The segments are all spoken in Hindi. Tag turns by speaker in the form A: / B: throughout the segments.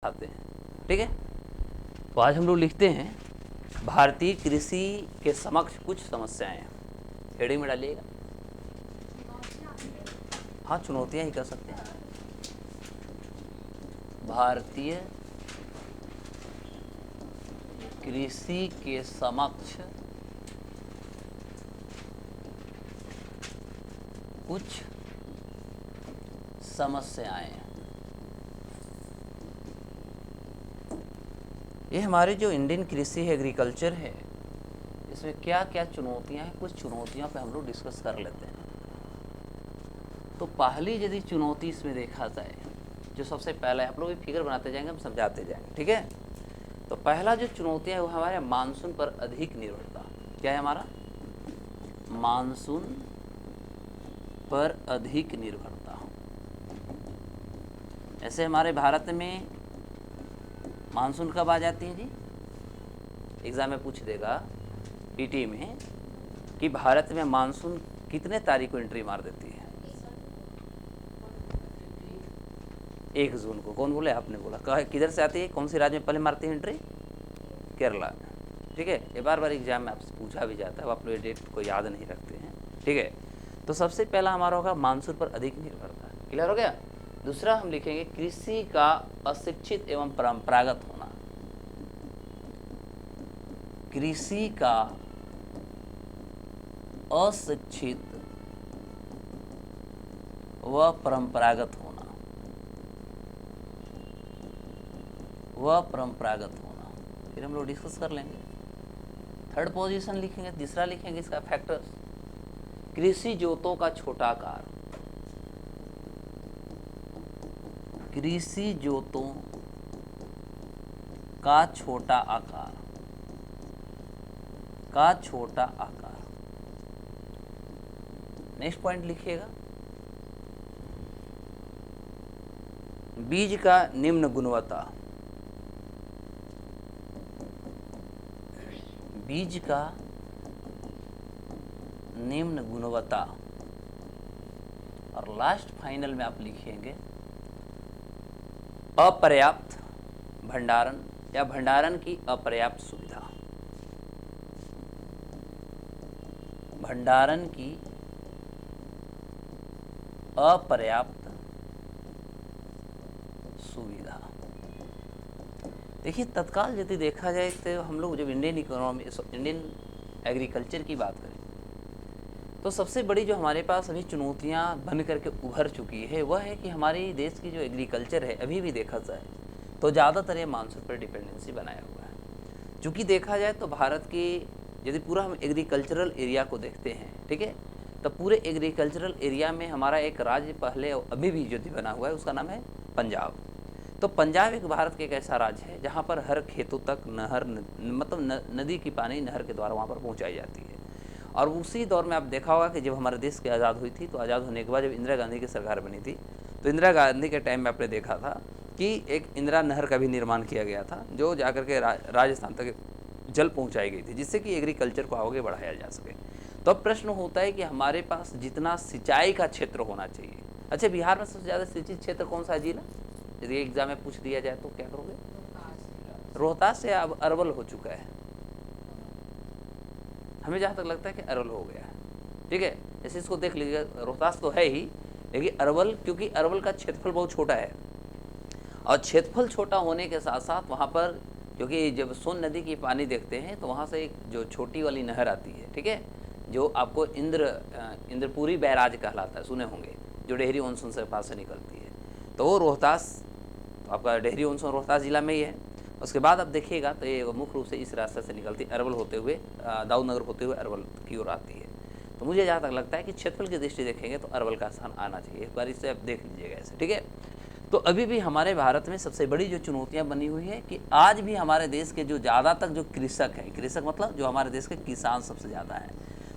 A: आते हैं। ठीक है, तो आज हम लोग लिखते हैं भारतीय कृषि के समक्ष कुछ समस्याएं। हेडिंग में डालिएगा। हाँ, चुनौतियां ही कर सकते हैं। भारतीय कृषि के समक्ष कुछ समस्याएं। ये हमारी जो इंडियन कृषि है, एग्रीकल्चर है, इसमें क्या क्या चुनौतियां हैं, कुछ चुनौतियों पे हम लोग डिस्कस कर लेते हैं। तो पहली यदि चुनौती इसमें देखा जाए, जो सबसे पहला है, आप लोग भी फिगर बनाते जाएंगे, हम समझाते जाएंगे। ठीक है, तो पहला जो चुनौतियां है वो हमारे मानसून पर अधिक निर्भरता। क्या है हमारा? मानसून पर अधिक निर्भरता। ऐसे हमारे भारत में मानसून कब आ जाती है जी? एग्जाम में पूछ देगा पीटी में कि भारत में मानसून कितने तारीख को एंट्री मार देती है? 1 जून को। कौन बोले? आपने बोला। कहा किधर से आती है, कौन सी राज्य में पहले मारती है एंट्री? केरला में। ठीक है, ये बार बार एग्जाम में आपसे पूछा भी जाता है, आप लोग डेट को याद नहीं रखते हैं। ठीक है, तो सबसे पहला हमारा होगा मानसून पर अधिक निर्भरता। क्लियर हो गया? दूसरा हम लिखेंगे कृषि का अशिक्षित एवं परंपरागत होना। कृषि का अशिक्षित व परंपरागत होना। फिर हम लोग डिस्कस कर लेंगे। थर्ड पोजीशन लिखेंगे, तीसरा लिखेंगे इसका फैक्टर्स। कृषि जोतों का छोटा आकार। कृषि जोतों का छोटा आकार। नेक्स्ट पॉइंट लिखिएगा, बीज का निम्न गुणवत्ता। बीज का निम्न गुणवत्ता। और लास्ट फाइनल में आप लिखेंगे अपर्याप्त भंडारण या भंडारण की अपर्याप्त सुविधा। भंडारण की अपर्याप्त सुविधा। देखिए, तत्काल यदि देखा जाए तो हम लोग जब इंडियन एग्रीकल्चर की बात करें तो सबसे बड़ी जो हमारे पास अभी चुनौतियां बन करके उभर चुकी है वह है कि हमारे देश की जो एग्रीकल्चर है अभी भी देखा जाए तो ज़्यादातर ये मानसून पर डिपेंडेंसी बनाया हुआ है। चूँकि देखा जाए तो भारत की यदि पूरा हम एग्रीकल्चरल एरिया को देखते हैं, ठीक है, तो पूरे एग्रीकल्चरल एरिया में हमारा एक राज्य पहले अभी भी यदि बना हुआ है, उसका नाम है पंजाब। तो पंजाब एक भारत के एक ऐसा राज्य है जहाँ पर हर खेतों तक नहर मतलब नदी की पानी नहर के द्वारा वहाँ पर पहुँचाई जाती है। और उसी दौर में आप देखा होगा कि जब हमारे देश की आज़ाद हुई थी, तो आज़ाद होने के बाद जब इंदिरा गांधी की सरकार बनी थी, तो इंदिरा गांधी के टाइम में आपने देखा था कि एक इंदिरा नहर का भी निर्माण किया गया था, जो जाकर के राजस्थान तक जल पहुंचाई गई थी, जिससे कि एग्रीकल्चर को आगे बढ़ाया जा सके। तो अब प्रश्न होता है कि हमारे पास जितना सिंचाई का क्षेत्र होना चाहिए। अच्छा, बिहार में सबसे ज़्यादा सिंचित क्षेत्र कौन सा है जिला? यदि एग्जाम में पूछ दिया जाए तो क्या करोगे? रोहतास से अब अरवल हो चुका है। हमें जहाँ तक लगता है कि अरवल हो गया है। ठीक है, जैसे इसको देख लीजिए, रोहतास तो है ही, लेकिन अरवल, क्योंकि अरवल का क्षेत्रफल बहुत छोटा है, और क्षेत्रफल छोटा होने के साथ साथ वहाँ पर, क्योंकि जब सोन नदी की पानी देखते हैं तो वहाँ से एक जो छोटी वाली नहर आती है, ठीक है, जो आपको इंद्रपुरी बैराज कहलाता है, सुने होंगे, जो डेहरी ऑनसून से पास से निकलती है, तो वो रोहतास, तो आपका डेहरी ऑनसून रोहतास जिला में ही है। उसके बाद आप देखिएगा तो ये मुख्य रूप से इस रास्ते से निकलती है, अरवल होते हुए, दाऊदनगर होते हुए अरवल की ओर आती है। तो मुझे जहाँ तक लगता है कि क्षेत्रफल की दृष्टि देखेंगे तो अरवल का स्थान आना चाहिए। एक बार इसे आप देख लीजिएगा ऐसे। ठीक है, तो अभी भी हमारे भारत में सबसे बड़ी जो चुनौतियां बनी हुई है कि आज भी हमारे देश के जो ज़्यादातर जो कृषक हैं, कृषक मतलब जो हमारे देश के किसान सबसे ज़्यादा हैं,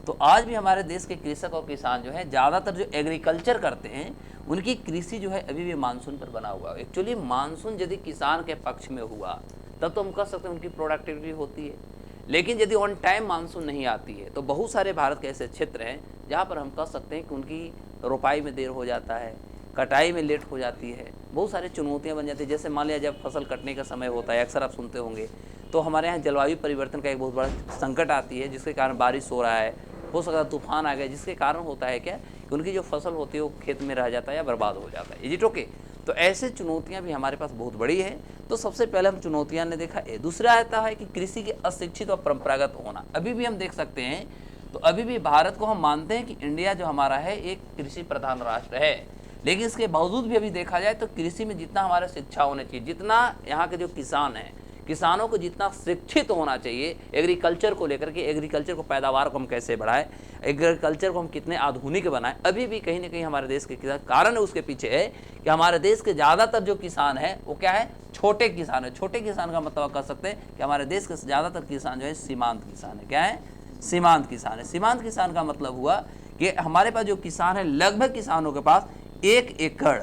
A: तो आज भी हमारे देश के कृषक और किसान जो है ज़्यादातर जो एग्रीकल्चर करते हैं, उनकी कृषि जो है अभी भी मानसून पर बना हुआ है। एक्चुअली मानसून यदि किसान के पक्ष में हुआ तब तो हम कह सकते हैं उनकी प्रोडक्टिविटी होती है, लेकिन यदि ऑन टाइम मानसून नहीं आती है तो बहुत सारे भारत के ऐसे क्षेत्र हैं जहाँ पर हम कह सकते हैं कि उनकी रोपाई में देर हो जाता है, कटाई में लेट हो जाती है, बहुत सारी चुनौतियां बन जाती है। जैसे मान लिया जब फसल कटने का समय होता है, अक्सर आप सुनते होंगे, तो हमारे यहाँ जलवायु परिवर्तन का एक बहुत बड़ा संकट आती है, जिसके कारण बारिश हो रहा है, हो सकता है तूफान आ गया, जिसके कारण होता है क्या कि उनकी जो फसल होती है वो खेत में रह जाता है या बर्बाद हो जाता है। Is it okay? तो ऐसे चुनौतियां भी हमारे पास बहुत बड़ी है। तो सबसे पहले हम चुनौतियां ने देखा। दूसरा आता है कि कृषि के अशिक्षित और परंपरागत होना। अभी भी हम देख सकते हैं, तो अभी भी भारत को हम मानते हैं कि इंडिया जो हमारा है एक कृषि प्रधान राष्ट्र है, लेकिन इसके बावजूद भी अभी देखा जाए तो कृषि में जितना हमारा शिक्षा होना चाहिए, जितना यहाँ के जो किसान हैं, किसानों को जितना शिक्षित होना चाहिए एग्रीकल्चर को लेकर के, एग्रीकल्चर को, पैदावार को हम कैसे बढ़ाएं, एग्रीकल्चर को हम कितने आधुनिक बनाएं, अभी भी कहीं ना कहीं हमारे देश के किसान, कारण उसके पीछे है कि हमारे देश के ज़्यादातर जो किसान है वो क्या है, छोटे किसान है। छोटे किसान का मतलब कर सकते हैं कि हमारे देश के ज़्यादातर किसान जो है सीमांत किसान है। क्या है? सीमांत किसान है। सीमांत किसान का मतलब हुआ कि हमारे पास जो किसान है, लगभग किसानों के पास 1 एकड़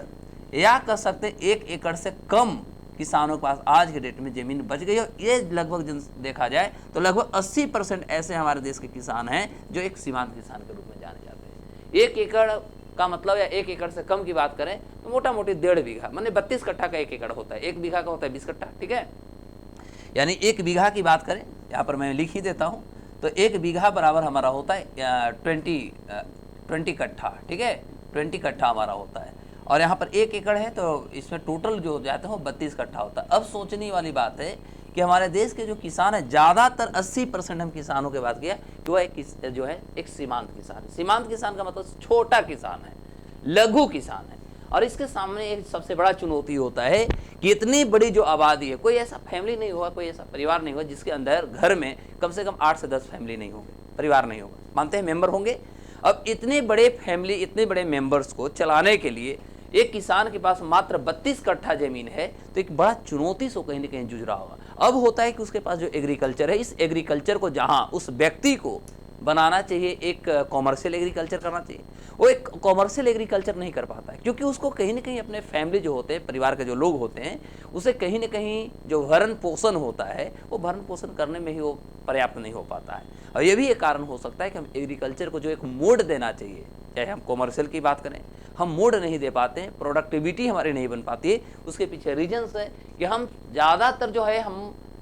A: या कह सकते 1 एकड़ से कम किसानों के पास आज के डेट में जमीन बच गई है। ये लगभग देखा जाए तो लगभग 80% ऐसे हमारे देश के किसान हैं जो एक सीमांत किसान के रूप में जाने जाते हैं। 1 एकड़ का मतलब, या 1 एकड़ से कम की बात करें तो मोटा मोटी 1.5 बीघा, माने 32 कट्ठा का 1 एकड़ होता है। 1 बीघा का होता है 20 कट्ठा, ठीक है। यानी 1 बीघा की बात करें, यहाँ पर मैं लिख ही देता हूँ, तो 1 बीघा बराबर हमारा होता है 20 कट्ठा, ठीक है। 20 कट्ठा हमारा होता है, और यहाँ पर 1 एकड़ है तो इसमें टोटल जो जाते हैं वो 32 कट्ठा होता है। अब सोचने वाली बात है कि हमारे देश के जो किसान है, ज़्यादातर 80% हम किसानों की बात किया कि वह जो है एक सीमांत किसान है। सीमांत किसान का मतलब छोटा किसान है, लघु किसान है। और इसके सामने एक सबसे बड़ा चुनौती होता है कि इतनी बड़ी जो आबादी है, कोई ऐसा फैमिली नहीं होगा, कोई ऐसा परिवार नहीं होगा जिसके अंदर घर में कम से कम 8 से 10 फैमिली नहीं होंगे, परिवार नहीं होगा, मानते हैं मेंबर होंगे। अब इतने बड़े फैमिली, इतने बड़े मेंबर्स को चलाने के लिए एक किसान के पास मात्र 32 कट्ठा जमीन है, तो एक बड़ा चुनौती से कहीं ना कहीं जूझ रहा होगा। अब होता है कि उसके पास जो एग्रीकल्चर है, इस एग्रीकल्चर को जहां उस व्यक्ति को बनाना चाहिए, एक कॉमर्शियल एग्रीकल्चर करना चाहिए, वो एक कॉमर्शियल एग्रीकल्चर नहीं कर पाता है, क्योंकि उसको कहीं ना कहीं अपने फैमिली जो होते हैं, परिवार के जो लोग होते हैं, उसे कहीं ना कहीं जो भरण पोषण होता है वो भरण पोषण करने में ही वो पर्याप्त नहीं हो पाता है। और ये भी एक कारण हो सकता है कि हम एग्रीकल्चर को जो एक मोड देना चाहिए, चाहे हम कॉमर्शियल की बात करें, हम मोड नहीं दे पाते हैं, प्रोडक्टिविटी हमारी नहीं बन पाती है। उसके पीछे रीजन्स है कि हम ज़्यादातर जो है,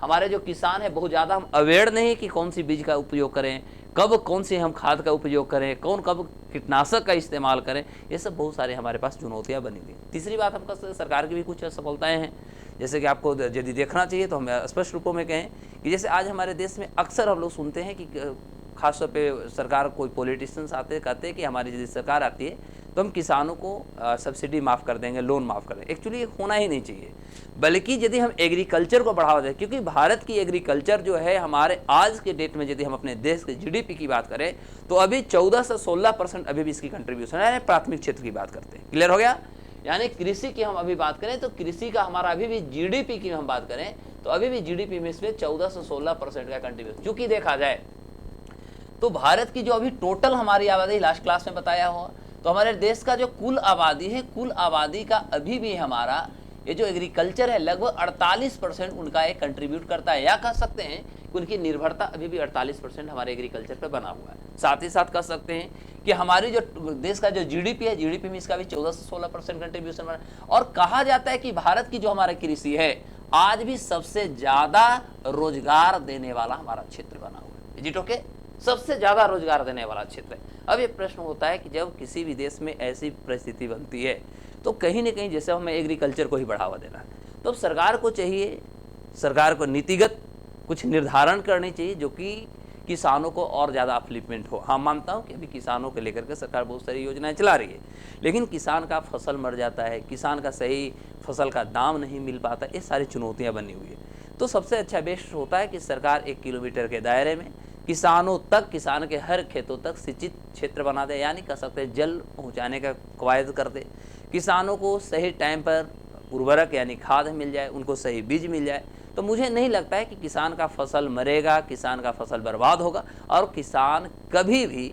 A: हमारे जो किसान है बहुत ज़्यादा हम अवेयर नहीं कि कौन सी बीज का उपयोग करें, कब कौन सी हम खाद का उपयोग करें, कब कीटनाशक का इस्तेमाल करें। ये सब बहुत सारे हमारे पास चुनौतियां बनी हुई। तीसरी बात हम कह सकते हैं, सरकार की भी कुछ सफलताएं हैं, जैसे कि आपको यदि देखना चाहिए तो हम स्पष्ट रूपों में कहें कि जैसे आज हमारे देश में अक्सर हम लोग सुनते हैं कि खासतौर पे सरकार, कोई पॉलिटिशियंस आते कहते हैं कि हमारी यदि सरकार आती है तो हम किसानों को सब्सिडी माफ़ कर देंगे, लोन माफ़ कर देंगे। एक्चुअली ये होना ही नहीं चाहिए, बल्कि यदि हम एग्रीकल्चर को बढ़ावा दें, क्योंकि भारत की एग्रीकल्चर जो है हमारे आज के डेट में, यदि हम अपने देश के जीडीपी की बात करें तो अभी 14 से 16% अभी भी इसकी कंट्रीब्यूशन है। प्राथमिक क्षेत्र की बात करते हैं, क्लियर हो गया। यानी कृषि की हम अभी बात करें तो कृषि का हमारा अभी भी जीडीपी की हम बात करें तो अभी भी जीडीपी में इसमें 14 से 16% का कंट्रीब्यूशन। चूंकि देखा जाए तो भारत की जो अभी टोटल हमारी आबादी, लास्ट क्लास में बताया हुआ, तो हमारे देश का जो कुल आबादी है, कुल आबादी का अभी भी हमारा ये जो एग्रीकल्चर है लगभग 48% उनका एक कंट्रीब्यूट करता है, या कह सकते हैं कि उनकी निर्भरता अभी भी 48% हमारे एग्रीकल्चर पर बना हुआ है। साथ ही साथ कह सकते हैं कि हमारी जो देश का जो जीडीपी है, जीडीपी में इसका भी 14 से 16% कंट्रीब्यूशन बना। और कहा जाता है कि भारत की जो हमारा कृषि है आज भी सबसे ज्यादा रोजगार देने वाला हमारा क्षेत्र बना हुआ है। Is it okay? सबसे ज्यादा रोजगार देने वाला क्षेत्र है। अब ये प्रश्न होता है कि जब किसी भी देश में ऐसी परिस्थिति बनती है तो कहीं ना कहीं जैसे हमें एग्रीकल्चर को ही बढ़ावा देना है, तो सरकार को चाहिए, सरकार को नीतिगत कुछ निर्धारण करनी चाहिए जो कि किसानों को और ज़्यादा अपलिफ्टमेंट हो। हाँ, मानता हूँ कि अभी किसानों को लेकर के सरकार बहुत सारी योजनाएं चला रही है, लेकिन किसान का फसल मर जाता है, किसान का सही फसल का दाम नहीं मिल पाता, ये सारी चुनौतियाँ बनी हुई है। तो सबसे अच्छा बेस्ट होता है कि सरकार 1 किलोमीटर के दायरे में किसानों तक, किसान के हर खेतों तक सिंचित क्षेत्र बना दे, यानी कह सकते हैं जल पहुँचाने का कवायद कर दे, किसानों को सही टाइम पर उर्वरक यानी खाद मिल जाए, उनको सही बीज मिल जाए, तो मुझे नहीं लगता है कि किसान का फसल मरेगा, किसान का फसल बर्बाद होगा, और किसान कभी भी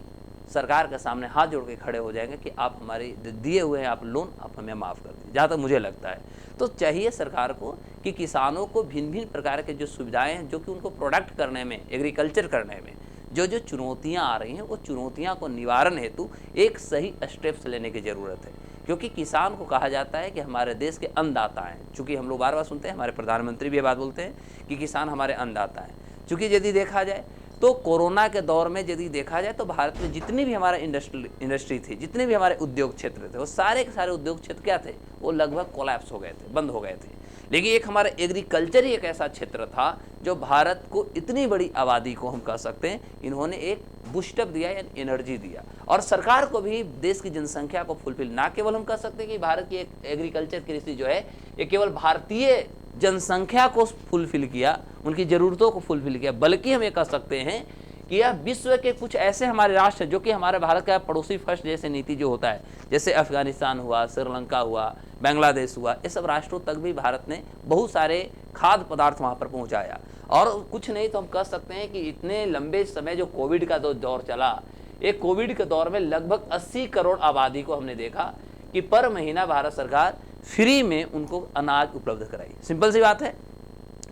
A: सरकार के सामने हाथ जोड़ के खड़े हो जाएंगे कि आप हमारे दिए हुए हैं, आप लोन आप हमें माफ़ कर दीजिए, जहाँ तक मुझे लगता है। तो चाहिए सरकार को कि किसानों को भिन्न भिन्न प्रकार के जो सुविधाएं हैं, जो कि उनको प्रोडक्ट करने में, एग्रीकल्चर करने में जो चुनौतियां आ रही हैं, वो चुनौतियां को निवारण हेतु एक सही स्टेप्स लेने की ज़रूरत है। क्योंकि किसान को कहा जाता है कि हमारे देश के अन्नदाता हैं। चूँकि हम लोग बार बार सुनते हैं, हमारे प्रधानमंत्री भी ये बात बोलते हैं कि किसान हमारे अन्नदाता हैं। चूँकि यदि देखा जाए तो कोरोना के दौर में यदि देखा जाए तो भारत में जितनी भी हमारा इंडस्ट्री थी, जितने भी हमारे उद्योग क्षेत्र थे, वो सारे के सारे उद्योग क्षेत्र क्या थे, वो लगभग कोलैप्स हो गए थे, बंद हो गए थे। लेकिन एक हमारा एग्रीकल्चर ही एक ऐसा क्षेत्र था जो भारत को इतनी बड़ी आबादी को हम कह सकते हैं इन्होंने एक बूस्टअप दिया या एनर्जी दिया, और सरकार को भी देश की जनसंख्या को फुलफिल, ना केवल हम कह सकते हैं कि भारत की एक एग्रीकल्चर कृषि जो है ये केवल भारतीय जनसंख्या को फुलफिल किया, उनकी ज़रूरतों को फुलफिल किया, बल्कि हम ये कह सकते हैं कि यह विश्व के कुछ ऐसे हमारे राष्ट्र जो कि हमारे भारत का पड़ोसी फर्स्ट जैसे नीति जो होता है, जैसे अफगानिस्तान हुआ, श्रीलंका हुआ, बांग्लादेश हुआ, ये सब राष्ट्रों तक भी भारत ने बहुत सारे खाद्य पदार्थ वहाँ पर पहुँचाया। और कुछ नहीं तो हम कह सकते हैं कि इतने लंबे समय जो कोविड का दौर चला, एक कोविड के दौर में लगभग 80 करोड़ आबादी को हमने देखा कि पर महीना भारत सरकार फ्री में उनको अनाज उपलब्ध कराई। सिंपल सी बात है।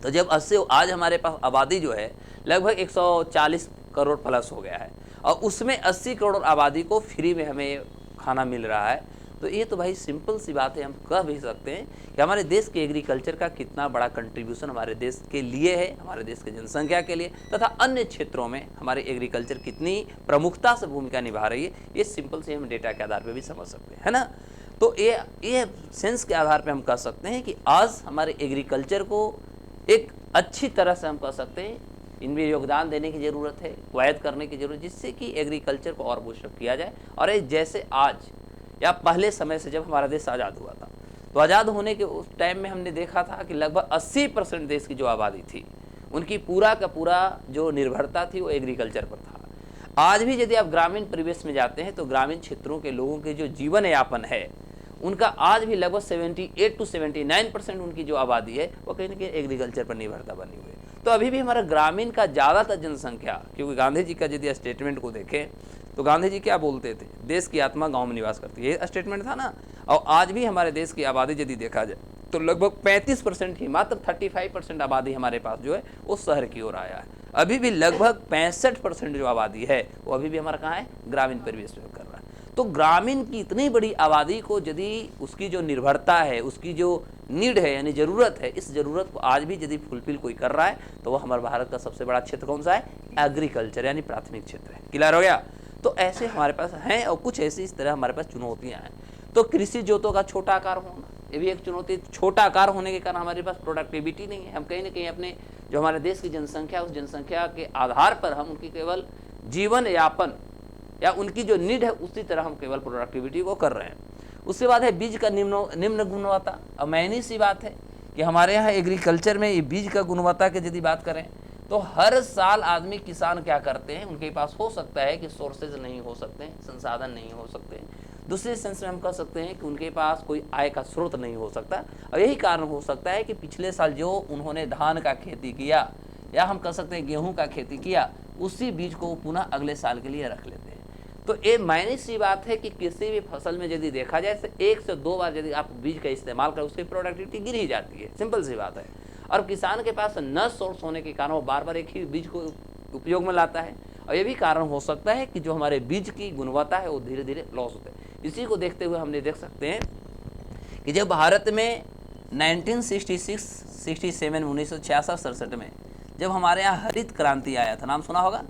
A: तो जब 80 आज हमारे पास आबादी जो है लगभग 140 करोड़ प्लस हो गया है, और उसमें 80 करोड़ आबादी को फ्री में हमें खाना मिल रहा है, तो ये तो भाई सिंपल सी बात है। हम कह भी सकते हैं कि हमारे देश के एग्रीकल्चर का कितना बड़ा कंट्रीब्यूशन हमारे देश के लिए है, हमारे देश की जनसंख्या के लिए, तथा अन्य क्षेत्रों में हमारे एग्रीकल्चर कितनी प्रमुखता से भूमिका निभा रही है, ये सिंपल से हम डेटा के आधार पर भी समझ सकते हैं, है ना। तो ये सेंस के आधार पर हम कह सकते हैं कि आज हमारे एग्रीकल्चर को एक अच्छी तरह से हम कह सकते हैं इनमें योगदान देने की ज़रूरत है, क्वायत करने की ज़रूरत, जिससे कि एग्रीकल्चर को और बूस्टअप किया जाए। और ये जैसे आज या पहले समय से जब हमारा देश आज़ाद हुआ था, तो आज़ाद होने के उस टाइम में हमने देखा था कि लगभग 80% देश की जो आबादी थी उनकी पूरा का पूरा जो निर्भरता थी वो एग्रीकल्चर पर था। आज भी यदि आप ग्रामीण परिवेश में जाते हैं तो ग्रामीण क्षेत्रों के लोगों के जो जीवन यापन है उनका आज भी लगभग 78 to 79% उनकी जो आबादी है वो कहीं ना कहीं एग्रीकल्चर पर निर्भरता बनी हुई है। तो अभी भी हमारा ग्रामीण का ज़्यादातर जनसंख्या, क्योंकि गांधी जी का यदि स्टेटमेंट को देखें तो गांधी जी क्या बोलते थे, देश की आत्मा गांव में निवास करती है, ये स्टेटमेंट था ना। और आज भी हमारे देश की आबादी यदि देखा जाए तो लगभग 35% ही, मात्र 35% आबादी हमारे पास जो है वो शहर की ओर आया है। अभी भी लगभग 65% जो आबादी है वो अभी भी हमारा कहाँ है, ग्रामीण परिवेश में कर रहा है। तो ग्रामीण की इतनी बड़ी आबादी को यदि उसकी जो निर्भरता है, उसकी जो नीड है यानी ज़रूरत है, इस ज़रूरत को आज भी यदि फुलफिल कोई कर रहा है तो वो हमारे भारत का सबसे बड़ा क्षेत्र कौन सा है, एग्रीकल्चर यानी प्राथमिक क्षेत्र है। क्लियर हो गया। तो ऐसे हमारे पास हैं और कुछ ऐसी इस तरह हमारे पास चुनौतियाँ हैं। तो कृषि जोतों का छोटा आकार होना ये भी एक चुनौती। छोटा आकार होने के कारण हमारे पास प्रोडक्टिविटी नहीं है। हम कहीं ना कहीं अपने जो हमारे देश की जनसंख्या, उस जनसंख्या के आधार पर हम उनकी केवल जीवन यापन या उनकी जो नीड है उसी तरह हम केवल प्रोडक्टिविटी को कर रहे हैं। उसके बाद है बीज का निम्न गुणवत्ता। अब मैंने सी बात है कि हमारे यहाँ एग्रीकल्चर में ये बीज का गुणवत्ता की यदि बात करें तो हर साल आदमी किसान क्या करते हैं, उनके पास हो सकता है कि सोर्सेज नहीं हो सकते हैं, संसाधन नहीं हो सकते हैं। दूसरे सेंस में हम कह सकते हैं कि उनके पास कोई आय का स्रोत नहीं हो सकता। और यही कारण हो सकता है कि पिछले साल जो उन्होंने धान का खेती किया या हम कह सकते हैं गेहूँ का खेती किया, उसी बीज को पुनः अगले साल के लिए रख लेते हैं। तो ये मायने सी बात है कि किसी भी फसल में यदि देखा जाए तो 1 से 2 बार यदि आप बीज का इस्तेमाल करें उसकी प्रोडक्टिविटी गिर ही जाती है। सिंपल सी बात है। और किसान के पास न सोर्स होने के कारण वो बार बार एक ही बीज को उपयोग में लाता है। और ये भी कारण हो सकता है कि जो हमारे बीज की गुणवत्ता है वो धीरे धीरे लॉस होते हैं। इसी को देखते हुए हमने देख सकते हैं कि जब भारत में 1966, 67, 1966-67 में जब हमारे यहाँ हरित क्रांति आया था, नाम सुना होगा,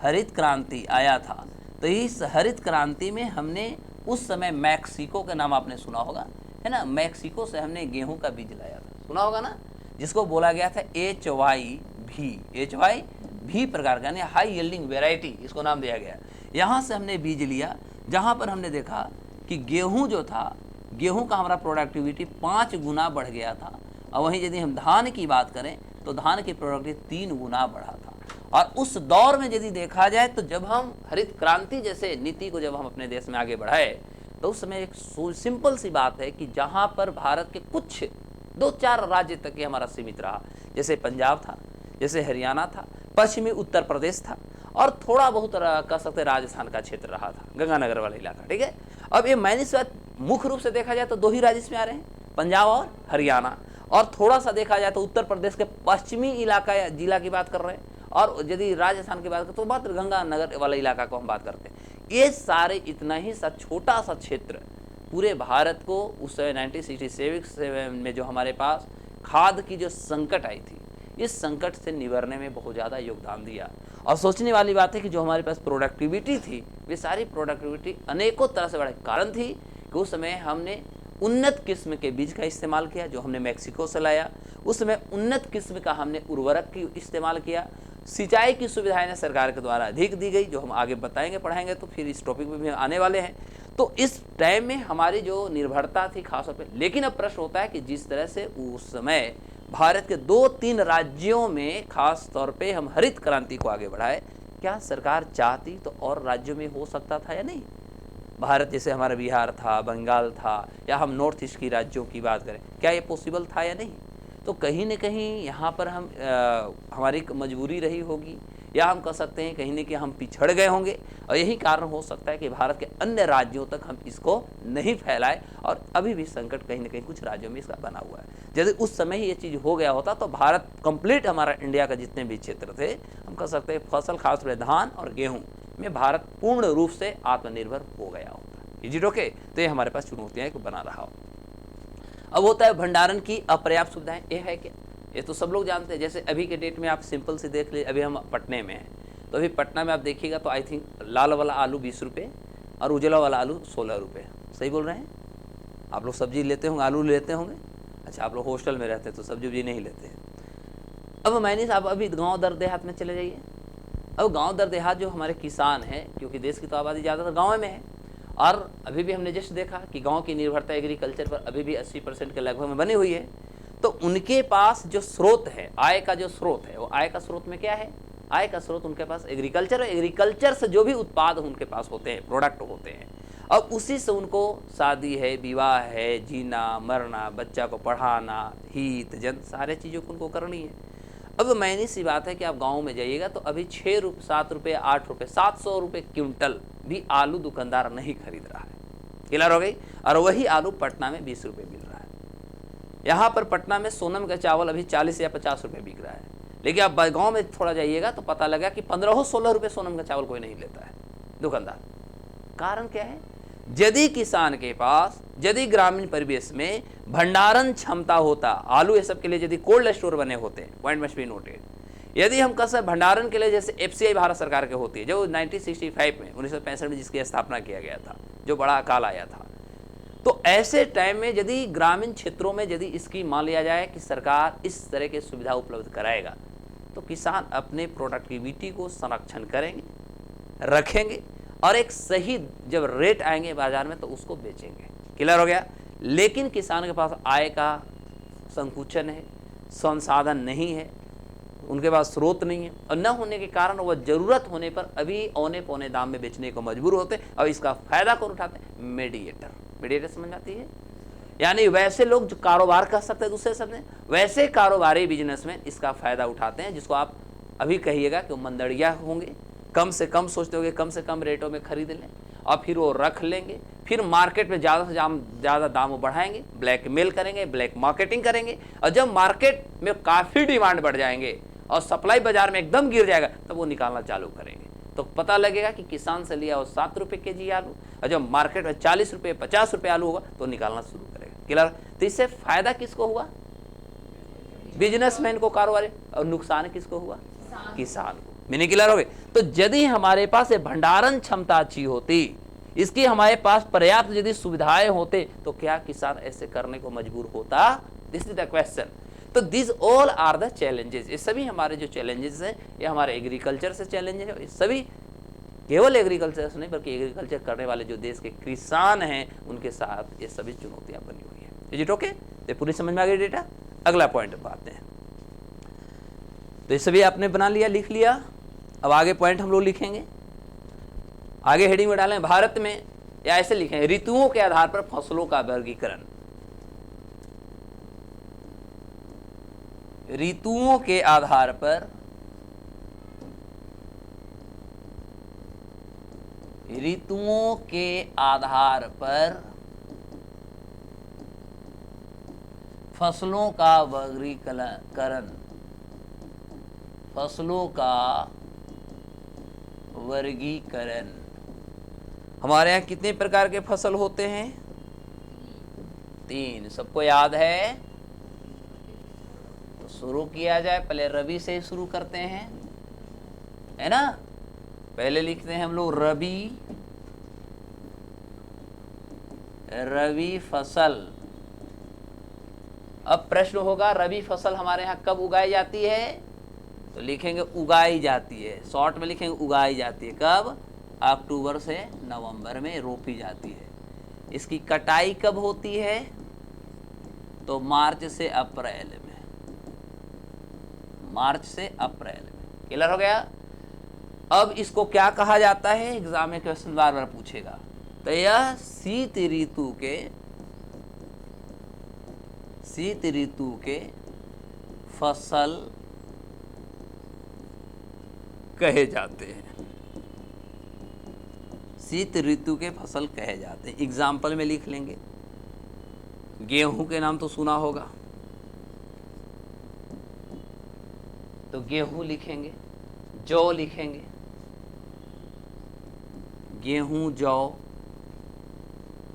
A: हरित क्रांति आया था, तो इस हरित क्रांति में हमने उस समय मैक्सिको का नाम आपने सुना होगा, है ना। मैक्सिको से हमने गेहूं का बीज लाया था, सुना होगा ना, जिसको बोला गया था HYV प्रकार का, यानी हाई यील्डिंग वेराइटी, इसको नाम दिया गया। यहाँ से हमने बीज लिया, जहाँ पर हमने देखा कि गेहूँ जो था, गेहूँ का हमारा प्रोडक्टिविटी 5 गुना बढ़ गया था। और वहीं यदि हम धान की बात करें तो धान की प्रोडक्टिविटी 3 गुना बढ़ा था। और उस दौर में यदि देखा जाए तो जब हम हरित क्रांति जैसे नीति को जब हम अपने देश में आगे बढ़ाए तो उस समय एक सिंपल सी बात है कि जहाँ पर भारत के कुछ 2-4 राज्य तक ये हमारा सीमित रहा, जैसे पंजाब था, जैसे हरियाणा था, पश्चिमी उत्तर प्रदेश था, और थोड़ा बहुत कह सकते राजस्थान का क्षेत्र रहा था, गंगानगर वाला इलाका, ठीक है। अब ये मैंने इस बात मुख्य रूप से देखा जाए तो 2 ही राज्य इसमें आ रहे हैं, पंजाब और हरियाणा। और थोड़ा सा देखा जाए तो उत्तर प्रदेश के पश्चिमी इलाका या जिला की बात कर रहे हैं। और यदि राजस्थान की बात करें तो मात्र गंगानगर वाला इलाका को हम बात करते हैं। ये सारे इतना ही सा छोटा सा क्षेत्र पूरे भारत को उस समय 1967 में जो हमारे पास खाद की जो संकट आई थी, इस संकट से निवारने में बहुत ज़्यादा योगदान दिया। और सोचने वाली बात है कि जो हमारे पास प्रोडक्टिविटी थी, वे सारी प्रोडक्टिविटी अनेकों तरह से बड़े कारण थी कि उस समय हमने उन्नत किस्म के बीज का इस्तेमाल किया जो हमने मैक्सिको से लाया। उस समय उन्नत किस्म का हमने उर्वरक की इस्तेमाल किया। सिंचाई की सुविधाएं ने सरकार के द्वारा अधिक दी गई, जो हम आगे बताएंगे पढ़ाएंगे तो फिर इस टॉपिक में भी आने वाले हैं। तो इस टाइम में हमारी जो निर्भरता थी खासतौर पे, लेकिन अब प्रश्न होता है कि जिस तरह से उस समय भारत के 2-3 राज्यों में खास तौर पे हम हरित क्रांति को आगे बढ़ाए, क्या सरकार चाहती तो और राज्यों में हो सकता था या नहीं? भारत जैसे हमारा बिहार था, बंगाल था, या हम नॉर्थ ईस्ट की राज्यों की बात करें, क्या ये पॉसिबल था या नहीं? तो कहीं न कहीं यहाँ पर हम हमारी मजबूरी रही होगी, या हम कह सकते हैं कहीं न कहीं हम पिछड़ गए होंगे, और यही कारण हो सकता है कि भारत के अन्य राज्यों तक हम इसको नहीं फैलाए, और अभी भी संकट कहीं न कहीं कुछ राज्यों में इसका बना हुआ है। यदि उस समय ही ये चीज़ हो गया होता तो भारत कंप्लीट, हमारा इंडिया का जितने भी क्षेत्र थे, हम कह सकते हैं फसल खासतौर पर धान और गेहूँ में भारत पूर्ण रूप से आत्मनिर्भर हो गया होता। Is it okay? तो ये हमारे पास चुनौतियाँ एक बना रहा हो। अब होता है भंडारण की अपर्याप्त सुविधाएं, ये है क्या? ये तो सब लोग जानते हैं। जैसे अभी के डेट में आप सिंपल से देख लीजिए, अभी हम पटने में हैं, तो अभी पटना में आप देखिएगा तो आई थिंक लाल वाला आलू 20 रुपये और उजला वाला आलू 16 रुपये। सही बोल रहे हैं? आप लोग सब्जी लेते होंगे, आलू लेते होंगे। अच्छा, आप लोग हॉस्टल में रहते हैं तो सब्जी उब्जी नहीं लेते हैं। अब मैंने साहब अभी गाँव दर देहात में चले जाइए। अब गांव दर देहात जो हमारे किसान हैं, क्योंकि देश की तो आबादी ज़्यादातर गाँव में है, और अभी भी हमने जस्ट देखा कि गांव की निर्भरता एग्रीकल्चर पर अभी भी 80% के लगभग में बनी हुई है। तो उनके पास जो स्रोत है, आय का जो स्रोत है, वो आय का स्रोत में क्या है? आय का स्रोत उनके पास एग्रीकल्चर है। एग्रीकल्चर से जो भी उत्पाद उनके पास होते हैं, प्रोडक्ट होते हैं, अब उसी से उनको शादी है, विवाह है, जीना मरना, बच्चा को पढ़ाना, हित जन सारे चीज़ों को उनको करनी है। अब मैंने सी बात है कि आप गांव में जाइएगा तो अभी 6 रुपये, 7 रुपये, 8 रुपये, 700 रुपये क्विंटल भी आलू दुकानदार नहीं खरीद रहा है। क्लियर हो गई? और वही आलू पटना में 20 रुपये मिल रहा है। यहाँ पर पटना में सोनम का चावल अभी 40 या 50 रुपये बिक रहा है, लेकिन आप गाँव में थोड़ा जाइएगा तो पता लगा कि 15-16 रुपये सोनम का चावल कोई नहीं लेता है दुकानदार। कारण क्या है? यदि किसान के पास, यदि ग्रामीण परिवेश में भंडारण क्षमता होता, आलू ये सब के लिए यदि कोल्ड स्टोर बने होते, पॉइंट मस्ट बी नोटेड, यदि हम कह सकते भंडारण के लिए जैसे एफसीआई भारत सरकार के होती है, जो 1965 में 1965 में जिसकी स्थापना किया गया था, जो बड़ा अकाल आया था, तो ऐसे टाइम में यदि ग्रामीण क्षेत्रों में यदि इसकी मान लिया जाए कि सरकार इस तरह की सुविधा उपलब्ध कराएगा, तो किसान अपने प्रोडक्टिविटी को संरक्षण करेंगे, रखेंगे, और एक सही जब रेट आएंगे बाजार में तो उसको बेचेंगे। क्लियर हो गया? लेकिन किसान के पास आय का संकुचन है, संसाधन नहीं है, उनके पास स्रोत नहीं है, और न होने के कारण वह जरूरत होने पर अभी औने पौने दाम में बेचने को मजबूर होते हैं, और इसका फायदा कौन उठाते हैं? मीडिएटर। मीडिएटर समझ आती है? यानी वैसे लोग जो कारोबार कर सकते हैं, दूसरे शब्द में वैसे कारोबारी बिजनेसमैन इसका फायदा उठाते हैं, जिसको आप अभी कहिएगा कि मंदड़िया होंगे, कम से कम सोचते होंगे, कम से कम रेटों में खरीद लें और फिर वो रख लेंगे, फिर मार्केट में ज़्यादा से ज़्यादा दाम बढ़ाएंगे, ब्लैक मेल करेंगे, ब्लैक मार्केटिंग करेंगे, और जब मार्केट में काफ़ी डिमांड बढ़ जाएंगे और सप्लाई बाजार में एकदम गिर जाएगा, तब वो निकालना चालू करेंगे। तो पता लगेगा कि किसान से लिया हो 7 रुपये केजी आलू, और जब मार्केट में 40 रुपये, 50 रुपये आलू होगा तो निकालना शुरू करेगा। क्लियर? तो इससे फायदा किसको हुआ? बिजनेसमैन को, कारोबारी। और नुकसान किसको हुआ? किसान को। मीनिंग क्लियर हो गई? तो यदि हमारे पास ये भंडारण क्षमता अच्छी होती, इसकी हमारे पास पर्याप्त यदि सुविधाएं होते, तो क्या किसान ऐसे करने को मजबूर होता? This is the question. तो this all are the challenges. ये सभी हमारे जो चैलेंजेस हैं, ये हमारे एग्रीकल्चर से चैलेंजेस है। ये सभी केवल एग्रीकल्चर से नहीं, बल्कि एग्रीकल्चर करने वाले जो देश के किसान हैं, उनके साथ ये सभी चुनौतियां बनी हुई है। Is it okay? ये पूरी समझ में आ गई डेटा? अगला पॉइंट पर आते हैं। तो ये सभी आपने बना लिया, लिख लिया। अब आगे पॉइंट हम लोग लिखेंगे। आगे हेडिंग में डालें भारत में, या ऐसे लिखें ऋतुओं के आधार पर फसलों का वर्गीकरण। ऋतुओं के आधार पर फसलों का वर्गीकरण, फसलों का वर्गीकरण। हमारे यहाँ कितने प्रकार के फसल होते हैं? 3। सबको याद है? तो शुरू किया जाए। पहले रबी से शुरू करते हैं, है ना। पहले लिखते हैं हम लोग रबी फसल। अब प्रश्न होगा रबी फसल हमारे यहाँ कब उगाई जाती है? तो लिखेंगे उगाई जाती है, शॉर्ट में लिखेंगे उगाई जाती है। कब? अक्टूबर से नवंबर में रोपी जाती है। इसकी कटाई कब होती है? तो मार्च से अप्रैल में। मार्च से अप्रैल में। क्लियर हो गया? अब इसको क्या कहा जाता है? एग्जाम में क्वेश्चन बार बार पूछेगा। तो यह शीत ऋतु के फसल कहे जाते हैं। शीत ऋतु के फसल कहे जाते हैं। एग्जाम्पल में लिख लेंगे। गेहूं के नाम तो सुना होगा, तो गेहूं लिखेंगे। जौ लिखेंगे, गेहूं, जौ।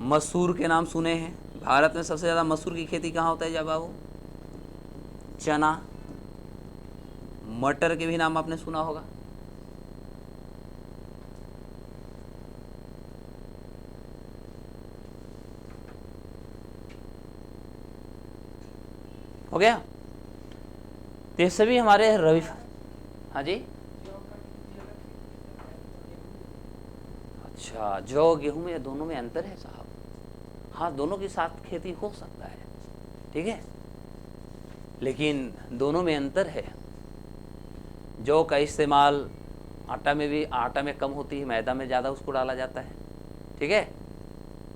A: मसूर के नाम सुने हैं। भारत में सबसे ज़्यादा मसूर की खेती कहाँ होता है जब बाबू? चना। मटर के भी नाम आपने सुना होगा। हो गया? तो ये सभी हमारे रबी। हाँ जी, अच्छा, जौ गेहूं में दोनों में अंतर है साहब? हाँ, दोनों के साथ खेती हो सकता है, ठीक है, लेकिन दोनों में अंतर है। जौ का इस्तेमाल आटा में कम होती है, मैदा में ज़्यादा उसको डाला जाता है, ठीक है,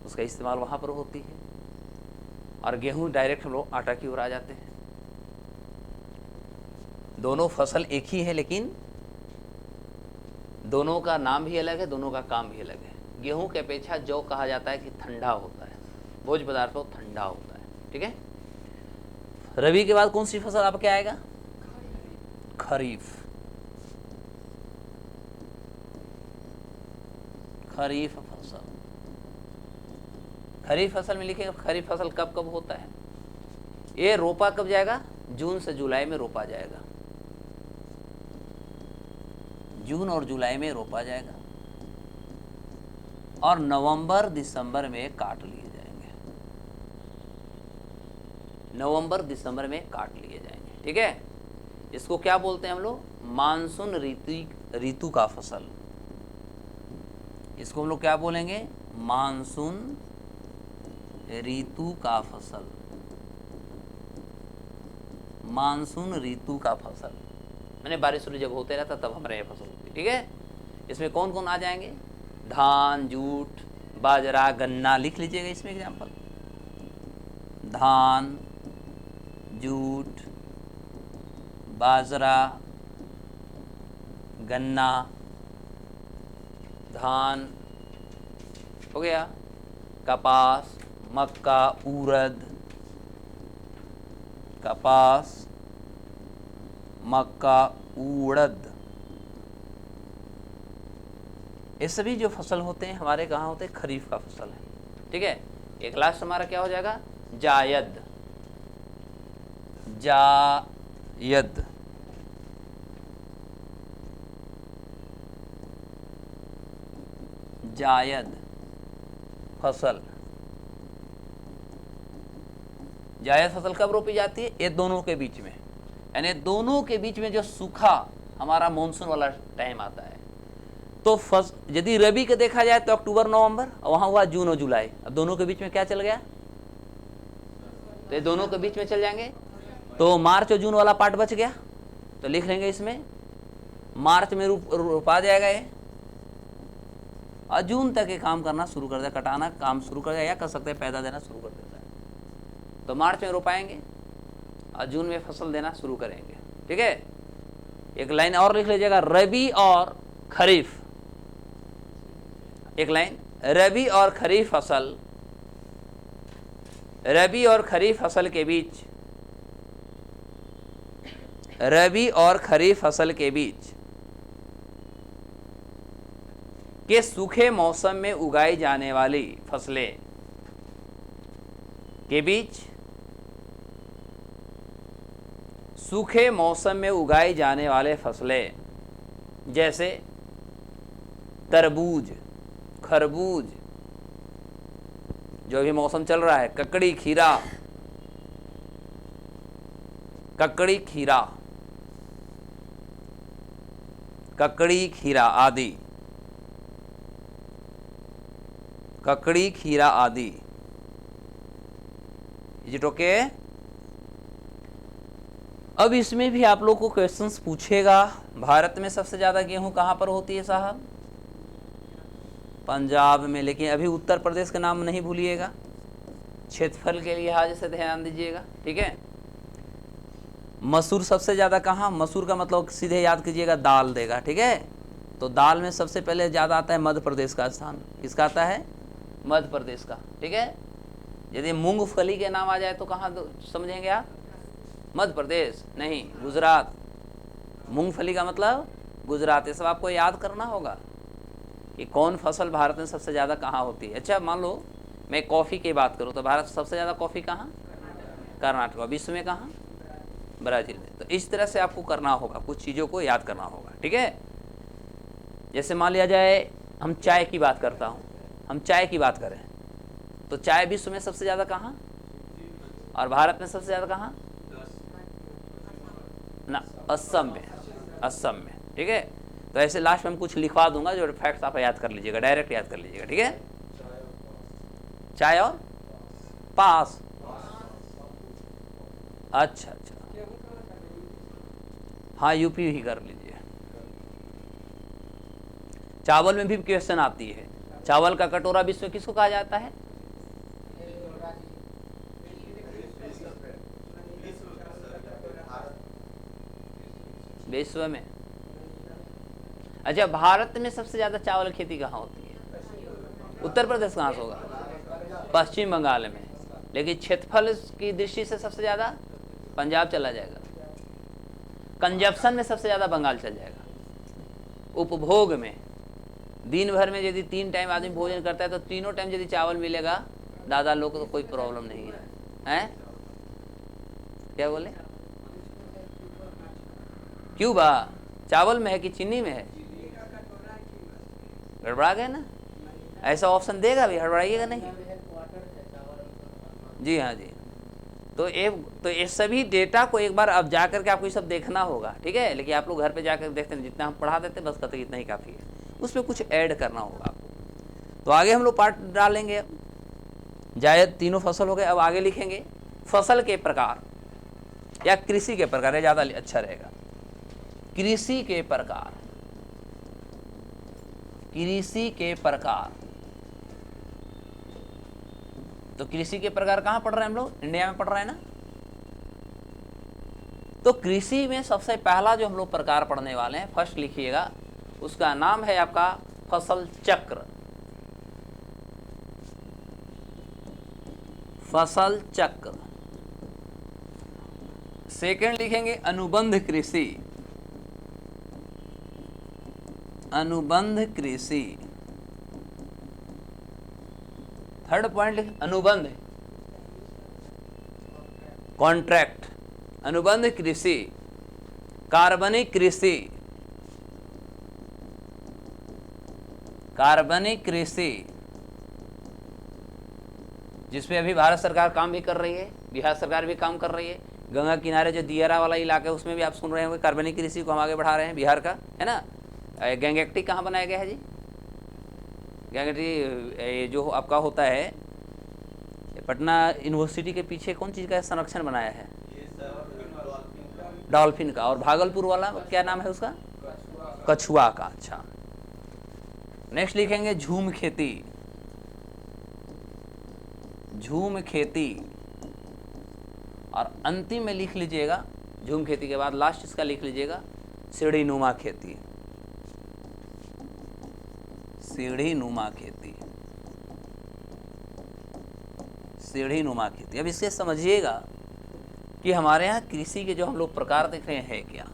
A: उसका इस्तेमाल वहाँ पर होती है। और गेहूं डायरेक्ट हम लोग आटा की ओर आ जाते हैं। दोनों फसल एक ही है, लेकिन दोनों का नाम भी अलग है, दोनों का काम भी अलग है। गेहूं के अपेक्षा जौ कहा जाता है कि ठंडा होता है, भोज्य पदार्थ हो ठंडा होता है, ठीक है। रबी के बाद कौन सी फसल आपके आएगा? खरीफ। खरीफ फसल। खरीफ फसल में लिखेंगे खरीफ फसल कब कब होता है। ये रोपा कब जाएगा? जून से जुलाई में रोपा जाएगा। जून और जुलाई में रोपा जाएगा और नवंबर दिसंबर में काट लिए जाएंगे। नवंबर दिसंबर में काट लिए जाएंगे, ठीक है। इसको क्या बोलते हैं हम लोग? मानसून ऋतु का फसल। इसको हम लोग क्या बोलेंगे? मानसून ऋतु का फसल। मानसून ऋतु का फसल मैंने बारिश जब होते रहता तब हमारे यहाँ फसल होती, ठीक है। इसमें कौन कौन आ जाएंगे? धान, जूट, बाजरा, गन्ना। लिख लीजिएगा इसमें एग्जाम्पल। धान, जूट, बाजरा, गन्ना। धान हो गया, कपास, मक्का, उड़द। कपास, मक्का, उड़द, ये सभी जो फसल होते हैं हमारे कहाँ होते हैं? खरीफ का फसल है, ठीक है। एक लास्ट हमारा क्या हो जाएगा? जायद। जायद जायद फसल। जायद फसल कब रोपी जाती है? ये दोनों के बीच में, यानी दोनों के बीच में जो सूखा हमारा मानसून वाला टाइम आता है। तो यदि रबी का देखा जाए तो अक्टूबर नवंबर, और वहाँ हुआ जून और जुलाई। अब दोनों के बीच में क्या चल गया? तो ये दोनों के बीच में चल जाएंगे, तो मार्च और जून वाला पार्ट बच गया। तो लिख लेंगे इसमें मार्च में रोपा जाएगा ये, और जून तक ये काम करना शुरू कर देगा, कटाना काम शुरू कर देगा, या कर सकते हैं पैदा देना शुरू कर देता है। तो मार्च में रोपाएंगे और जून में फसल देना शुरू करेंगे, ठीक है। एक लाइन और लिख लीजिएगा, रबी और खरीफ। एक लाइन, रबी और खरीफ फसल। रबी और खरीफ फसल के बीच, रबी और खरीफ फसल के बीच के सूखे मौसम में उगाई जाने वाली फसलें के बीच सूखे मौसम में उगाई जाने वाले फसलें जैसे तरबूज, खरबूज, जो भी मौसम चल रहा है, ककड़ी, खीरा, ककड़ी, खीरा, ककड़ी, खीरा आदि, ककड़ी, खीरा आदि। Is it okay? अब इसमें भी आप लोग को क्वेश्चंस पूछेगा, भारत में सबसे ज़्यादा गेहूं कहाँ पर होती है साहब? पंजाब में। लेकिन अभी उत्तर प्रदेश का नाम नहीं भूलिएगा, क्षेत्रफल के लिहाज से ध्यान दीजिएगा, ठीक है। मसूर सबसे ज़्यादा कहाँ? मसूर का मतलब सीधे याद कीजिएगा दाल देगा, ठीक है। तो दाल में सबसे पहले ज़्यादा आता है मध्य प्रदेश का स्थान। किसका आता है? मध्य प्रदेश का, ठीक है। यदि मूंगफली के नाम आ जाए तो कहाँ समझेंगे आप? मध्य प्रदेश नहीं, गुजरात। मूंगफली का मतलब गुजरात। ये सब आपको याद करना होगा कि कौन फसल भारत में सबसे ज़्यादा कहाँ होती है। अच्छा, मान लो मैं कॉफ़ी की बात करूँ तो भारत सबसे ज़्यादा कॉफ़ी कहाँ? कर्नाटक। विश्व में कहाँ? ब्राज़ील में। तो इस तरह से आपको करना होगा, कुछ चीज़ों को याद करना होगा, ठीक है। जैसे मान लिया जाए हम चाय की बात करता हूँ, हम चाय की बात करें तो चाय विश्व में सबसे ज़्यादा कहाँ और भारत में सबसे ज़्यादा कहाँ? ना, असम में, असम में, ठीक है। तो ऐसे लास्ट में हम कुछ लिखवा दूंगा, जो फैक्ट्स आप याद कर लीजिएगा, डायरेक्ट याद कर लीजिएगा, ठीक है। चाय और पास। अच्छा अच्छा, हाँ यूपी ही कर लीजिए। चावल में भी क्वेश्चन आती है, चावल का कटोरा विश्व में किसको कहा जाता है? विश्व में। अच्छा, भारत में सबसे ज्यादा चावल खेती कहाँ होती है? उत्तर प्रदेश कहाँ से होगा? पश्चिम बंगाल में। लेकिन क्षेत्रफल की दृष्टि से सबसे ज्यादा पंजाब चला जाएगा। कंजप्शन में सबसे ज्यादा बंगाल चल जाएगा। उपभोग में दिन भर में यदि 3 टाइम आदमी भोजन करता है तो तीनों टाइम यदि चावल मिलेगा दादा लोग को तो कोई प्रॉब्लम नहीं है, हैं? क्या बोले? क्यूबा चावल में है कि चीनी में है? गड़बड़ा गए ना, ऐसा ऑप्शन देगा भी, हड़बड़ाइएगा नहीं। जी हाँ जी। तो ये सभी डेटा को एक बार अब जा करके आपको ये सब देखना होगा, ठीक है। लेकिन आप लोग घर पे जाकर देखते हैं, जितना हम पढ़ा देते हैं बस कहते इतना ही काफ़ी है, उसमें कुछ ऐड करना होगा आपको। तो आगे हम लोग पार्ट डालेंगे। जायद तीनों फसल हो गए, अब आगे लिखेंगे फसल के प्रकार या कृषि के प्रकार, ज़्यादा अच्छा रहेगा। कृषि के प्रकार, कृषि के प्रकार। तो कृषि के प्रकार कहाँ पढ़ रहे हैं हम लोग? इंडिया में पढ़ रहे हैं ना। तो कृषि में सबसे पहला जो हम लोग प्रकार पढ़ने वाले हैं, फर्स्ट लिखिएगा, उसका नाम है आपका फसल चक्र। फसल चक्र। सेकंड लिखेंगे अनुबंध कृषि। अनुबंध कृषि। थर्ड पॉइंट लिख अनुबंध, कॉन्ट्रैक्ट। अनुबंध कृषि, कार्बनिक कृषि, कार्बनिक कृषि, जिसपे अभी भारत सरकार काम भी कर रही है, बिहार सरकार भी काम कर रही है। गंगा किनारे जो दियारा वाला इलाका है उसमें भी आप सुन रहे होंगे कार्बनिक कृषि को हम आगे बढ़ा रहे हैं, बिहार का है ना। गैंगेक्टी कहाँ बनाया गया है जी? गैंगेक्टी जो आपका होता है पटना यूनिवर्सिटी के पीछे कौन चीज़ का संरक्षण बनाया है? डॉल्फिन का। और भागलपुर वाला क्या नाम है उसका? कछुआ का। अच्छा, नेक्स्ट लिखेंगे झूम खेती। झूम खेती। और अंतिम में लिख लीजिएगा, झूम खेती के बाद लास्ट इसका लिख लीजिएगा सीढ़ी नुमा खेती। सीढ़ी नुमा खेती, सीढ़ी नुमा खेती। अब इससे समझिएगा कि हमारे यहाँ कृषि के जो हम लोग प्रकार देख रहे हैं क्या।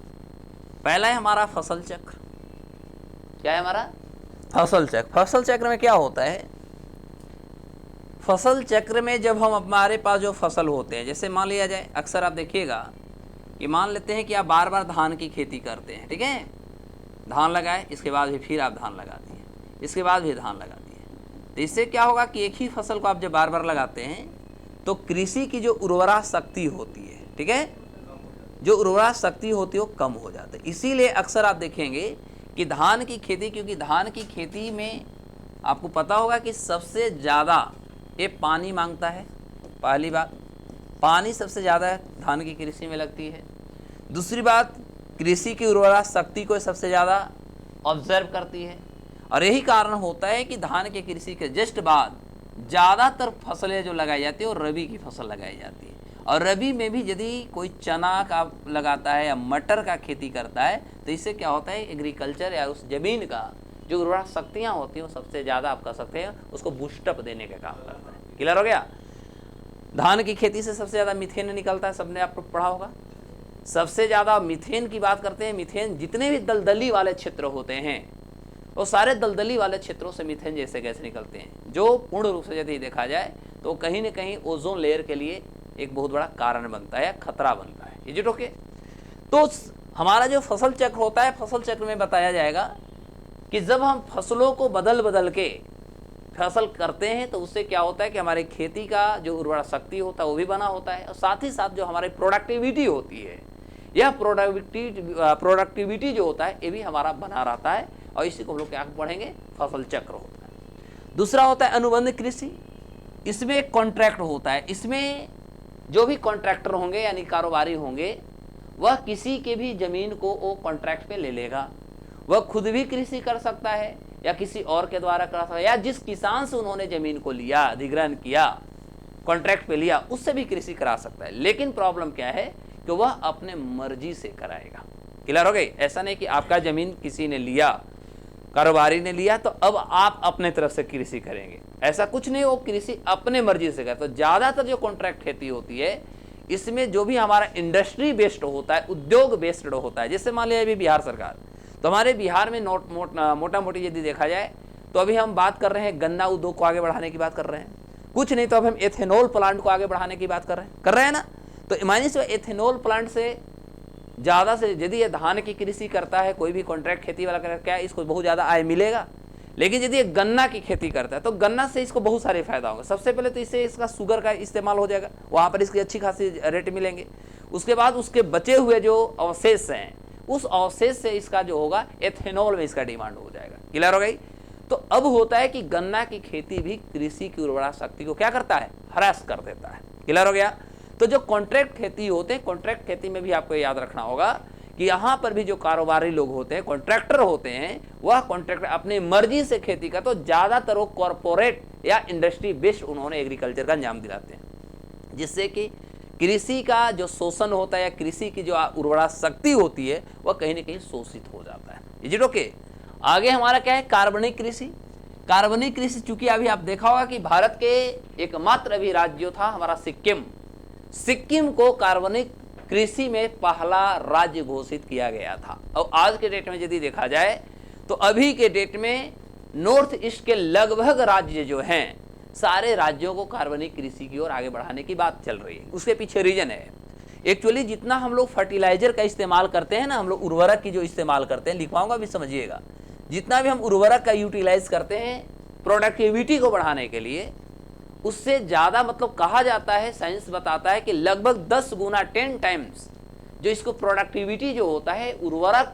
A: पहला है हमारा फसल चक्र। क्या है हमारा? फसल चक्र। फसल चक्र में क्या होता है? फसल चक्र में जब हम हमारे पास जो फसल होते हैं, जैसे मान लिया जाए, अक्सर आप देखिएगा कि मान लेते हैं कि आप बार बार धान की खेती करते हैं, ठीक है, धान लगाए, इसके बाद भी फिर आप धान लगा दिए, इसके बाद भी धान लगा दिए, तो इससे क्या होगा कि एक ही फसल को आप जब बार बार लगाते हैं तो कृषि की जो उर्वरा शक्ति होती है, ठीक है, जो उर्वरा शक्ति होती है वो कम हो जाती है। इसीलिए अक्सर आप देखेंगे कि धान की खेती, क्योंकि धान की खेती में आपको पता होगा कि सबसे ज़्यादा ये पानी मांगता है। पहली बात, पानी सबसे ज़्यादा धान की कृषि में लगती है। दूसरी बात, कृषि की उर्वरा शक्ति को सबसे ज़्यादा ऑब्जर्व करती है, और यही कारण होता है कि धान की कृषि के जस्ट बाद ज़्यादातर फसलें जो लगाई जाती है वो रबी की फसल लगाई जाती है। और रबी में भी यदि कोई चना का लगाता है या मटर का खेती करता है तो इससे क्या होता है, एग्रीकल्चर या उस ज़मीन का जो उर्वरा शक्तियाँ होती हैं वो सबसे ज़्यादा आप कह सकते हैं उसको बूस्टअप देने का काम करता है। क्लियर हो गया? धान की खेती से सबसे ज़्यादा मीथेन निकलता है, सबने आपको पढ़ा होगा। सबसे ज़्यादा मीथेन की बात करते हैं, मीथेन जितने भी दलदली वाले क्षेत्र होते हैं वो सारे दलदली वाले क्षेत्रों से मीथेन जैसे गैस निकलते हैं, जो पूर्ण रूप से यदि देखा जाए तो कहीं न कहीं ओजोन लेयर के लिए एक बहुत बड़ा कारण बनता है, खतरा बनता है। Is it okay? तो हमारा जो फसल चक्र होता है, फसल चक्र में बताया जाएगा कि जब हम फसलों को बदल बदल के फसल करते हैं तो उससे क्या होता है कि हमारी खेती का जो उर्वरा शक्ति होता है वो भी बना होता है, और साथ ही साथ जो हमारी प्रोडक्टिविटी होती है, यह प्रोडक्टिविटी जो होता है ये भी हमारा बना रहता है, और इसी को हम लोग क्या पढ़ेंगे, फसल चक्र होता है। दूसरा होता है अनुबंध कृषि। इसमें एक कॉन्ट्रैक्ट होता है, इसमें जो भी कॉन्ट्रैक्टर होंगे यानी कारोबारी होंगे वह किसी के भी जमीन को वो कॉन्ट्रैक्ट पे ले लेगा। वह खुद भी कृषि कर सकता है या किसी और के द्वारा कर सकता है, या जिस किसान से उन्होंने जमीन को लिया, अधिग्रहण किया, कॉन्ट्रैक्ट पे लिया, उससे भी कृषि करा सकता है। लेकिन प्रॉब्लम क्या है कि वह अपने मर्जी से कराएगा। क्लियर हो गई? ऐसा नहीं कि आपका जमीन किसी ने लिया, कारोबारी ने लिया तो अब आप अपने तरफ से कृषि करेंगे, ऐसा कुछ नहीं। वो कृषि अपने मर्जी से करता है। तो ज़्यादातर जो कॉन्ट्रैक्ट खेती होती है इसमें जो भी हमारा इंडस्ट्री बेस्ड होता है, उद्योग बेस्ड होता है, जैसे मान लिया अभी बिहार सरकार, तो हमारे बिहार में मोटा मोटी यदि देखा जाए तो अभी हम बात कर रहे हैं गन्ना उद्योग को आगे बढ़ाने की बात कर रहे हैं, कुछ नहीं तो अब हम एथेनॉल प्लांट को आगे बढ़ाने की बात कर रहे हैं ना। तो मानिए से एथेनॉल प्लांट से ज़्यादा से यदि ये धान की कृषि करता है, कोई भी कॉन्ट्रैक्ट खेती वाला करता है, क्या इसको बहुत ज़्यादा आय मिलेगा? लेकिन यदि ये गन्ना की खेती करता है तो गन्ना से इसको बहुत सारे फायदा होंगे। सबसे पहले तो इससे इसका शुगर का इस्तेमाल हो जाएगा, वहाँ पर इसकी अच्छी खासी रेट मिलेंगे। उसके बाद उसके बचे हुए जो अवशेष हैं उस अवशेष से इसका जो होगा एथेनॉल में इसका डिमांड हो जाएगा। क्लियर हो गई? तो अब होता है कि गन्ना की खेती भी कृषि की उर्वरा शक्ति को क्या करता है, हरास कर देता है। क्लियर हो गया? तो जो कॉन्ट्रैक्ट खेती होते हैं, कॉन्ट्रैक्ट खेती में भी आपको याद रखना होगा कि यहाँ पर भी जो कारोबारी लोग होते हैं, कॉन्ट्रैक्टर होते हैं, वह कॉन्ट्रैक्टर अपनी मर्जी से खेती का, तो ज़्यादातर वो कॉरपोरेट या इंडस्ट्री बेस्ड उन्होंने एग्रीकल्चर का अंजाम दिलाते हैं, जिससे कि कृषि का जो शोषण होता है या कृषि की जो उर्वरा शक्ति होती है वह कहीं ना कहीं शोषित हो जाता है। Is it okay? आगे हमारा क्या है, कार्बनिक कृषि। कार्बनिक कृषि चूंकि अभी आप देखा होगा कि भारत के एकमात्र अभी राज्य था हमारा सिक्किम, सिक्किम को कार्बनिक कृषि में पहला राज्य घोषित किया गया था। और आज के डेट में यदि देखा जाए तो अभी के डेट में नॉर्थ ईस्ट के लगभग राज्य जो हैं सारे राज्यों को कार्बनिक कृषि की ओर आगे बढ़ाने की बात चल रही है। उसके पीछे रीजन है एक्चुअली जितना हम लोग फर्टिलाइजर का इस्तेमाल करते हैं ना, हम लोग उर्वरक की जो इस्तेमाल करते हैं, लिखवाऊंगा भी समझिएगा, जितना भी हम उर्वरक का यूटिलाइज करते हैं प्रोडक्टिविटी को बढ़ाने के लिए, उससे ज़्यादा मतलब कहा जाता है, साइंस बताता है कि लगभग 10 गुना 10 टाइम्स जो इसको प्रोडक्टिविटी जो होता है उर्वरक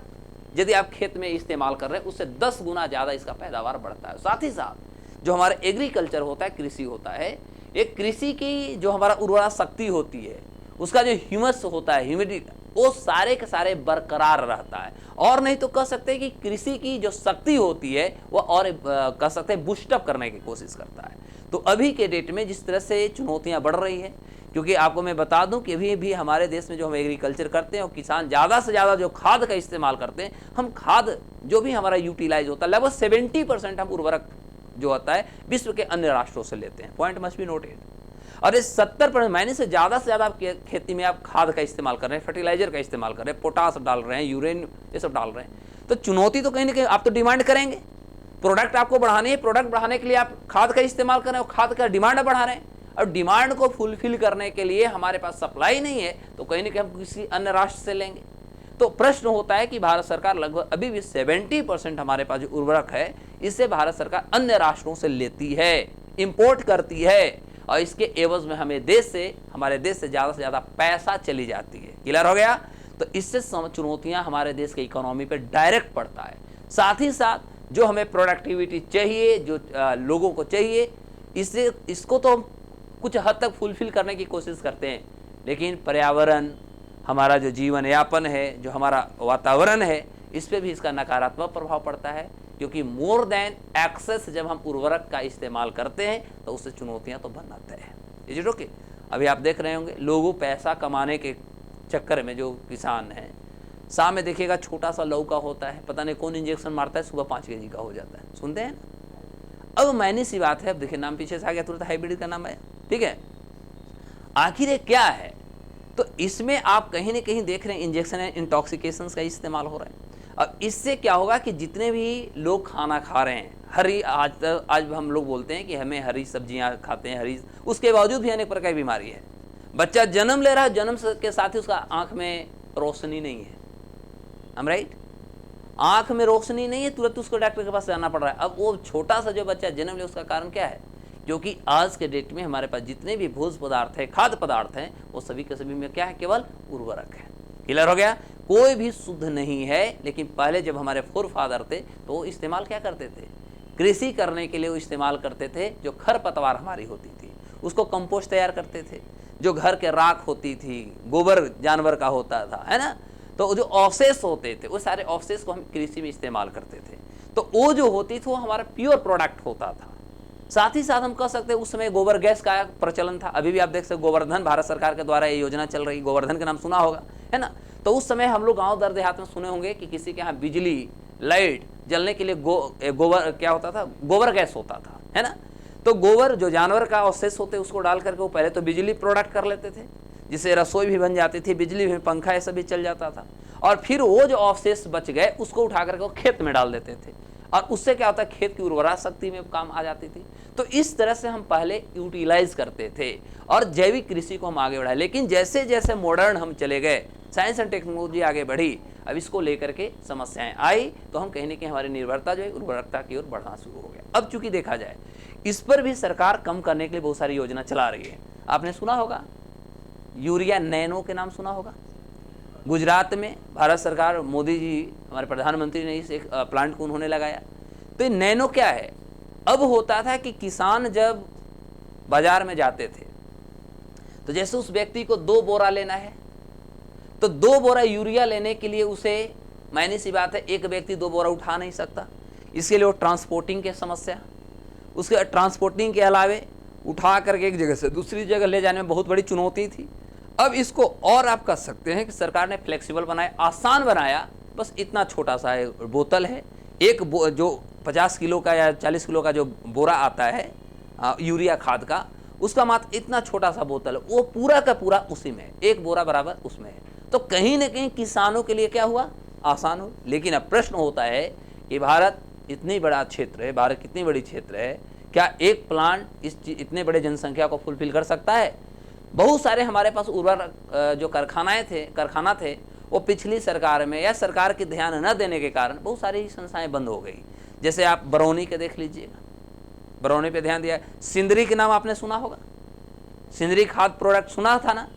A: यदि आप खेत में इस्तेमाल कर रहे हैं उससे 10 गुना ज़्यादा इसका पैदावार बढ़ता है। साथ ही साथ जो हमारा एग्रीकल्चर होता है, कृषि होता है, एक कृषि की जो हमारा उर्वरा शक्ति होती है, उसका जो ह्यूमस होता है, ह्यूमिडिटी, वो सारे के सारे बरकरार रहता है। और नहीं तो कह सकते हैं कि कृषि की जो शक्ति होती है वो और कह सकते हैं बूस्टअप करने की कोशिश करता है। तो अभी के डेट में जिस तरह से चुनौतियां बढ़ रही हैं, क्योंकि आपको मैं बता दूं कि अभी भी हमारे देश में जो हम एग्रीकल्चर करते हैं और किसान ज़्यादा से ज़्यादा जो खाद का इस्तेमाल करते हैं, हम खाद जो भी हमारा यूटिलाइज होता है लगभग 70% हम उर्वरक जो होता है विश्व के अन्य राष्ट्रों से लेते हैं। Point must be noted. और इस 70% मायने से ज़्यादा आप खेती में आप खाद का इस्तेमाल कर रहे हैं, फर्टिलाइजर का इस्तेमाल कर रहे हैं, पोटास डाल रहे हैं, यूरेनियम ये सब डाल रहे हैं। तो चुनौती तो कहीं ना कहीं आप तो डिमांड करेंगे, प्रोडक्ट आपको बढ़ानी है, प्रोडक्ट बढ़ाने के लिए आप खाद का इस्तेमाल कर रहे हो, खाद का डिमांड बढ़ा रहे हैं, और डिमांड को फुलफिल करने के लिए हमारे पास सप्लाई नहीं है, तो कहीं ना कहीं हम किसी अन्य राष्ट्र से लेंगे। तो प्रश्न होता है कि भारत सरकार लगभग अभी भी 70% हमारे पास जो उर्वरक है इससे भारत सरकार अन्य राष्ट्रों से लेती है, इंपोर्ट करती है, और इसके एवज में हमारे देश से ज़्यादा पैसा चली जाती है। क्लियर हो गया? तो इससे चुनौतियां हमारे देश के इकोनॉमी पे डायरेक्ट पड़ता है। साथ ही साथ जो हमें प्रोडक्टिविटी चाहिए, जो लोगों को चाहिए, इसको तो हम कुछ हद तक फुलफिल करने की कोशिश करते हैं, लेकिन पर्यावरण, हमारा जो जीवन यापन है, जो हमारा वातावरण है, इस पर भी इसका नकारात्मक प्रभाव पड़ता है, क्योंकि मोर देन एक्सेस जब हम उर्वरक का इस्तेमाल करते हैं तो उससे चुनौतियां तो बनाते हैं। Is it okay? अभी आप देख रहे होंगे लोगों पैसा कमाने के चक्कर में जो किसान हैं, शाम में देखिएगा छोटा सा लौका होता है, पता नहीं कौन इंजेक्शन मारता है, सुबह 5 kg का हो जाता है। सुनते हैं ना? अब मायने सी बात है, अब देखिए नाम पीछे से आ गया, तुरंत हाइब्रिड का नाम आया। ठीक है, आखिर ये क्या है? तो इसमें आप कहीं ना कहीं देख रहे हैं इंजेक्शन एंड इंटॉक्सिकेशन का इस्तेमाल हो रहा है। अब इससे क्या होगा कि जितने भी लोग खाना खा रहे हैं, आज हम लोग बोलते हैं कि हमें हरी सब्जियां खाते हैं, उसके बावजूद भी अनेक प्रकार की बीमारी है। बच्चा जन्म ले रहा है, जन्म के साथ ही उसका आंख में रोशनी नहीं है, हम राइट, आंख में रोशनी नहीं है, तुरंत उसको डॉक्टर के पास जाना पड़ रहा है। अब वो छोटा सा जो बच्चा जन्म ले, उसका कारण क्या है? क्योंकि आज के डेट में हमारे पास जितने भी भोज्य पदार्थ है, खाद्य पदार्थ हैं, वो सभी के सभी में क्या है? केवल उर्वरक है। क्लियर हो गया? कोई भी शुद्ध नहीं है। लेकिन पहले जब हमारे फोरफादर थे तो वो इस्तेमाल क्या करते थे? कृषि करने के लिए वो इस्तेमाल करते थे, जो खरपतवार हमारी होती थी उसको कंपोस्ट तैयार करते थे, जो घर के राख होती थी, गोबर जानवर का होता था, है ना, तो जो अवशेष होते थे वो सारे अवशेष को हम कृषि में इस्तेमाल करते थे। तो वो जो होती थी वो हमारा प्योर प्रोडक्ट होता था। साथ ही साथ हम कह सकते हैं उस समय गोबर गैस का प्रचलन था। अभी भी आप देख सकते गोवर्धन, भारत सरकार के द्वारा ये योजना चल रही, गोवर्धन का नाम सुना होगा, है ना। तो उस समय हम लोग गांव दर देहात में सुने होंगे कि किसी के यहाँ बिजली लाइट जलने के लिए गोबर क्या होता था? गोबर गैस होता था, है ना। तो गोबर जो जानवर का अवशेष होते उसको डाल करके वो पहले तो बिजली प्रोडक्ट कर लेते थे, जिससे रसोई भी बन जाती थी, बिजली भी, पंखा ऐसा भी चल जाता था। और फिर वो जो अवशेष बच गए उसको उठा करके वो खेत में डाल देते थे, और उससे क्या होता है? खेत की उर्वरा शक्ति में काम आ जाती थी। तो इस तरह से हम पहले यूटिलाइज करते थे और जैविक कृषि को हम आगे बढ़ाए। लेकिन जैसे जैसे मॉडर्न हम चले गए, साइंस एंड टेक्नोलॉजी आगे बढ़ी, अब इसको लेकर के समस्याएं आई, तो हम कहीं ना कहीं हमारी निर्भरता जो है उर्वरकता की ओर बढ़ना शुरू हो गया। अब चूंकि देखा जाए इस पर भी सरकार कम करने के लिए बहुत सारी योजना चला रही है। आपने सुना होगा यूरिया नैनो के नाम सुना होगा। गुजरात में भारत सरकार, मोदी जी हमारे प्रधानमंत्री ने इस एक प्लांट को उन्होंने लगाया। तो ये नैनो क्या है? अब होता था कि किसान जब बाजार में जाते थे तो जैसे उस व्यक्ति को 2 बोरा लेना है, तो 2 बोरा यूरिया लेने के लिए उसे, मायने सी बात है, एक व्यक्ति 2 बोरा उठा नहीं सकता। इसके लिए वो ट्रांसपोर्टिंग की समस्या, उसके ट्रांसपोर्टिंग के अलावे उठा करके एक जगह से दूसरी जगह ले जाने में बहुत बड़ी चुनौती थी। अब इसको और आप कह सकते हैं कि सरकार ने फ्लेक्सिबल बनाया, आसान बनाया। बस इतना छोटा सा बोतल है, जो 50 किलो का या 40 किलो का जो बोरा आता है यूरिया खाद का, उसका मात्र इतना छोटा सा बोतल है, वो पूरा का पूरा उसी में है, 1 बोरा बराबर उसमें है। तो कहीं ना कहीं किसानों के लिए क्या हुआ? आसान हो। लेकिन अब प्रश्न होता है कि भारत इतनी बड़ा क्षेत्र है, भारत कितनी बड़ी क्षेत्र है, क्या एक प्लांट इतने बड़े जनसंख्या को फुलफिल कर सकता है? बहुत सारे हमारे पास उर्वरक जो कारखाना थे वो पिछली सरकार में या सरकार के ध्यान न देने के कारण बहुत सारी संस्थाएं बंद हो गई। जैसे आप बरौनी के देख लीजिएगा, बरौनी पे ध्यान दिया। सिंदरी के नाम आपने सुना होगा, सिंदरी खाद प्रोडक्ट सुना था ना,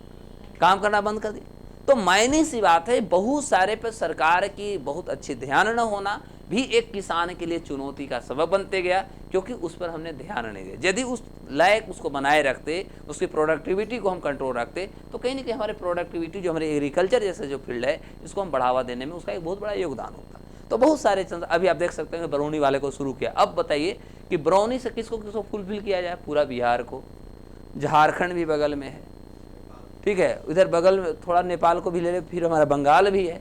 A: काम करना बंद कर दिया। तो मायने सी बात है, बहुत सारे पे सरकार की बहुत अच्छी ध्यान न होना भी एक किसान के लिए चुनौती का सबब बनते गया, क्योंकि उस पर हमने ध्यान नहीं दिया। यदि उस लायक उसको बनाए रखते, उसकी प्रोडक्टिविटी को हम कंट्रोल रखते, तो कहीं ना कहीं हमारे प्रोडक्टिविटी जो हमारे एग्रीकल्चर जैसे जो फील्ड है इसको हम बढ़ावा देने में उसका एक बहुत बड़ा योगदान होता। तो बहुत सारे अभी आप देख सकते हैं बरौनी वाले को शुरू किया। अब बताइए कि बरौनी से किसको किसको फुलफिल किया जाए? पूरा बिहार को, झारखंड भी बगल में है, ठीक है, उधर बगल में थोड़ा नेपाल को भी ले ले, फिर हमारा बंगाल भी है।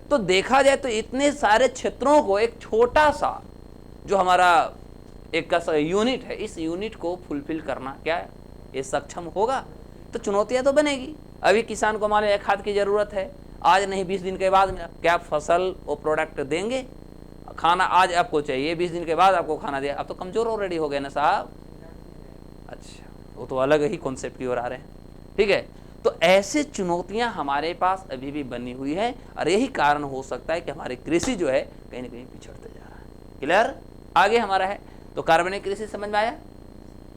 A: तो देखा जाए तो इतने सारे क्षेत्रों को एक छोटा सा जो हमारा एक का यूनिट है, इस यूनिट को फुलफिल करना क्या है, ये सक्षम होगा तो चुनौतियां तो बनेगी। अभी किसान को मान लीजिए खाद की जरूरत है, आज नहीं 20 दिन के बाद क्या फसल वो प्रोडक्ट देंगे? खाना आज आपको चाहिए, 20 दिन के बाद आपको खाना दिया, अब तो कमजोर ऑलरेडी हो गए ना साहब। अच्छा, वो तो अलग ही कॉन्सेप्ट की ओर आ रहे हैं। ठीक है, तो ऐसे चुनौतियां हमारे पास अभी भी बनी हुई है और यही कारण हो सकता है कि हमारी कृषि जो है कहीं ना कहीं पिछड़ते जा रहा है। क्लियर? आगे हमारा है तो कार्बनिक कृषि समझ में आया।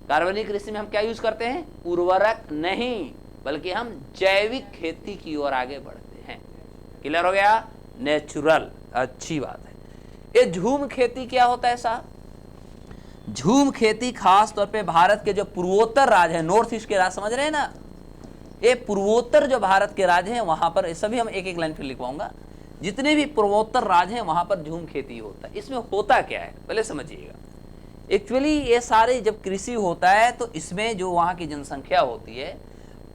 A: कार्बनिक कृषि में हम क्या यूज करते हैं? उर्वरक नहीं, बल्कि हम जैविक खेती की ओर आगे बढ़ते हैं। क्लियर हो गया? नेचुरल, अच्छी बात है। ये झूम खेती क्या होता है साहब? झूम खेती खास तौर पे भारत के जो पूर्वोत्तर राज्य है, नॉर्थ ईस्ट के राज्य समझ रहे हैं ना, ये पूर्वोत्तर जो भारत के राज्य हैं वहां पर, सभी हम एक एक लाइन फिर लिखवाऊंगा, जितने भी पूर्वोत्तर राज्य हैं वहां पर झूम खेती होता है। इसमें होता क्या है पहले समझिएगा। एक्चुअली ये सारे जब कृषि होता है तो इसमें जो वहां की जनसंख्या होती है,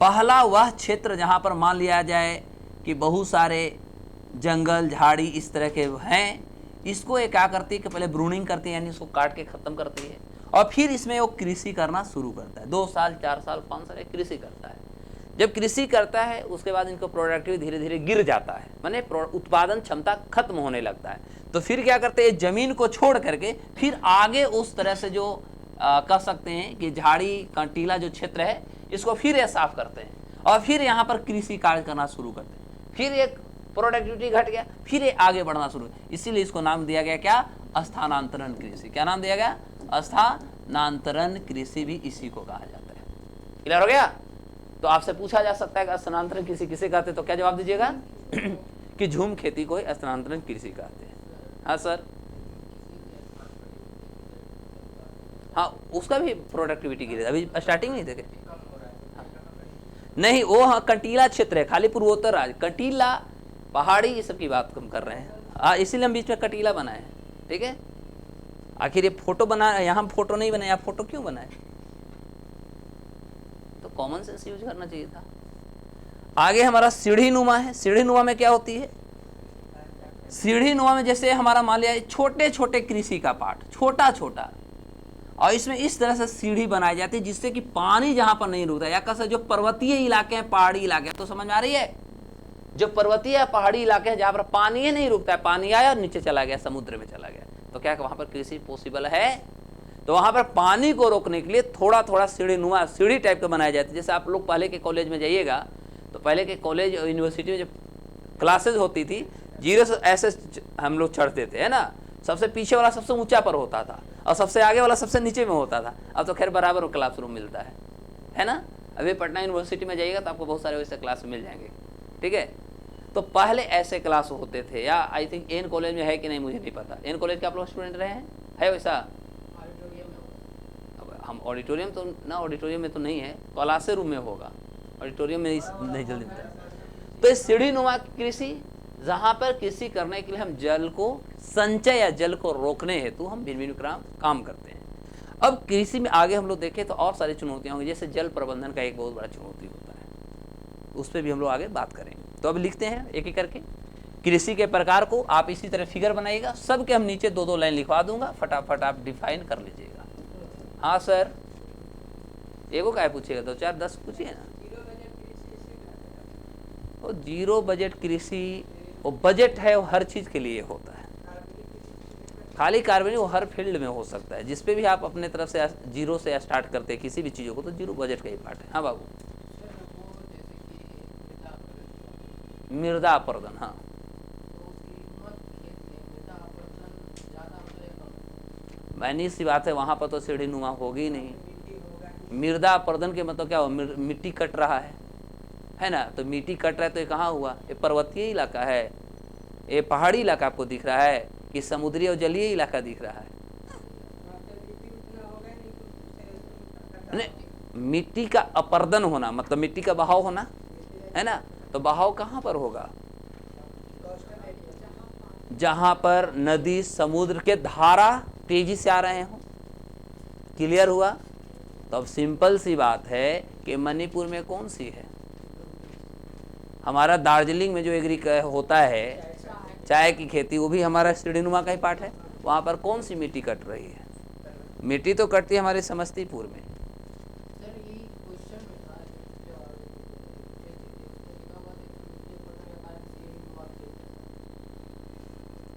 A: पहला वह क्षेत्र जहां पर मान लिया जाए कि बहुत सारे जंगल झाड़ी इस तरह के हैं, इसको ये क्या करती है कि पहले ब्रूनिंग करती है, यानी इसको काट के खत्म करती है, और फिर इसमें वो कृषि करना शुरू करता है। 2 साल 4 साल 5 साल कृषि करता है। जब कृषि करता है उसके बाद इनको प्रोडक्टिविटी धीरे धीरे गिर जाता है, माने उत्पादन क्षमता खत्म होने लगता है। तो फिर क्या करते हैं, जमीन को छोड़ करके फिर आगे उस तरह से जो कह सकते हैं कि झाड़ी कंटीला जो क्षेत्र है इसको फिर ये साफ करते हैं और फिर यहाँ पर कृषि कार्य करना शुरू करते हैं। फिर एक प्रोडक्टिविटी घट गया, फिर ये आगे बढ़ना शुरू, इसीलिए इसको नाम दिया गया क्या? स्थानांतरण कृषि। क्या नाम दिया गया? स्थानांतरण कृषि भी इसी को कहा जाता है। क्लियर हो गया? तो आपसे पूछा जा सकता है कि स्थानांतरण कृषि किसे कहते हैं, तो क्या जवाब दीजिएगा? कि झूम खेती को स्थानांतरण कृषि कहते हैं। हाँ सर, हाँ उसका भी प्रोडक्टिविटी गिरे, अभी स्टार्टिंग नहीं देखे नहीं, वो हाँ कंटीला क्षेत्र है, खाली पूर्वोत्तर राज्य, कंटीला पहाड़ी ये सब की बात हम कर रहे हैं, इसीलिए हम बीच में कटीला बनाए हैं। ठीक है, आखिर ये फोटो बना, यहाँ फोटो नहीं बनाए, आप फोटो क्यों बनाए? तो कॉमन सेंस यूज करना चाहिए था। आगे हमारा सीढ़ी नुमा है। सीढ़ी नुमा में क्या होती है? सीढ़ी नुमा में जैसे हमारा मान लिया छोटे छोटे कृषि का पार्ट, छोटा छोटा, और इसमें इस तरह से सीढ़ी बनाई जाती है जिससे कि पानी जहां पर नहीं रुकता, या कैसे जो पर्वतीय इलाके हैं, पहाड़ी इलाके हैं, तो समझ में आ रही है, जो पर्वतीय पहाड़ी इलाके हैं जहां पर पानी ही नहीं रुकता है, पानी आया और नीचे चला गया, समुद्र में चला गया, तो क्या वहां पर कृषि पॉसिबल है? तो वहां पर पानी को रोकने के लिए थोड़ा थोड़ा सीढ़ी नुमा, सीढ़ी टाइप का बनाया जाता है। जैसे आप लोग पहले के कॉलेज में जाइएगा तो पहले के कॉलेज और यूनिवर्सिटी में जब क्लासेज होती थी, 0 से ऐसे हम लोग चढ़ते थे, है ना, सबसे पीछे वाला सबसे ऊंचा पर होता था और सबसे आगे वाला सबसे नीचे में होता था। अब तो खैर बराबर क्लासरूम मिलता है ना। अभी पटना यूनिवर्सिटी में जाइएगा तो आपको बहुत सारे वैसे क्लास मिल जाएंगे। ठीक है, तो पहले ऐसे क्लास होते थे, या आई थिंक एन कॉलेज में है कि नहीं मुझे नहीं पता। एन कॉलेज के आप लोग स्टूडेंट रहे हैं? है वैसा? अब हम ऑडिटोरियम तो ना, ऑडिटोरियम में तो नहीं है, क्लासे रूम में होगा, ऑडिटोरियम में नहीं जल्दी मिलता। तो इस सीढ़ी नुमा कृषि, जहां पर कृषि करने के लिए हम जल को संचय या जल को रोकने हेतु हम भिन्न काम करते हैं। अब कृषि में आगे हम लोग देखें तो और सारी चुनौतियां होंगी, जैसे जल प्रबंधन का एक बहुत बड़ा चुनौती होता है, उस पर भी हम लोग आगे बात करेंगे। तो अब लिखते हैं एक एक करके कृषि के प्रकार को। आप इसी तरह फिगर बनाइएगा, सबके हम नीचे 2-2 लाइन लिखवा दूंगा, फटाफट आप डिफाइन कर लीजिएगा। हाँ सर, एगो क्या पूछिएगा, 2 4 10 पूछिए ना। वो जीरो बजट कृषि, वो बजट है, वो हर चीज के लिए होता है, खाली कार्बनिक वो हर फील्ड में हो सकता है। जिसपे भी आप अपने तरफ से जीरो से स्टार्ट करते हैं किसी भी चीजों को, तो जीरो बजट का ही पार्ट है। हाँ बाबू, मृदा अपर्दन, हाँ मैंने सी बात है, वहां पर तो सीढ़ी नुमा होगी नहीं। मृदा अपर्दन के मतलब क्या हो, मिट्टी कट रहा है ना, तो मिट्टी कट रहा है तो ये कहाँ हुआ? ये पर्वतीय इलाका है, ये पहाड़ी इलाका आपको दिख रहा है कि समुद्री और जलीय इलाका दिख रहा है? नहीं, मिट्टी का अपर्दन होना मतलब मिट्टी का बहाव होना है ना, तो बहाव कहाँ पर होगा? जहां पर नदी समुद्र के धारा तेजी से आ रहे हो। क्लियर हुआ? तो अब सिंपल सी बात है कि मणिपुर में कौन सी है, हमारा दार्जिलिंग में जो एग्री होता है चाय की खेती, वो भी हमारा सीढ़ीनुमा का ही पार्ट है। वहां पर कौन सी मिट्टी कट रही है? मिट्टी तो कटती है हमारे समस्तीपुर में।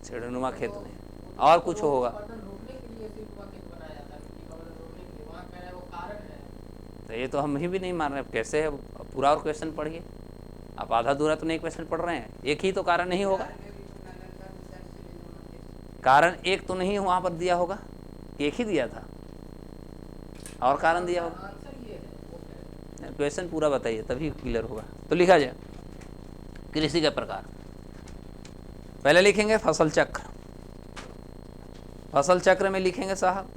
A: सीढ़ीनुमा खेत में और कुछ होगा तो ये तो हम ही भी नहीं मान रहे, कैसे है? पूरा और क्वेश्चन पढ़िए, आप आधा अधूरा तो नहीं क्वेश्चन पढ़ रहे हैं। एक ही तो कारण नहीं होगा, कारण एक तो नहीं वहाँ पर दिया होगा, एक ही दिया था और कारण दिया होगा। क्वेश्चन पूरा बताइए तभी क्लियर होगा। तो लिखा जाए कृषि के प्रकार। पहले लिखेंगे फसल चक्र। फसल चक्र में लिखेंगे साहब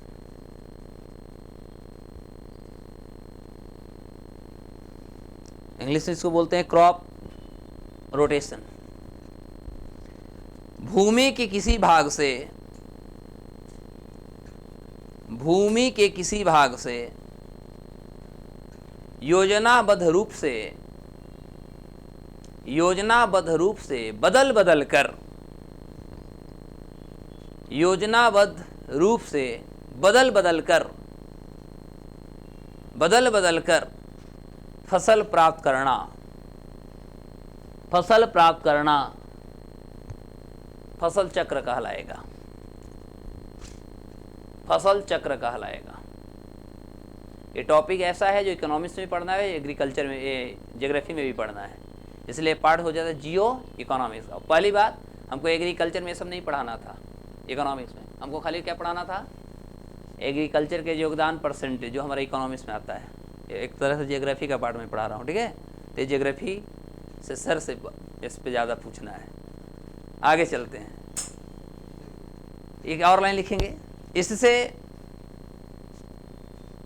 A: इंग्लिश में इसको बोलते हैं क्रॉप रोटेशन। भूमि के किसी भाग से योजनाबद्ध रूप से बदल बदल कर फसल प्राप्त करना फसल चक्र कहलाएगा। ये टॉपिक ऐसा है जो इकोनॉमिक्स में भी पढ़ना है, एग्रीकल्चर में, ज्योग्राफी में भी पढ़ना है, इसलिए पार्ट हो जाता है जियो इकोनॉमिक्स का। पहली बात, हमको एग्रीकल्चर में सब नहीं पढ़ाना था, इकोनॉमिक्स में हमको खाली क्या पढ़ाना था, एग्रीकल्चर के योगदान परसेंटेज जो हमारा इकोनॉमिक्स में आता है। एक तरह से ज्योग्राफी का पार्ट में पढ़ा रहा हूँ, ठीक है। तो ज्योग्राफी से सर से इस पे ज़्यादा पूछना है। आगे चलते हैं, एक और लाइन लिखेंगे, इससे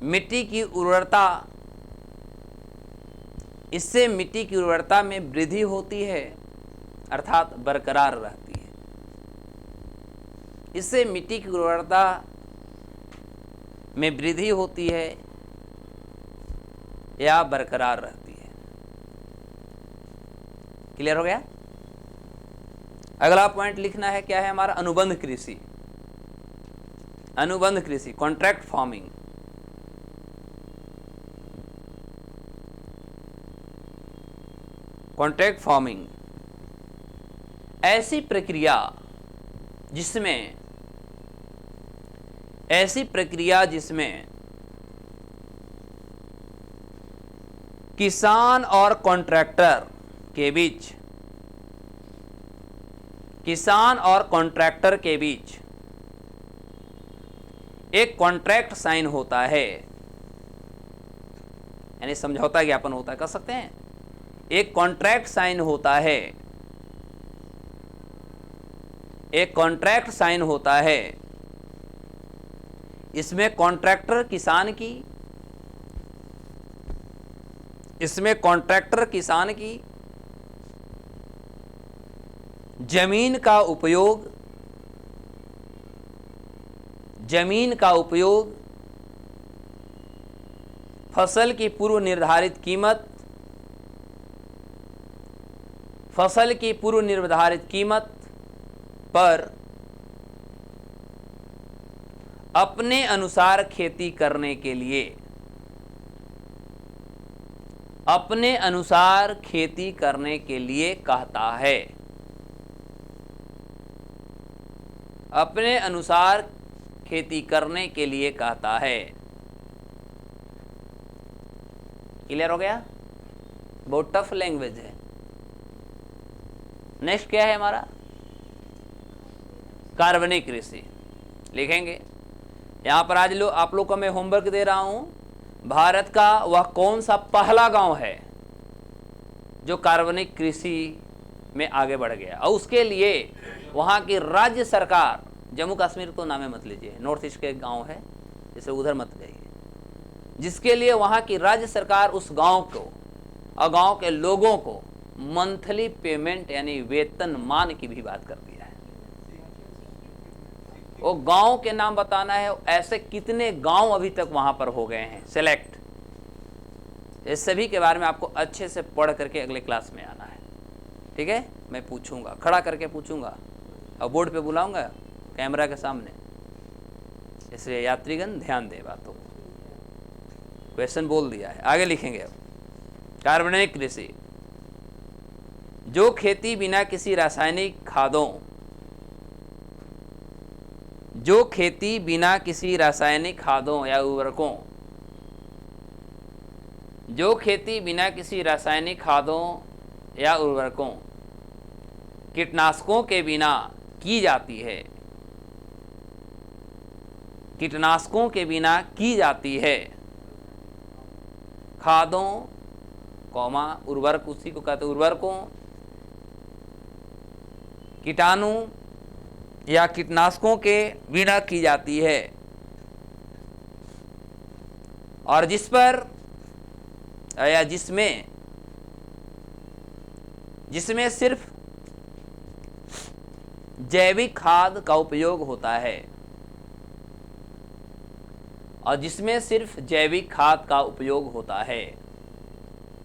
A: मिट्टी की उर्वरता में वृद्धि होती है, अर्थात बरकरार रहती है। इससे मिट्टी की उर्वरता में वृद्धि होती है या बरकरार रहती है। क्लियर हो गया। अगला पॉइंट लिखना है, क्या है हमारा, अनुबंध कृषि। Contract farming. कॉन्ट्रैक्ट फार्मिंग ऐसी प्रक्रिया जिसमें किसान और कॉन्ट्रैक्टर के बीच एक कॉन्ट्रैक्ट साइन होता है, यानी समझौता ज्ञापन होता है, कह सकते हैं। एक कॉन्ट्रैक्ट साइन होता है, इसमें कॉन्ट्रैक्टर किसान की जमीन का उपयोग फसल की पूर्व निर्धारित कीमत पर अपने अनुसार खेती करने के लिए कहता है। अपने अनुसार खेती करने के लिए कहता है। क्लियर हो गया। बहुत टफ लैंग्वेज है। नेक्स्ट क्या है हमारा, कार्बनिक कृषि। लिखेंगे यहां पर आज आप लोग को मैं होमवर्क दे रहा हूं, भारत का वह कौन सा पहला गांव है जो कार्बनिक कृषि में आगे बढ़ गया, और उसके लिए वहां की राज्य सरकार, जम्मू कश्मीर को नामे मत लीजिए, नॉर्थ ईस्ट के गांव है, इसे उधर मत जाइए, जिसके लिए वहां की राज्य सरकार उस गांव को और गांव के लोगों को मंथली पेमेंट यानी वेतनमान की भी बात कर दिया है। वो गांव के नाम बताना है, ऐसे कितने गांव अभी तक वहां पर हो गए हैं सेलेक्ट, इस सभी के बारे में आपको अच्छे से पढ़ करके अगले क्लास में आना है, ठीक है। मैं पूछूंगा, खड़ा करके पूछूंगा और बोर्ड पे बुलाऊंगा कैमरा के सामने, इसलिए यात्रीगण ध्यान दे बातों को। क्वेश्चन बोल दिया है, आगे लिखेंगे। अब कार्बनिक कृषि, जो खेती बिना किसी रासायनिक खादों जो खेती बिना किसी रासायनिक खादों या उर्वरकों, जो खेती बिना किसी रासायनिक खादों या उर्वरकों, कीटनाशकों के बिना की जाती है, कीटनाशकों के बिना की जाती है, खादों कौमा उर्वरक, उसी को कहते हैं उर्वरकों, कीटाणु या कीटनाशकों के बिना की जाती है, और जिस पर या जिसमें सिर्फ जैविक खाद का उपयोग होता है, और जिसमें सिर्फ जैविक खाद का उपयोग होता है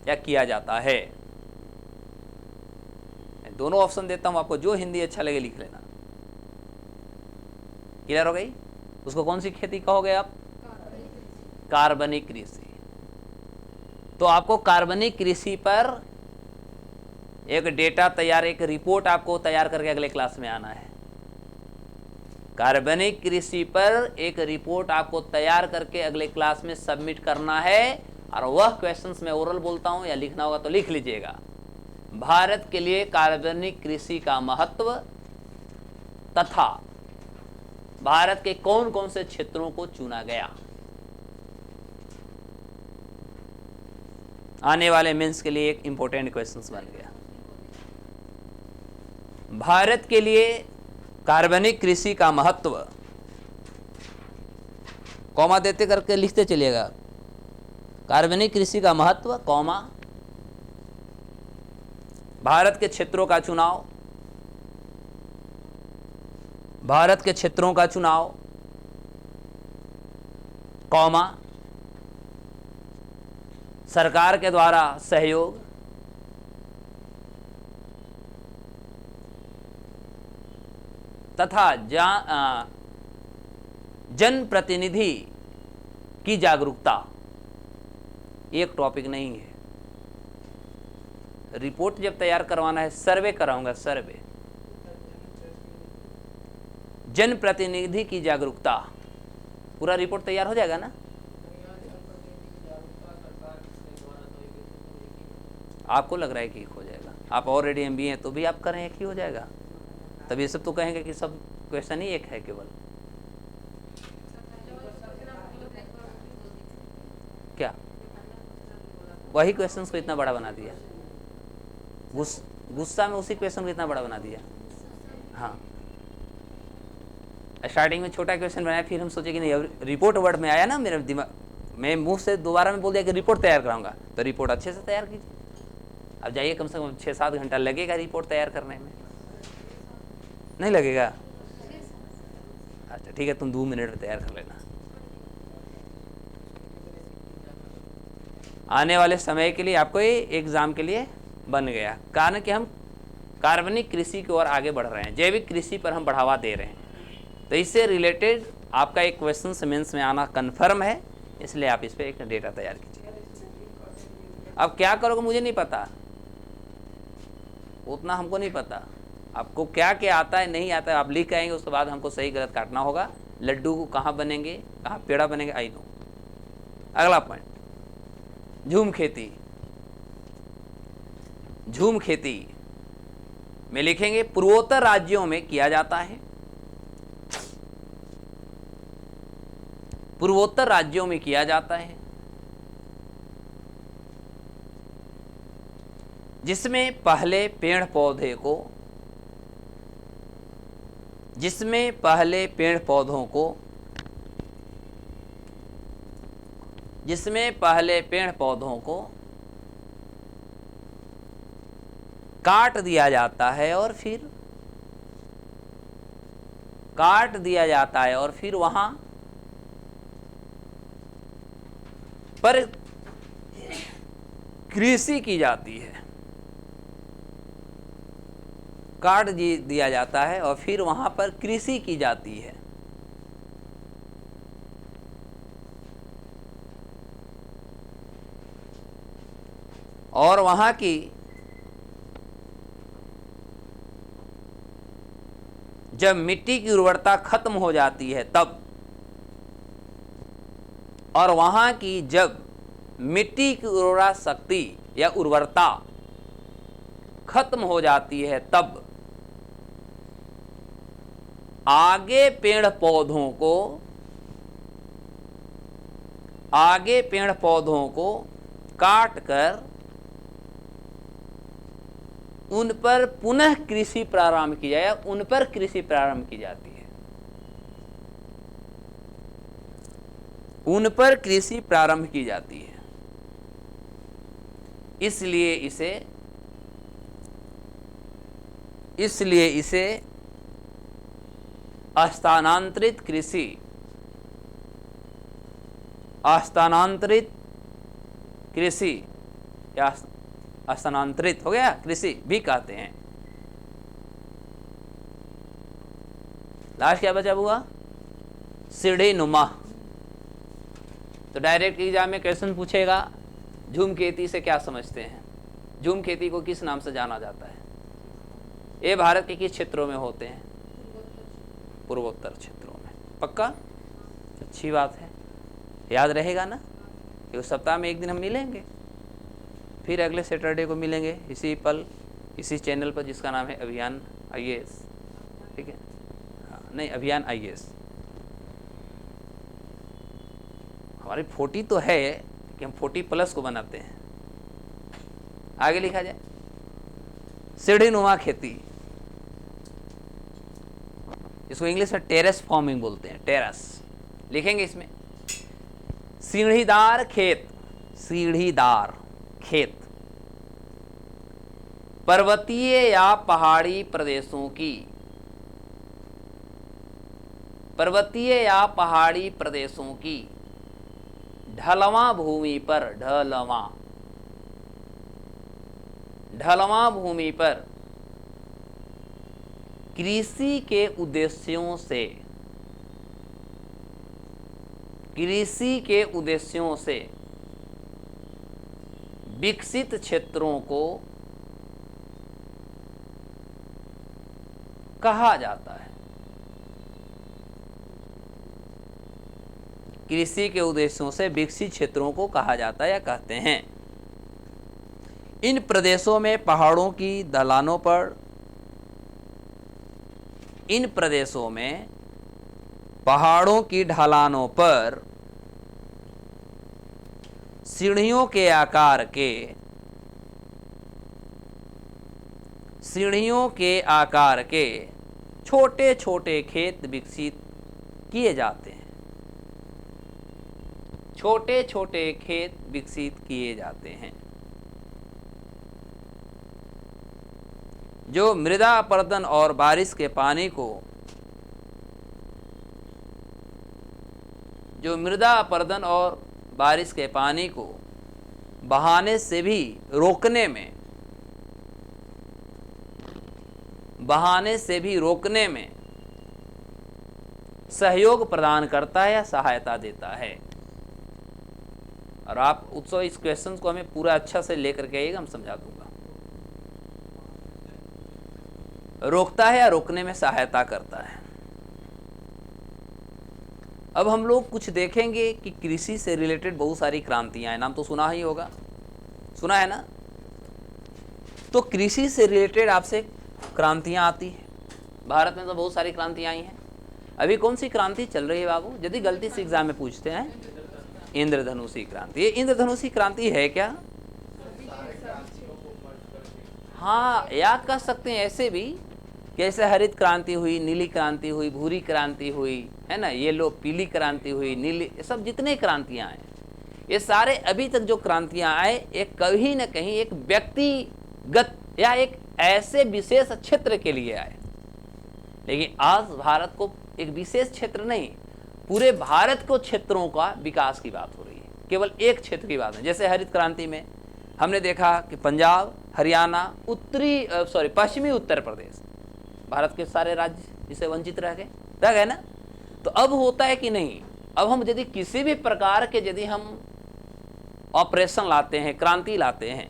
A: या किया जाता है। मैं दोनों ऑप्शन देता हूं आपको, जो हिंदी अच्छा लगे लिख लेना। क्लियर हो गई? उसको कौन सी खेती कहोगे आप? कार्बनिक कृषि। तो आपको कार्बनिक कृषि पर एक डेटा तैयार, एक रिपोर्ट आपको तैयार करके अगले क्लास में आना है। कार्बनिक कृषि पर एक रिपोर्ट आपको तैयार करके अगले क्लास में सबमिट करना है, और वह क्वेश्चंस मैं ओरल बोलता हूं, या लिखना होगा तो लिख लीजिएगा। भारत के लिए कार्बनिक कृषि का महत्व तथा भारत के कौन कौन से क्षेत्रों को चुना गया। आने वाले मेंस के लिए एक इंपॉर्टेंट क्वेश्चंस बन गया। भारत के लिए कार्बनिक कृषि का महत्व, कॉमा देते करके लिखते चलिएगा। कार्बनिक कृषि का महत्व, कॉमा, भारत के क्षेत्रों का चुनाव, भारत के क्षेत्रों का चुनाव, कॉमा, सरकार के द्वारा सहयोग, तथा जनप्रतिनिधि की जागरूकता। एक टॉपिक नहीं है, रिपोर्ट जब तैयार करवाना है, सर्वे कराऊंगा, सर्वे, जनप्रतिनिधि की जागरूकता, पूरा रिपोर्ट तैयार हो जाएगा ना? आपको लग रहा है कि एक हो जाएगा, आप ऑलरेडी एमबीए हैं तो भी आप करें एक ही हो जाएगा, तब ये सब तो कहेंगे कि सब क्वेश्चन ही एक है केवल। क्या वही क्वेश्चन को इतना बड़ा बना दिया? गुस्सा में उसी क्वेश्चन को इतना बड़ा बना दिया। हाँ, स्टार्टिंग में छोटा क्वेश्चन बनाया, फिर हम सोचे कि नहीं, रिपोर्ट वर्ड में आया ना मेरे दिमाग में, मुंह से दोबारा में बोल दिया कि रिपोर्ट तैयार कराऊंगा, तो रिपोर्ट अच्छे से तैयार कीजिए। अब जाइए, कम से कम 6-7 घंटा लगेगा रिपोर्ट तैयार करने में, नहीं लगेगा? अच्छा ठीक है, तुम 2 मिनट में तैयार कर लेना। आने वाले समय के लिए आपको ये एग्जाम के लिए बन गया, कारण कि हम कार्बनिक कृषि की ओर आगे बढ़ रहे हैं, जैविक कृषि पर हम बढ़ावा दे रहे हैं, तो इससे रिलेटेड आपका एक क्वेश्चन मेंस में आना कन्फर्म है, इसलिए आप इस पर एक डेटा तैयार कीजिए। अब क्या करोगे मुझे नहीं पता, उतना हमको नहीं पता, आपको क्या क्या आता है नहीं आता है आप लिख आएंगे, उसके बाद हमको सही गलत काटना होगा। लड्डू को कहाँ बनेंगे, कहाँ पेड़ा बनेंगे, आई नो। अगला पॉइंट, झूम खेती। झूम खेती में लिखेंगे पूर्वोत्तर राज्यों में किया जाता है, पूर्वोत्तर राज्यों में किया जाता है, जिसमें पहले पेड़ पौधे को, जिसमें पहले पेड़ पौधों को, जिसमें पहले पेड़ पौधों को काट दिया जाता है और फिर काट दिया जाता है और फिर वहां पर कृषि की जाती है, काट दिया जाता है और फिर वहां पर कृषि की जाती है। और वहां की जब मिट्टी की उर्वरता खत्म हो जाती है तब, और वहां की जब मिट्टी की उर्वरा शक्ति या उर्वरता खत्म हो जाती है तब आगे पेड़ पौधों को काट कर उन पर पुनः कृषि प्रारंभ की जाए, उन पर कृषि प्रारंभ की जाती है, उन पर कृषि प्रारंभ की जाती है। इसलिए इसे स्थानांतरित कृषि या स्थानांतरित हो गया कृषि भी कहते हैं। लास्ट क्या बचा हुआ? सीढ़ी नुमा। तो डायरेक्ट एग्जाम में क्वेश्चन पूछेगा, झूम खेती से क्या समझते हैं? झूम खेती को किस नाम से जाना जाता है? ये भारत के किस क्षेत्रों में होते हैं? पूर्वोत्तर क्षेत्रों में। पक्का? अच्छी बात है, याद रहेगा ना कि उस सप्ताह में एक दिन हम मिलेंगे, फिर अगले सैटरडे को मिलेंगे इसी पल इसी चैनल पर जिसका नाम है अभियान IAS। ठीक है? हाँ, नहीं, अभियान IAS। हमारी 40 तो है कि हम 40+ को बनाते हैं। आगे लिखा जाए, सीढ़ी नुमा खेती, इसको इंग्लिश में टेरेस फार्मिंग बोलते हैं। टेरेस लिखेंगे इसमें, सीढ़ीदार खेत पर्वतीय या पहाड़ी प्रदेशों की ढलवां भूमि पर कृषि के उद्देश्यों से विकसित क्षेत्रों को कहा जाता है। कृषि के उद्देश्यों से विकसित क्षेत्रों को कहा जाता है या कहते हैं। इन प्रदेशों में पहाड़ों की ढलानों पर सीढ़ियों के आकार के छोटे छोटे खेत विकसित किए जाते हैं। जो मृदा अपरदन और बारिश के पानी को बहाने से भी रोकने में सहयोग प्रदान करता है या सहायता देता है। और आप उत्सव इस क्वेश्चन को हमें पूरा अच्छा से लेकर के आइएगा, हम समझा दूंगा। रोकता है या रोकने में सहायता करता है। अब हम लोग कुछ देखेंगे कि कृषि से रिलेटेड बहुत सारी क्रांतियां हैं। नाम तो सुना ही होगा, सुना है ना? तो कृषि से रिलेटेड आपसे क्रांतियां आती हैं। भारत में तो बहुत सारी क्रांतियां आई हैं। अभी कौन सी क्रांति चल रही है बाबू? यदि गलती से एग्जाम में पूछते हैं, इंद्रधनुषी क्रांति। ये इंद्रधनुषी क्रांति है क्या? हाँ, याद कर सकते हैं ऐसे भी, कैसे हरित क्रांति हुई, नीली क्रांति हुई, भूरी क्रांति हुई, है ना, येलो पीली क्रांति हुई, नीली, ये सब जितने क्रांतियां हैं, ये सारे अभी तक जो क्रांतियां आए, एक कहीं न कहीं एक व्यक्तिगत या एक ऐसे विशेष क्षेत्र के लिए आए। लेकिन आज भारत को एक विशेष क्षेत्र नहीं, पूरे भारत को क्षेत्रों का विकास की बात हो रही है, केवल एक क्षेत्र की बात है। जैसे हरित क्रांति में हमने देखा कि पंजाब, हरियाणा, पश्चिमी उत्तर प्रदेश, भारत के सारे राज्य जिसे वंचित रह गए ना। तो अब होता है कि नहीं, अब हम यदि किसी भी प्रकार के यदि हम ऑपरेशन लाते हैं, क्रांति लाते हैं,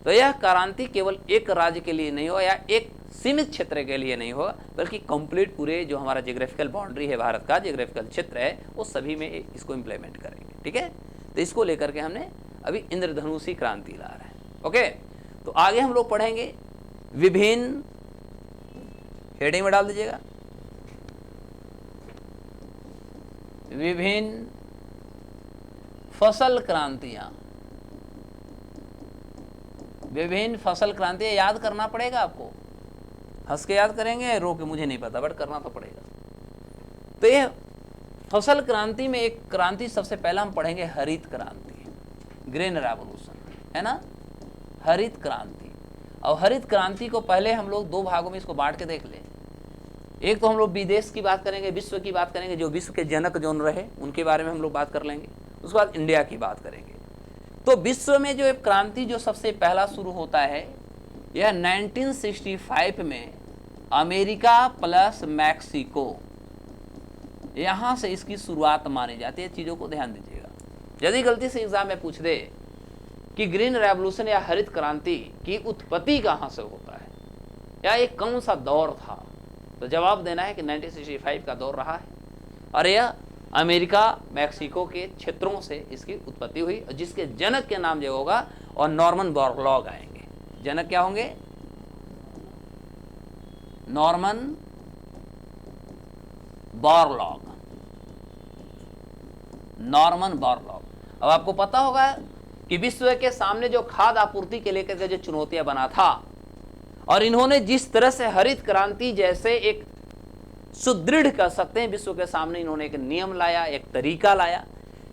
A: तो यह क्रांति केवल एक राज्य के लिए नहीं हो या एक सीमित क्षेत्र के लिए नहीं होगा, बल्कि कंप्लीट पूरे जो हमारा जियोग्राफिकल बाउंड्री है, भारत का जियोग्राफिकल क्षेत्र है, वो सभी में इसको इम्प्लीमेंट करेंगे। ठीक है, तो इसको लेकर के हमने अभी इंद्रधनुषी क्रांति ला रहे हैं। ओके, तो आगे हम लोग पढ़ेंगे विभिन्न, हेडिंग में डाल दीजिएगा, विभिन्न फसल क्रांतियां। विभिन्न फसल क्रांतियां याद करना पड़ेगा आपको, हंस के याद करेंगे, रो के मुझे नहीं पता, बट करना तो पड़ेगा। तो ये फसल क्रांति में एक क्रांति सबसे पहला हम पढ़ेंगे हरित क्रांति, ग्रीन रेवोल्यूशन, है ना, हरित क्रांति। और हरित क्रांति को पहले हम लोग दो भागों में इसको बांट के देख लें। एक तो हम लोग विदेश की बात करेंगे, विश्व की बात करेंगे, जो विश्व के जनक जोन रहे उनके बारे में हम लोग बात कर लेंगे। उसके बाद इंडिया की बात करेंगे। तो विश्व में जो एक क्रांति जो सबसे पहला शुरू होता है, यह 1965 में अमेरिका प्लस मैक्सिको, यहाँ से इसकी शुरुआत मानी जाती है। चीज़ों को ध्यान दीजिएगा, यदि गलती से एग्जाम में पूछ दे कि ग्रीन रेवोल्यूशन या हरित क्रांति की उत्पत्ति कहाँ से होता है या एक कौन सा दौर था, तो जवाब देना है कि 1965 का दौर रहा है और यह अमेरिका मैक्सिको के क्षेत्रों से इसकी उत्पत्ति हुई, और जिसके जनक के नाम जो होगा और नॉर्मन बोरलॉग आएंगे। जनक क्या होंगे? Norman Borlaug, Norman Borlaug. अब आपको पता होगा कि विश्व के सामने जो खाद्य आपूर्ति के लेकर के जो चुनौतियां बना था, और इन्होंने जिस तरह से हरित क्रांति जैसे एक सुदृढ़ कर सकते हैं विश्व के सामने, इन्होंने एक नियम लाया, एक तरीका लाया,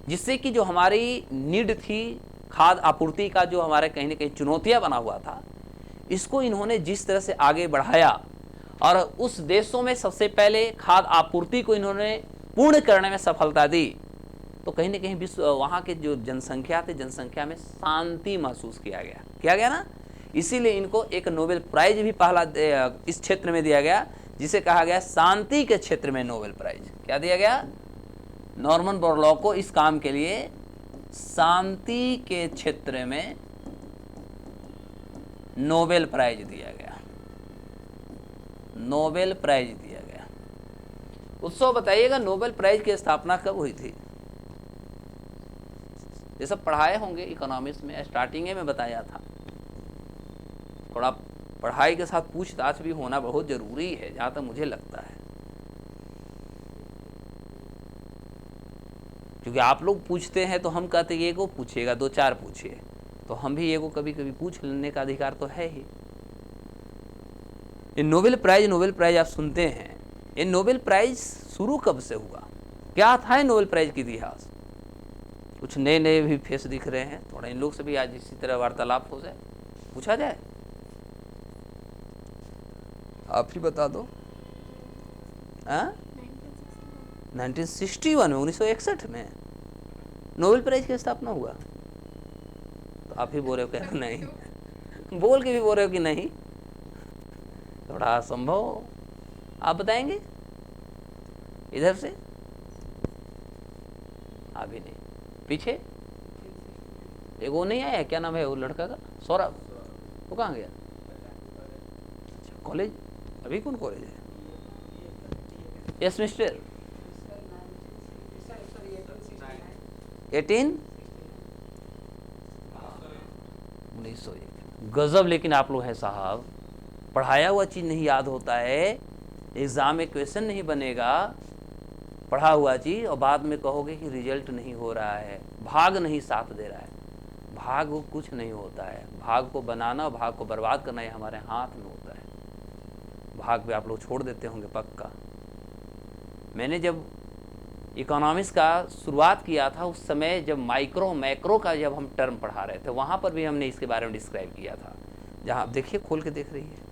A: जिससे कि जो हमारी नीड थी खाद्य आपूर्ति का, जो हमारे कहीं ना कहीं चुनौतियां बना हुआ था, इसको इन्होंने जिस तरह से आगे बढ़ाया और उस देशों में सबसे पहले खाद्य आपूर्ति को इन्होंने पूर्ण करने में सफलता दी, तो कहीं ना कहीं विश्व वहाँ के जो जनसंख्या थे, जनसंख्या में शांति महसूस किया गया ना। इसीलिए इनको एक नोबेल प्राइज भी पहला इस क्षेत्र में दिया गया, जिसे कहा गया शांति के क्षेत्र में नोबेल प्राइज। क्या दिया गया? नॉर्मन बोरलॉग को इस काम के लिए शांति के क्षेत्र में नोबेल प्राइज दिया गया, नोबेल प्राइज दिया गया। उत्सव बताइएगा, नोबेल प्राइज की स्थापना कब हुई थी? ये सब पढ़ाए होंगे इकोनॉमिक्स में, स्टार्टिंग में बताया था। थोड़ा पढ़ाई के साथ पूछताछ भी होना बहुत जरूरी है, जहां तक मुझे लगता है, क्योंकि आप लोग पूछते हैं तो हम कहते हैं ये को पूछिएगा, दो चार पूछिए, तो हम भी ये को कभी कभी पूछ लेने का अधिकार तो है ही। ये नोबेल प्राइज आप सुनते हैं, ये नोबेल प्राइज शुरू कब से हुआ? क्या था ये नोबेल प्राइज की इतिहास? कुछ नए नए भी फेस दिख रहे हैं, थोड़ा इन लोग से भी आज इसी तरह वार्तालाप हो जाए, पूछा जाए। आप ही बता दो। 1961 में, 1961 में नोबेल प्राइज की स्थापना हुआ। तो आप ही बोल रहे हो क्या? नहीं, बोल के भी बोल रहे हो कि नहीं, थोड़ा असंभव। आप बताएंगे इधर से? अभी नहीं, पीछे एक वो नहीं आया, क्या नाम है वो लड़का का? सौरभ, वो कहाँ गया? कॉलेज, अभी कौन कॉलेज है? Yes mister 1901। गजब, लेकिन आप लोग हैं साहब, पढ़ाया हुआ चीज नहीं याद होता है, एग्जाम में क्वेश्चन नहीं बनेगा पढ़ा हुआ चीज, और बाद में कहोगे कि रिजल्ट नहीं हो रहा है, भाग नहीं साथ दे रहा है। भाग वो कुछ नहीं होता है, भाग को बनाना और भाग को बर्बाद करना ये हमारे हाथ में होता है। भाग पे आप लोग छोड़ देते होंगे पक्का। मैंने जब इकोनॉमिक्स का शुरुआत किया था, उस समय जब माइक्रो मैक्रो का जब हम टर्म पढ़ा रहे थे, वहाँ पर भी हमने इसके बारे में डिस्क्राइब किया था। जहाँ आप देखिए, खोल के देख रही है,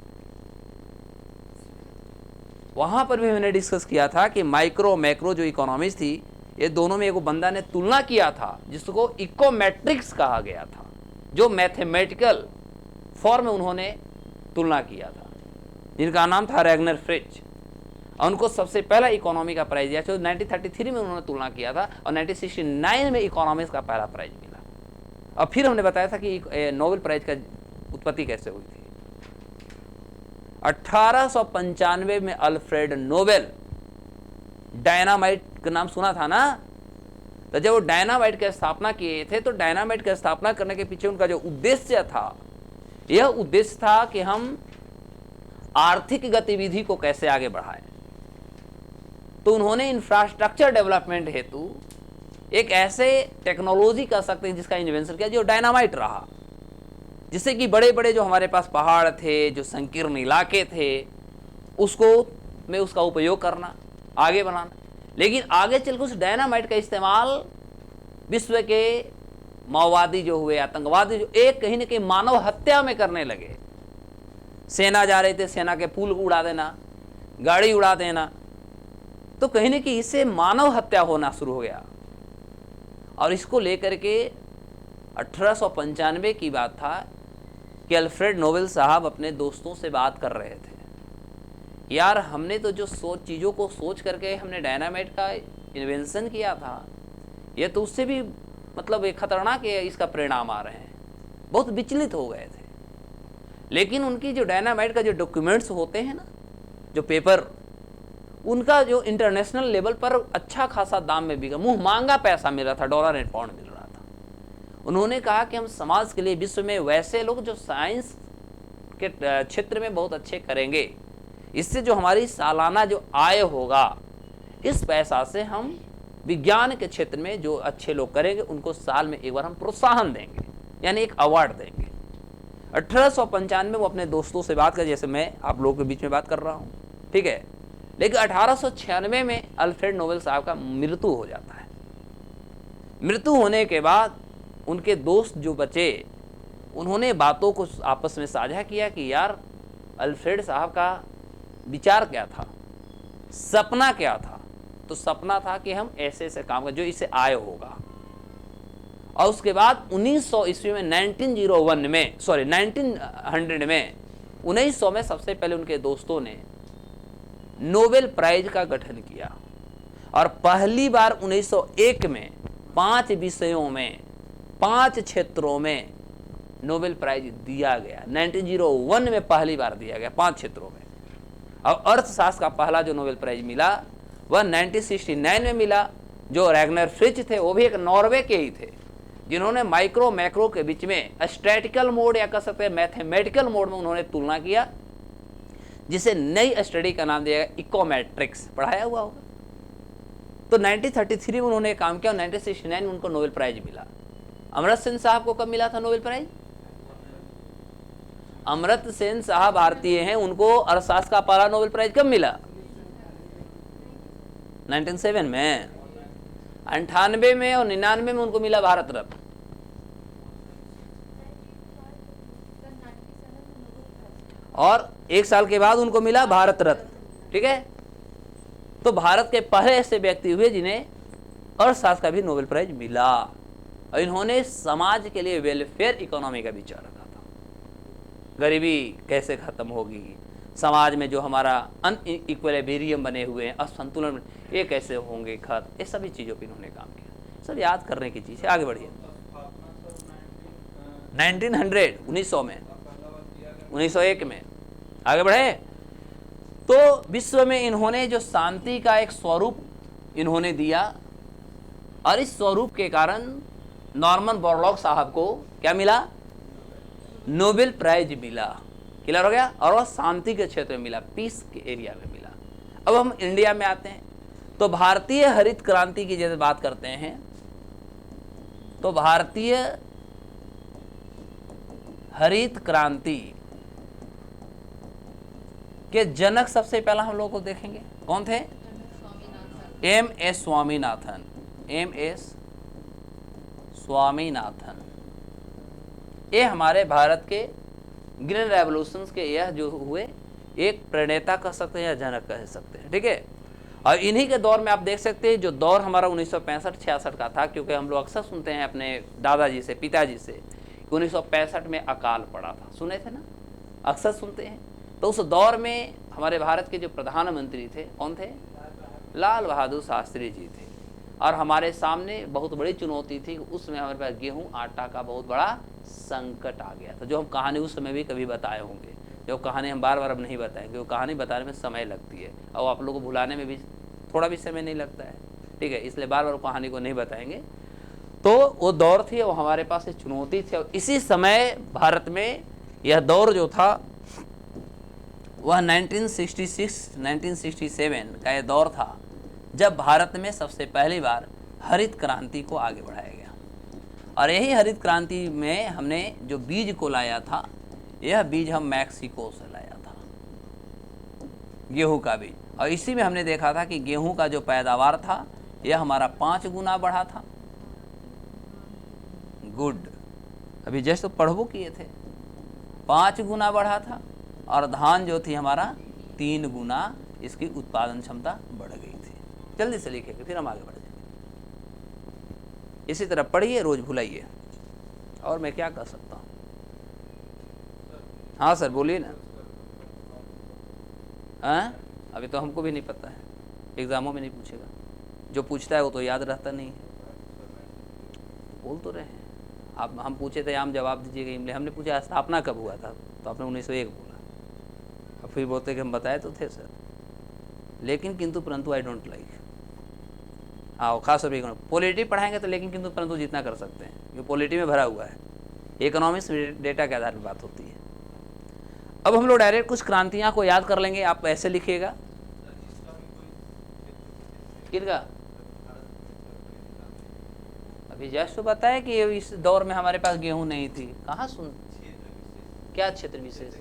A: वहाँ पर भी मैंने डिस्कस किया था कि माइक्रो मैक्रो जो इकोनॉमिक्स थी, ये दोनों में एक बंदा ने तुलना किया था जिसको इकोमेट्रिक्स कहा गया था, जो मैथमेटिकल फॉर्म में उन्होंने तुलना किया था, जिनका नाम था रैगनर फ्रिच। और उनको सबसे पहला इकोनॉमी का प्राइज दिया, जो 1933 में उन्होंने तुलना किया था, और 1969 में इकोनॉमिक्स का पहला प्राइज मिला। और फिर हमने बताया था कि नोबेल प्राइज का उत्पत्ति कैसे हुई थी। 1895 में अल्फ्रेड नोबेल, डायनामाइट का नाम सुना था ना? तो जब वो डायनामाइट की स्थापना किए थे तो डायनामाइट की स्थापना करने के पीछे उनका जो उद्देश्य था, यह उद्देश्य था कि हम आर्थिक गतिविधि को कैसे आगे बढ़ाएं। तो उन्होंने इंफ्रास्ट्रक्चर डेवलपमेंट हेतु एक ऐसे टेक्नोलॉजी कह सकते हैं जिसका इन्वेंशन किया जो डायनामाइट रहा, जिससे कि बड़े बड़े जो हमारे पास पहाड़ थे, जो संकीर्ण इलाके थे, उसका उपयोग करना, आगे बढ़ाना। लेकिन आगे चलकर उस डायनामाइट का इस्तेमाल विश्व के माओवादी जो हुए, आतंकवादी जो एक कहीं न कहीं मानव हत्या में करने लगे। सेना जा रहे थे, सेना के पुल उड़ा देना, गाड़ी उड़ा देना, तो कहीं न कहीं इससे मानव हत्या होना शुरू हो गया। और इसको लेकर के 1895 की बात था कि अल्फ्रेड नोबेल साहब अपने दोस्तों से बात कर रहे थे, यार हमने तो जो चीज़ों को सोच करके हमने डायनामाइट का इन्वेंशन किया था, ये तो उससे भी मतलब एक खतरनाक इसका परिणाम आ रहे हैं। बहुत विचलित हो गए थे। लेकिन उनकी जो डायनामाइट का जो डॉक्यूमेंट्स होते हैं ना, जो पेपर, उनका जो इंटरनेशनल लेवल पर अच्छा खासा दाम में बिका, मुंह मांगा पैसा मिल रहा था, डॉलर एंड पाउंड मिल रहा था। उन्होंने कहा कि हम समाज के लिए विश्व में वैसे लोग जो साइंस के क्षेत्र में बहुत अच्छे करेंगे, इससे जो हमारी सालाना जो आय होगा, इस पैसा से हम विज्ञान के क्षेत्र में जो अच्छे लोग करेंगे उनको साल में एक बार हम प्रोत्साहन देंगे, यानी एक अवार्ड देंगे। 1895 में वो अपने दोस्तों से बात कर, जैसे मैं आप लोगों के बीच में बात कर रहा हूँ, ठीक है। लेकिन 1896 में अल्फ्रेड नोबेल साहब का मृत्यु हो जाता है। मृत्यु होने के बाद उनके दोस्त जो बचे, उन्होंने बातों को आपस में साझा किया कि यार अल्फ्रेड साहब का विचार क्या था, सपना क्या था। तो सपना था कि हम ऐसे ऐसे काम करें जो इससे आय होगा। और उसके बाद 1900 ईस्वी में 1901 में 1900 में 1900 में सबसे पहले उनके दोस्तों ने नोबेल प्राइज का गठन किया। और पहली बार 1901 में 5 विषयों में 5 क्षेत्रों में नोबेल प्राइज दिया गया। 1901 में पहली बार दिया गया 5 क्षेत्रों में। और अर्थशास्त्र का पहला जो नोबेल प्राइज मिला वह 1969 में मिला। जो रैगनर फ्रिच थे वो भी एक नॉर्वे के ही थे, जिन्होंने माइक्रो मैक्रो के बीच में स्टैटिकल मोड या कह सकते हैं मैथमेटिकल मोड में उन्होंने तुलना किया, जिसे नई स्टडी का नाम दिया गया इकोमेट्रिक्स, पढ़ाया हुआ होगा। तो 1933 में उन्होंने काम किया और 1969 में उनको नोबेल प्राइज मिला। अमर्त्य सेन साहब को कब मिला था नोबेल प्राइज? अमर्त्य सेन साहब भारतीय हैं, उनको अर्थशास्त्र का पहला नोबेल प्राइज कब मिला? 1907 में, 98 में और 99 में उनको मिला भारत रत्न। और 1 साल के बाद उनको मिला भारत रत्न, ठीक है। तो भारत के पहले ऐसे व्यक्ति हुए जिन्हें अर्थशास्त्र का भी नोबेल प्राइज मिला। और इन्होंने समाज के लिए वेलफेयर इकोनॉमी का विचार रखा था। गरीबी कैसे खत्म होगी, समाज में जो हमारा अनइक्विलिब्रियम बने हुए हैं, असंतुलन, ये कैसे होंगे खत्म, ये सभी चीज़ों पर इन्होंने काम किया। सब याद करने की चीज़ है। आगे बढ़िए। 1900 में 1901 में आगे बढ़े तो विश्व में इन्होंने जो शांति का एक स्वरूप इन्होंने दिया, और इस स्वरूप के कारण नॉर्मन बोरलॉग साहब को क्या मिला? नोबेल प्राइज मिला। क्लियर हो गया? और वह शांति के क्षेत्र में मिला, पीस के एरिया में मिला। अब हम इंडिया में आते हैं तो भारतीय हरित क्रांति की जैसे बात करते हैं तो भारतीय हरित क्रांति के जनक सबसे पहला हम लोग को देखेंगे, कौन थे? एम.एस. स्वामीनाथन। एम.एस. स्वामीनाथन, ये हमारे भारत के ग्रीन रेवोल्यूशंस के यह जो हुए एक प्रणेता कह सकते हैं या जनक कह सकते हैं, ठीक है। और इन्हीं के दौर में आप देख सकते हैं जो दौर हमारा 1965-66 का था, क्योंकि हम लोग अक्सर सुनते हैं अपने दादाजी से, पिताजी से, 1965 में अकाल पड़ा था, सुने थे ना, अक्सर सुनते हैं। तो उस दौर में हमारे भारत के जो प्रधानमंत्री थे कौन थे? लाल बहादुर शास्त्री जी थे। और हमारे सामने बहुत बड़ी चुनौती थी, उसमें हमारे पास गेहूं आटा का बहुत बड़ा संकट आ गया था, जो हम कहानी उस समय भी कभी बताए होंगे। जो कहानी हम बार बार अब नहीं बताएंगे, वो कहानी बताने में समय लगती है और आप लोगों को भुलाने में भी थोड़ा भी समय नहीं लगता है, ठीक है, इसलिए बार बार वो कहानी को नहीं बताएंगे। तो वो दौर थी, वो हमारे पास एक चुनौती थी, और इसी समय भारत में यह दौर जो था वह 1966-1967 का यह दौर था, जब भारत में सबसे पहली बार हरित क्रांति को आगे बढ़ाया गया। और यही हरित क्रांति में हमने जो बीज को लाया था, यह बीज हम मैक्सिको से लाया था, गेहूं का बीज। और इसी में हमने देखा था कि गेहूं का जो पैदावार था यह हमारा 5 गुना बढ़ा था। गुड, अभी जस्ट तो पढ़बो किए थे, 5 गुना बढ़ा था। और धान जो थी हमारा 3 गुना इसकी उत्पादन क्षमता बढ़ गई थी। जल्दी से लिखेंगे फिर हम आगे बढ़ जाएंगे। इसी तरह पढ़िए, रोज भुलाइए। और मैं क्या कर सकता हूँ? हाँ सर बोलिए ना। हाँ, अभी तो हमको भी नहीं पता है, एग्जामों में नहीं पूछेगा, जो पूछता है वो तो याद रहता नहीं है। बोल तो रहे हैं आप, हम पूछे थे हम जवाब दीजिएगा इमले, हमने पूछा स्थापना कब हुआ था, तो आपने 1901 बोला। अब फिर बोलते कि हम बताए तो थे सर, लेकिन किंतु परंतु आई डोंट लाइक। हाँ, खास तौर पर पॉलिटी पढ़ाएंगे तो लेकिन किंतु परंतु जितना कर सकते हैं, क्योंकि पॉलिटी में भरा हुआ है, इकोनॉमिक्स डेटा के आधार पर बात होती है। अब हम लोग डायरेक्ट कुछ क्रांतियां को याद कर लेंगे। आप ऐसे लिखिएगा, किनका अभी जस्ट तो बताया कि इस दौर में हमारे पास गेहूं नहीं थी। कहाँ सुन, क्या क्षेत्र विशेष?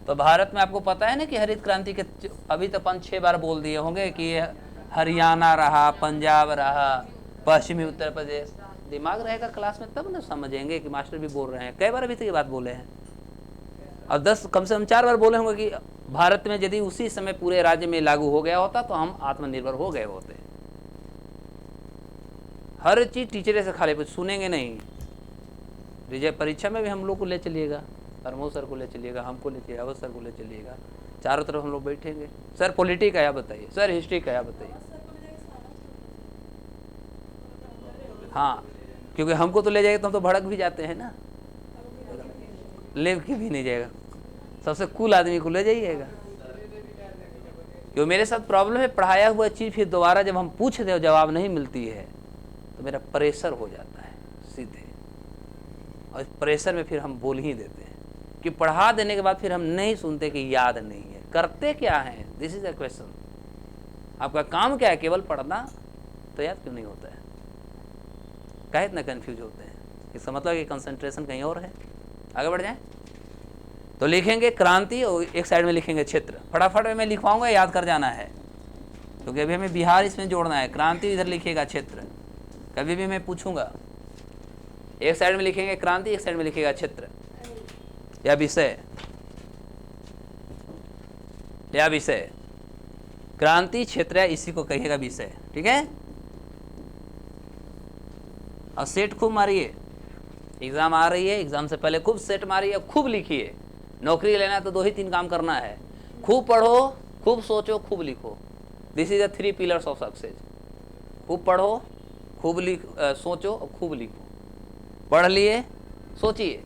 A: तो भारत में आपको पता है ना कि हरित क्रांति के अभी तो 5-6 बार बोल दिए होंगे कि हरियाणा रहा, पंजाब रहा, पश्चिमी उत्तर प्रदेश। दिमाग रहेगा क्लास में तब ना समझेंगे कि मास्टर भी बोल रहे हैं। कई बार अभी तक ये बात बोले हैं, और 10 कम से कम 4 बार बोले होंगे कि भारत में यदि उसी समय पूरे राज्य में लागू हो गया होता तो हम आत्मनिर्भर हो गए होते। हर चीज टीचरे से खाली सुनेंगे नहीं। रिजल्ट परीक्षा में भी हम लोग को ले चलिएगा, प्रमोद सर को ले चलिएगा, हमको ले चलिएगा, अवध सर को ले चलिएगा, चारों तरफ हम लोग बैठेंगे। सर पॉलिटी का या बताइए, सर हिस्ट्री का या बताइए। हाँ, क्योंकि हमको तो ले जाएगा तो हम तो भड़क भी जाते हैं ना, ले के भी नहीं जाएगा, सबसे कूल आदमी को ले जाइएगा। क्यों मेरे साथ प्रॉब्लम है, पढ़ाया हुआ चीज़ फिर दोबारा जब हम पूछते और जवाब नहीं मिलती है तो मेरा प्रेशर हो जाता है सीधे, और इस प्रेशर में फिर हम बोल ही देते हैं कि पढ़ा देने के बाद फिर हम नहीं सुनते कि याद नहीं है। करते क्या है, दिस इज अ क्वेश्चन। आपका काम क्या है, केवल पढ़ना, तो याद क्यों नहीं होता है? काहे इतना कंफ्यूज होते हैं? इसका मतलब कि कंसंट्रेशन कहीं और है। आगे बढ़ जाएं तो लिखेंगे क्रांति और एक साइड में लिखेंगे क्षेत्र। फटाफट में मैं लिखवाऊंगा, याद कर जाना है, क्योंकि अभी हमें बिहार इसमें जोड़ना है। क्रांति इधर लिखिएगा, क्षेत्र कभी भी मैं पूछूंगा। एक साइड में लिखेंगे क्रांति, एक साइड में लिखेगा क्षेत्र या विषय, या विषय। क्रांति, क्षेत्र, या इसी को कहिएगा विषय, ठीक है। और सेट खूब मारिए, एग्जाम आ रही है, एग्जाम से पहले खूब सेट मारिए, खूब लिखिए। नौकरी लेना है तो 2 ही 3 काम करना है, खूब पढ़ो, खूब सोचो, खूब लिखो। This is the 3 pillars of success. खूब पढ़ो, खूब सोचो और खूब लिखो। पढ़ लिए, सोचिए।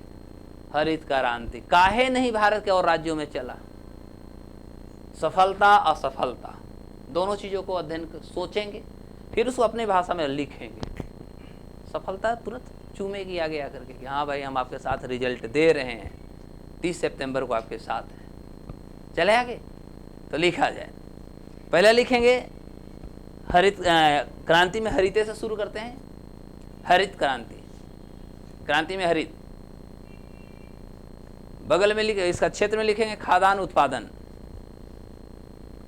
A: हरित क्रांति काहे नहीं भारत के और राज्यों में चला? सफलता असफलता दोनों चीज़ों को अध्ययन सोचेंगे, फिर उसको अपनी भाषा में लिखेंगे। सफलता तुरंत चूमेगी आगे आकर के कि हाँ भाई हम आपके साथ रिजल्ट दे रहे हैं, 30 सितंबर को आपके साथ है। चले आगे तो लिखा जाए। पहले लिखेंगे हरित क्रांति में, हरिते से शुरू करते हैं। हरित क्रांति, क्रांति में हरित। बगल में लिखे, इसका क्षेत्र में लिखेंगे खाद्यान्न उत्पादन।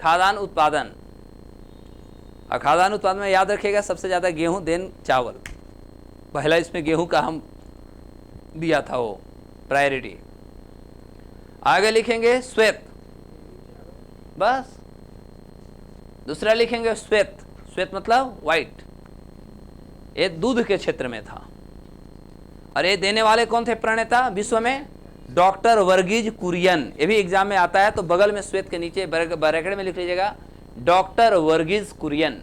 A: खाद्यान्न उत्पादन, और खाद्यान्न उत्पादन में याद रखिएगा सबसे ज़्यादा गेहूं, देन चावल। पहला इसमें गेहूं का हम दिया था वो प्रायोरिटी। आगे लिखेंगे श्वेत, बस। दूसरा लिखेंगे श्वेत, श्वेत मतलब व्हाइट। ये दूध के क्षेत्र में था, और ये देने वाले कौन थे प्रणेता विश्व में? डॉक्टर वर्गीज कुरियन। ये भी एग्जाम में आता है, तो बगल में श्वेत के नीचे ब्रैकेट में लिख लीजिएगा डॉक्टर वर्गीज कुरियन।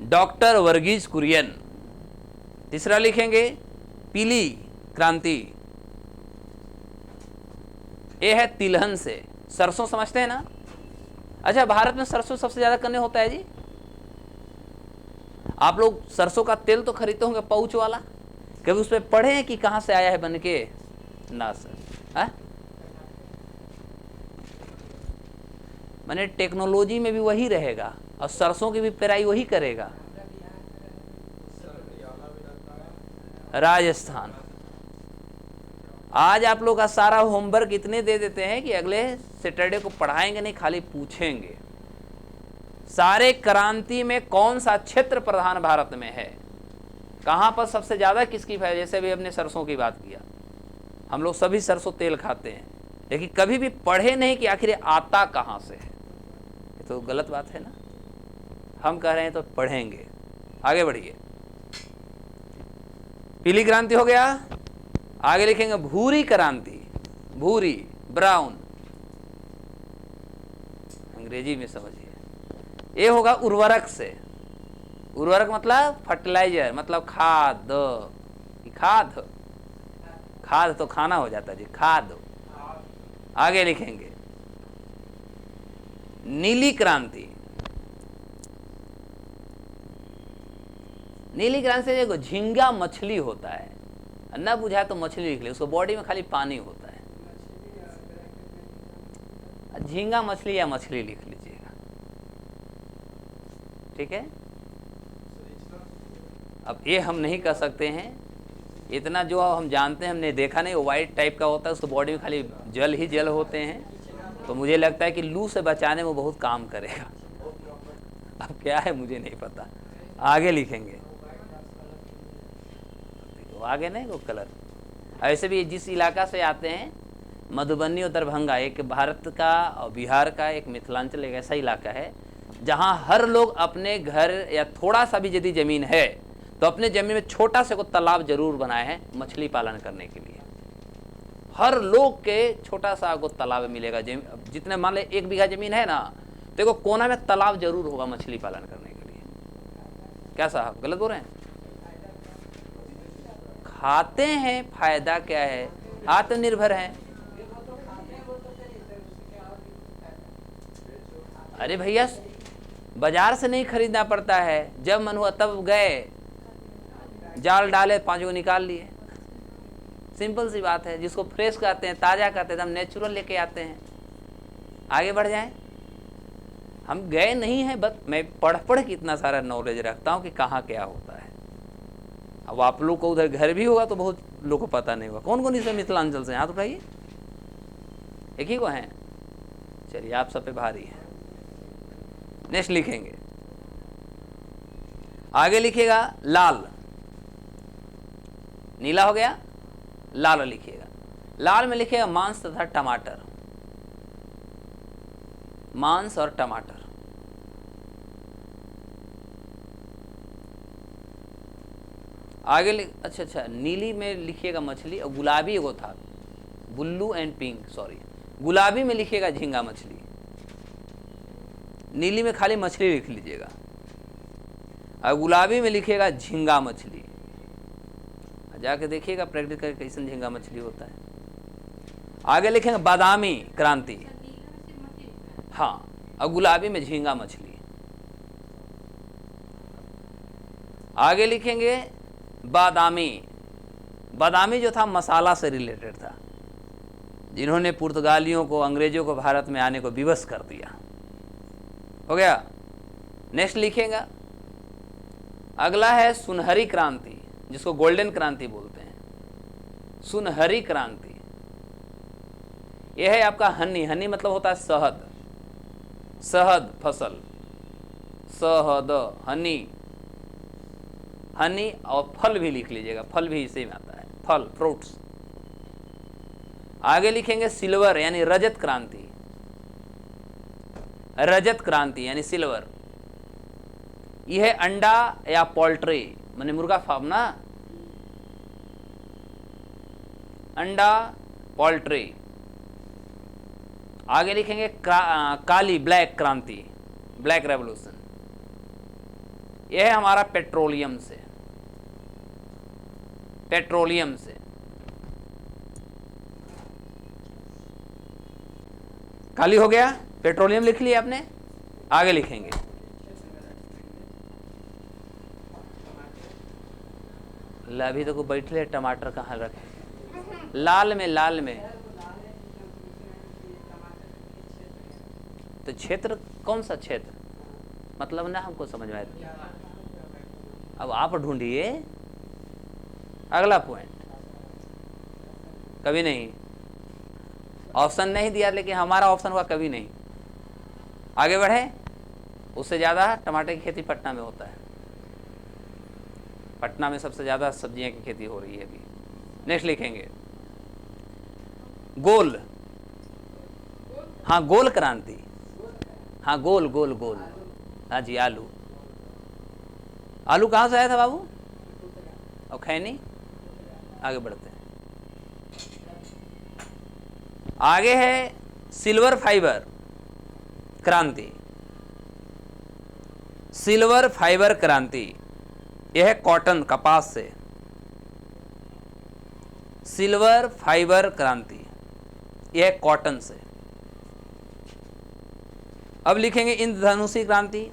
A: डॉक्टर वर्गीज कुरियन। तीसरा लिखेंगे पीली, क्रांति। ये है तिलहन से, सरसों समझते हैं ना। अच्छा, भारत में सरसों सबसे ज्यादा कन्ने होता है जी। आप लोग सरसों का तेल तो खरीदते होंगे पाउच वाला, कभी उस पर पढ़े हैं कि कहां से आया है बन के? ना सर। माने टेक्नोलॉजी में भी वही रहेगा और सरसों की भी पेराई वही करेगा। राजस्थान। आज आप लोग का सारा होमवर्क इतने दे देते हैं कि अगले सैटरडे को पढ़ाएंगे नहीं, खाली पूछेंगे सारे क्रांति में कौन सा क्षेत्र प्रधान भारत में है, कहां पर सबसे ज्यादा किसकी फैल। जैसे भी हमने सरसों की बात किया, हम लोग सभी सरसों तेल खाते हैं, लेकिन कभी भी पढ़े नहीं कि आखिर आता कहां से है। ये तो गलत बात है ना। हम कह रहे हैं तो पढ़ेंगे। आगे बढ़िए। पीली क्रांति हो गया, आगे लिखेंगे भूरी क्रांति। भूरी, ब्राउन, अंग्रेजी में समझिए। ये होगा उर्वरक से। उर्वरक मतलब फर्टिलाइजर, मतलब खाद। खाद, खाद तो खाना हो जाता है जी, खाद। आगे लिखेंगे नीली क्रांति। नीली क्रांति से देखो, झींगा मछली होता है, ना बुझाए तो मछली लिख ले, उसको बॉडी में खाली पानी होता है। झींगा मछली या मछली लिख लीजिएगा, ठीक है। अब ये हम नहीं कर सकते हैं, इतना जो हम जानते हैं, हमने देखा नहीं, वो वाइट टाइप का होता है, उसको बॉडी में खाली जल ही जल होते हैं, तो मुझे लगता है कि लू से बचाने में बहुत काम करेगा। अब क्या है मुझे नहीं पता। आगे लिखेंगे, आगे नहीं वो कलर। ऐसे भी जिस इलाका से आते हैं, मधुबनी और दरभंगा, एक भारत का और बिहार का, एक मिथिलांचल, एक ऐसा इलाका है जहां हर लोग अपने घर या थोड़ा सा भी यदि जमीन है तो अपने जमीन में छोटा सा को तालाब जरूर बनाए हैं मछली पालन करने के लिए। हर लोग के छोटा सा को तालाब मिलेगा। जितने मान ले 1 बीघा जमीन है ना, तो एक कोना में तालाब जरूर होगा मछली पालन करने के लिए। क्या साहब गलत बोल रहे हैं? खाते हैं, फायदा क्या है, आत्मनिर्भर हैं। अरे भैया, बाजार से नहीं खरीदना पड़ता है, जब मन हुआ तब गए, जाल डाले, 5 को निकाल लिए। सिंपल सी बात है। जिसको फ्रेश कहते हैं, ताजा कहते हैं, हम नेचुरल लेके आते हैं। आगे बढ़ जाएं। हम गए नहीं हैं, बस मैं पढ़ के इतना सारा नॉलेज रखता हूं कि कहाँ क्या होता है। अब आप लोग को उधर घर भी होगा तो बहुत लोग को पता नहीं होगा। कौन कौन इसे मिथिलांचल से हाथ उठाइए। एक ही को हैं, चलिए आप सब पे भारी है। नेक्स्ट लिखेंगे, आगे लिखिएगा लाल। नीला हो गया, लाल लिखिएगा। लाल में लिखिएगा मांस तथा टमाटर। मांस और टमाटर। आगे अच्छा, नीली में लिखिएगा मछली, और गुलाबी एगो था, ब्लू एंड पिंक, सॉरी, गुलाबी में लिखिएगा झींगा मछली। नीली में खाली मछली लिख लीजिएगा, और गुलाबी में लिखिएगा झींगा मछली। जाके देखिएगा प्रैक्टिस करके कैसे झींगा मछली होता है। आगे लिखेंगे बादामी क्रांति, हाँ, और गुलाबी में झींगा मछली। आगे लिखेंगे बादामी। बादामी जो था मसाला से रिलेटेड था, जिन्होंने पुर्तगालियों को, अंग्रेजों को भारत में आने को विवश कर दिया। हो गया। नेक्स्ट लिखेगा, अगला है सुनहरी क्रांति, जिसको गोल्डन क्रांति बोलते हैं। सुनहरी क्रांति, यह है आपका हनी। हनी मतलब होता है शहद, शहद फसल, शहद, हनी। हनी और फल भी लिख लीजिएगा, फल भी इसी में आता है, फल, फ्रूट्स। आगे लिखेंगे सिल्वर यानी रजत क्रांति। रजत क्रांति यानी सिल्वर, यह है अंडा या पोल्ट्री, माने मुर्गा फार्म ना, अंडा, पोल्ट्री। आगे लिखेंगे काली, ब्लैक क्रांति, ब्लैक रेवोल्यूशन। यह है हमारा पेट्रोलियम से, पेट्रोलियम से। खाली हो गया। पेट्रोलियम लिख लिया आपने, आगे लिखेंगे। अभी तो को बैठले, टमाटर कहाँ रखे? लाल में, लाल में। तो क्षेत्र कौन सा क्षेत्र, मतलब ना हमको समझ में आया। अब आप ढूंढिए अगला पॉइंट। कभी नहीं, ऑप्शन नहीं दिया, लेकिन हमारा ऑप्शन हुआ कभी नहीं। आगे बढ़े। उससे ज़्यादा टमाटर की खेती पटना में होता है। पटना में सबसे ज़्यादा सब्जियां की खेती हो रही है अभी। नेक्स्ट लिखेंगे गोल। हाँ, गोल क्रांति। हाँ, गोल गोल गोल। हाँ जी, आलू। आलू कहाँ से आया था बाबू? और खैनी। आगे बढ़ते हैं। आगे है सिल्वर फाइबर क्रांति। सिल्वर फाइबर क्रांति, यह है कॉटन, कपास से। सिल्वर फाइबर क्रांति, यह है कॉटन से। अब लिखेंगे इंद्रधनुषी क्रांति।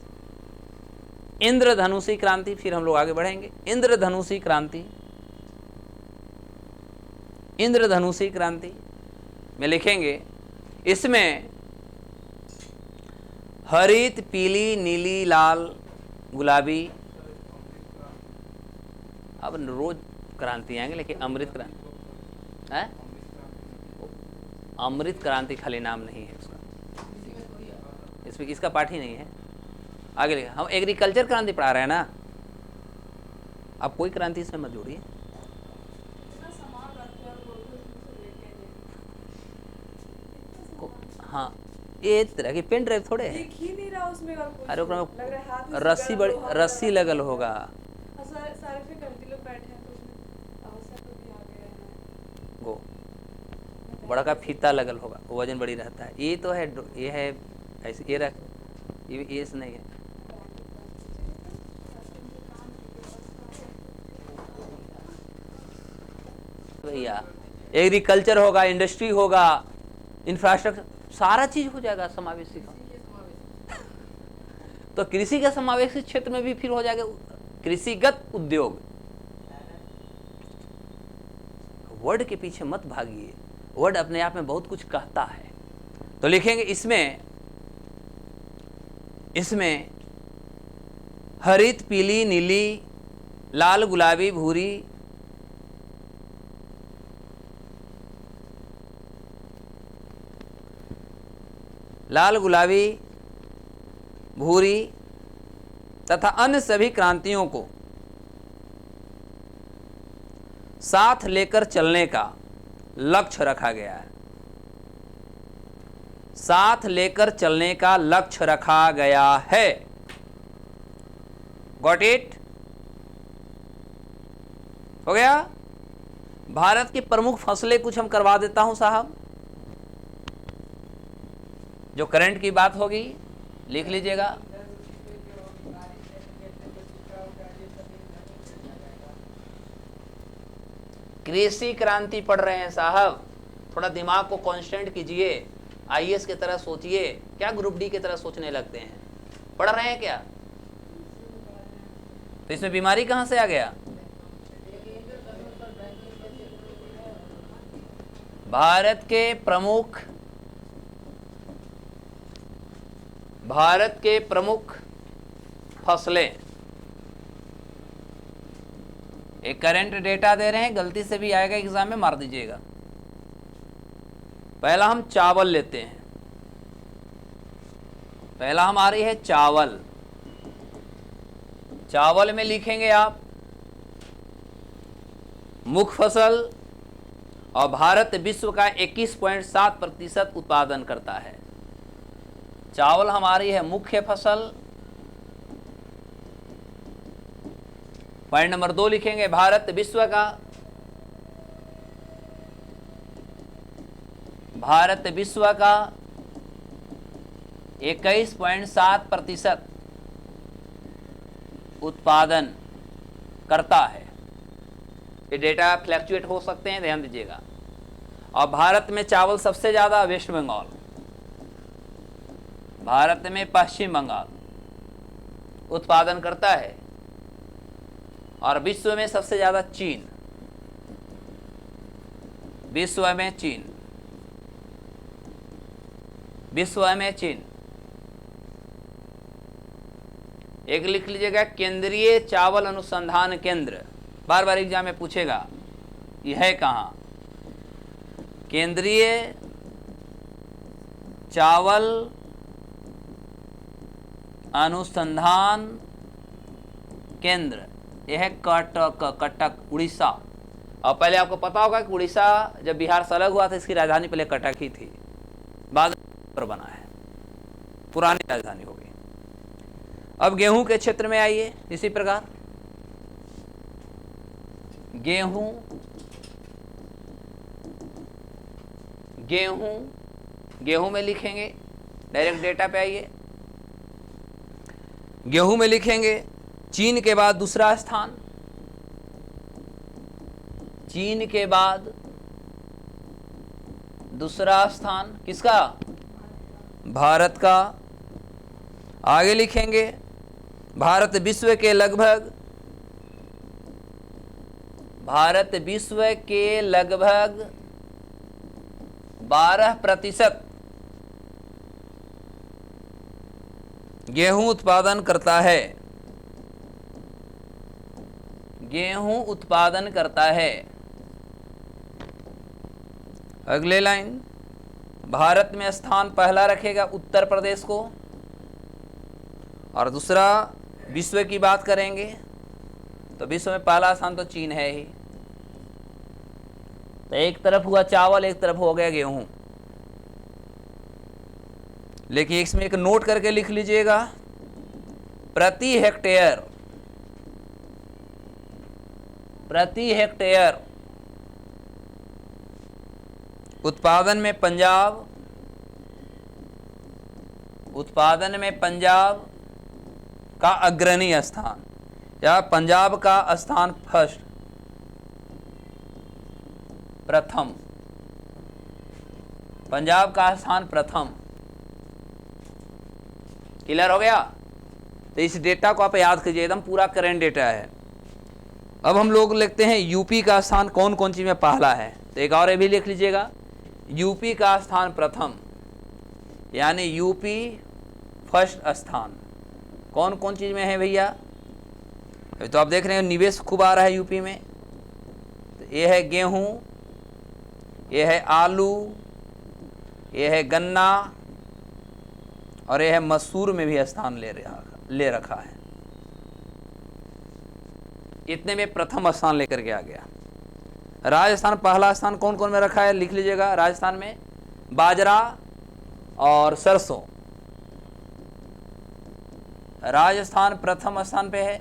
A: इंद्रधनुषी क्रांति, फिर हम लोग आगे बढ़ेंगे। इंद्रधनुषी क्रांति, इंद्रधनुषी क्रांति में लिखेंगे, इसमें हरित, पीली, नीली, लाल, गुलाबी। अब रोज क्रांति आएंगे, लेकिन अमृत क्रांति है। अमृत क्रांति खाली नाम नहीं है उसका, इसमें इसका पाठ ही नहीं है। आगे लिखा, हम एग्रीकल्चर क्रांति पढ़ा रहे हैं ना, अब कोई क्रांति इसमें मत जोड़िए। हाँ, ये तरह की पेन ड्राइव थोड़े है। अरे रस्सी, बड़ी रस्सी लगल होगा। गो बड़ा का फीता लगल होगा, वजन बड़ी रहता है। ये तो है, ये है ऐसे, ये रख, ये नहीं है। भैया एग्रीकल्चर होगा, इंडस्ट्री होगा, इंफ्रास्ट्रक्चर, सारा चीज हो जाएगा समावेशी का। तो कृषि के समावेशी क्षेत्र में भी फिर हो जाएगा कृषिगत उद्योग। वर्ड के पीछे मत भागिए, वर्ड अपने आप में बहुत कुछ कहता है। तो लिखेंगे इसमें हरित, पीली, नीली, लाल, गुलाबी, भूरी, लाल, गुलाबी, भूरी तथा अन्य सभी क्रांतियों को साथ लेकर चलने का लक्ष्य रखा गया है। साथ लेकर चलने का लक्ष्य रखा गया है। Got it? हो गया। भारत की प्रमुख फसलें कुछ हम करवा देता हूं साहब, जो करंट की बात होगी लिख लीजिएगा। कृषि क्रांति पढ़ रहे हैं साहब, थोड़ा दिमाग को कांस्टेंट कीजिए। आईएएस की तरह सोचिए, क्या ग्रुप डी की तरह सोचने लगते हैं? पढ़ रहे हैं क्या? तो इसमें बीमारी कहां से आ गया? भारत के प्रमुख फसलें, एक करंट डेटा दे रहे हैं, गलती से भी आएगा एग्जाम में, मार दीजिएगा। पहला हम चावल लेते हैं। पहला हमारी है चावल। चावल में लिखेंगे आप मुख्य फसल, और भारत विश्व का 21.7% उत्पादन करता है। चावल हमारी है मुख्य फसल। पॉइंट नंबर 2 लिखेंगे भारत विश्व का 21.7% उत्पादन करता है। ये डेटा फ्लैक्चुएट हो सकते हैं, ध्यान दीजिएगा। और भारत में चावल सबसे ज्यादा वेस्ट बंगाल, भारत में पश्चिम बंगाल उत्पादन करता है। और विश्व में सबसे ज़्यादा चीन, विश्व में चीन, विश्व में चीन। एक लिख लीजिएगा, केंद्रीय चावल अनुसंधान केंद्र। बार बार एग्जाम में पूछेगा यह है कहाँ। केंद्रीय चावल अनुसंधान केंद्र, यह है कटक उड़ीसा। और पहले आपको पता होगा कि उड़ीसा जब बिहार से अलग हुआ था, इसकी राजधानी पहले कटक ही थी, बाद में बना है, पुरानी राजधानी हो गई। अब गेहूं के क्षेत्र में आइए। इसी प्रकार गेहूं, गेहूं, गेहूं में लिखेंगे, डायरेक्ट डेटा पे आइए। गेहूं में लिखेंगे चीन के बाद दूसरा स्थान, चीन के बाद दूसरा स्थान किसका? भारत का। आगे लिखेंगे भारत विश्व के लगभग, भारत विश्व के लगभग 12% गेहूं उत्पादन करता है, गेहूं उत्पादन करता है। अगले लाइन, भारत में स्थान पहला रखेगा उत्तर प्रदेश को, और दूसरा विश्व की बात करेंगे तो विश्व में पहला स्थान तो चीन है ही। तो एक तरफ हुआ चावल, एक तरफ हो गया गेहूं। लेकिन इसमें एक नोट करके लिख लीजिएगा, प्रति हेक्टेयर, प्रति हेक्टेयर उत्पादन में पंजाब, उत्पादन में पंजाब का अग्रणी स्थान, या पंजाब का स्थान फर्स्ट, प्रथम, पंजाब का स्थान प्रथम। क्लियर हो गया? तो इस डेटा को आप याद कीजिए, एकदम पूरा करेंट डेटा है। अब हम लोग लिखते हैं यूपी का स्थान कौन कौन चीज में पहला है। तो एक और भी लिख लीजिएगा, यूपी का स्थान प्रथम, यानी यूपी फर्स्ट स्थान कौन कौन चीज में है भैया? तो आप देख रहे हैं निवेश खूब आ रहा है यूपी में। तो ये है गेहूं, ये है आलू, ये है गन्ना, और यह है मसूर में भी स्थान ले रखा है। इतने में प्रथम स्थान लेकर के आ गया। राजस्थान पहला स्थान कौन कौन में रखा है लिख लीजिएगा। राजस्थान में बाजरा और सरसों, राजस्थान प्रथम स्थान पे है।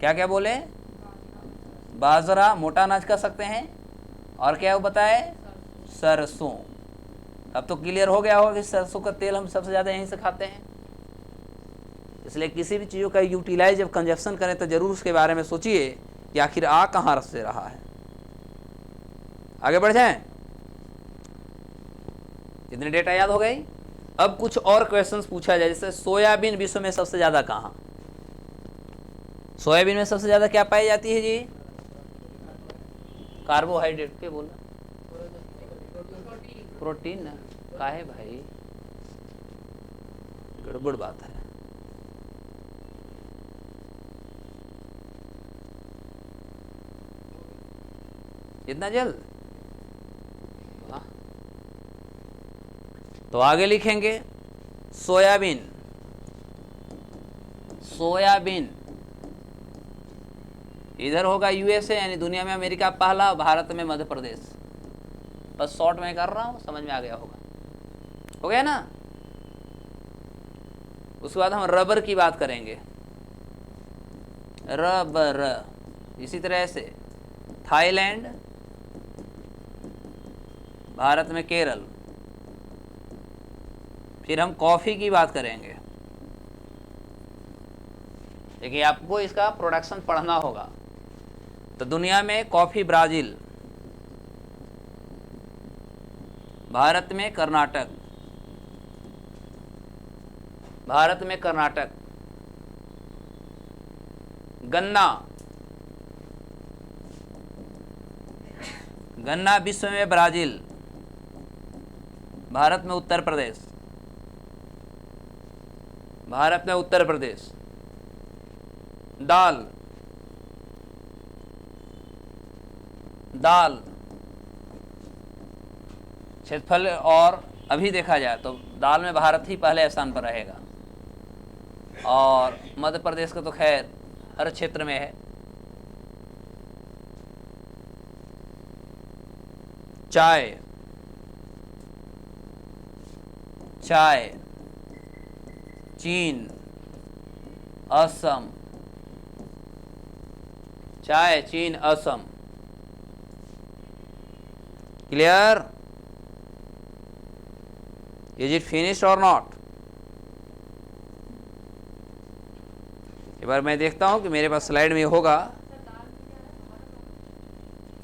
A: क्या क्या बोले? बाजरा, मोटा अनाज कह सकते हैं, और क्या वो बताए? सरसों। अब तो क्लियर हो गया होगा कि सरसों का तेल हम सबसे ज़्यादा यहीं से खाते हैं। इसलिए किसी भी चीज़ों का यूटिलाइज जब कंजप्शन करें तो जरूर उसके बारे में सोचिए कि आखिर आ कहाँ से रहा है। आगे बढ़ जाएं। इतने डेटा याद हो गई। अब कुछ और क्वेश्चंस पूछा जाए, जैसे सोयाबीन विश्व में सबसे ज़्यादा कहाँ? सोयाबीन में सबसे ज़्यादा क्या पाई जाती है जी? कार्बोहाइड्रेट के बोला, प्रोटीन ना, काहे भाई, गड़बड़ बात है। इतना जल्द? तो आगे लिखेंगे सोयाबीन, सोयाबीन इधर होगा यूएसए, यानी दुनिया में अमेरिका पहला, भारत में मध्य प्रदेश। बस शॉर्ट में कर रहा हूं, समझ में आ गया होगा। हो गया ना? उसके बाद हम रबर की बात करेंगे। रबर, इसी तरह से थाईलैंड, भारत में केरल। फिर हम कॉफ़ी की बात करेंगे। देखिए आपको इसका प्रोडक्शन पढ़ना होगा। तो दुनिया में कॉफ़ी ब्राज़ील, भारत में कर्नाटक, भारत में कर्नाटक। गन्ना, गन्ना विश्व में ब्राजील, भारत में उत्तर प्रदेश, भारत में उत्तर प्रदेश। दाल, दाल क्षेत्रफल और अभी देखा जाए तो दाल में भारत ही पहले स्थान पर रहेगा, और मध्य प्रदेश का तो खैर हर क्षेत्र में है। चाय, चाय चीन, असम, चाय चीन, Assam. Clear? Is it finished और नॉट? एक बार मैं देखता हूं कि मेरे पास स्लाइड में होगा।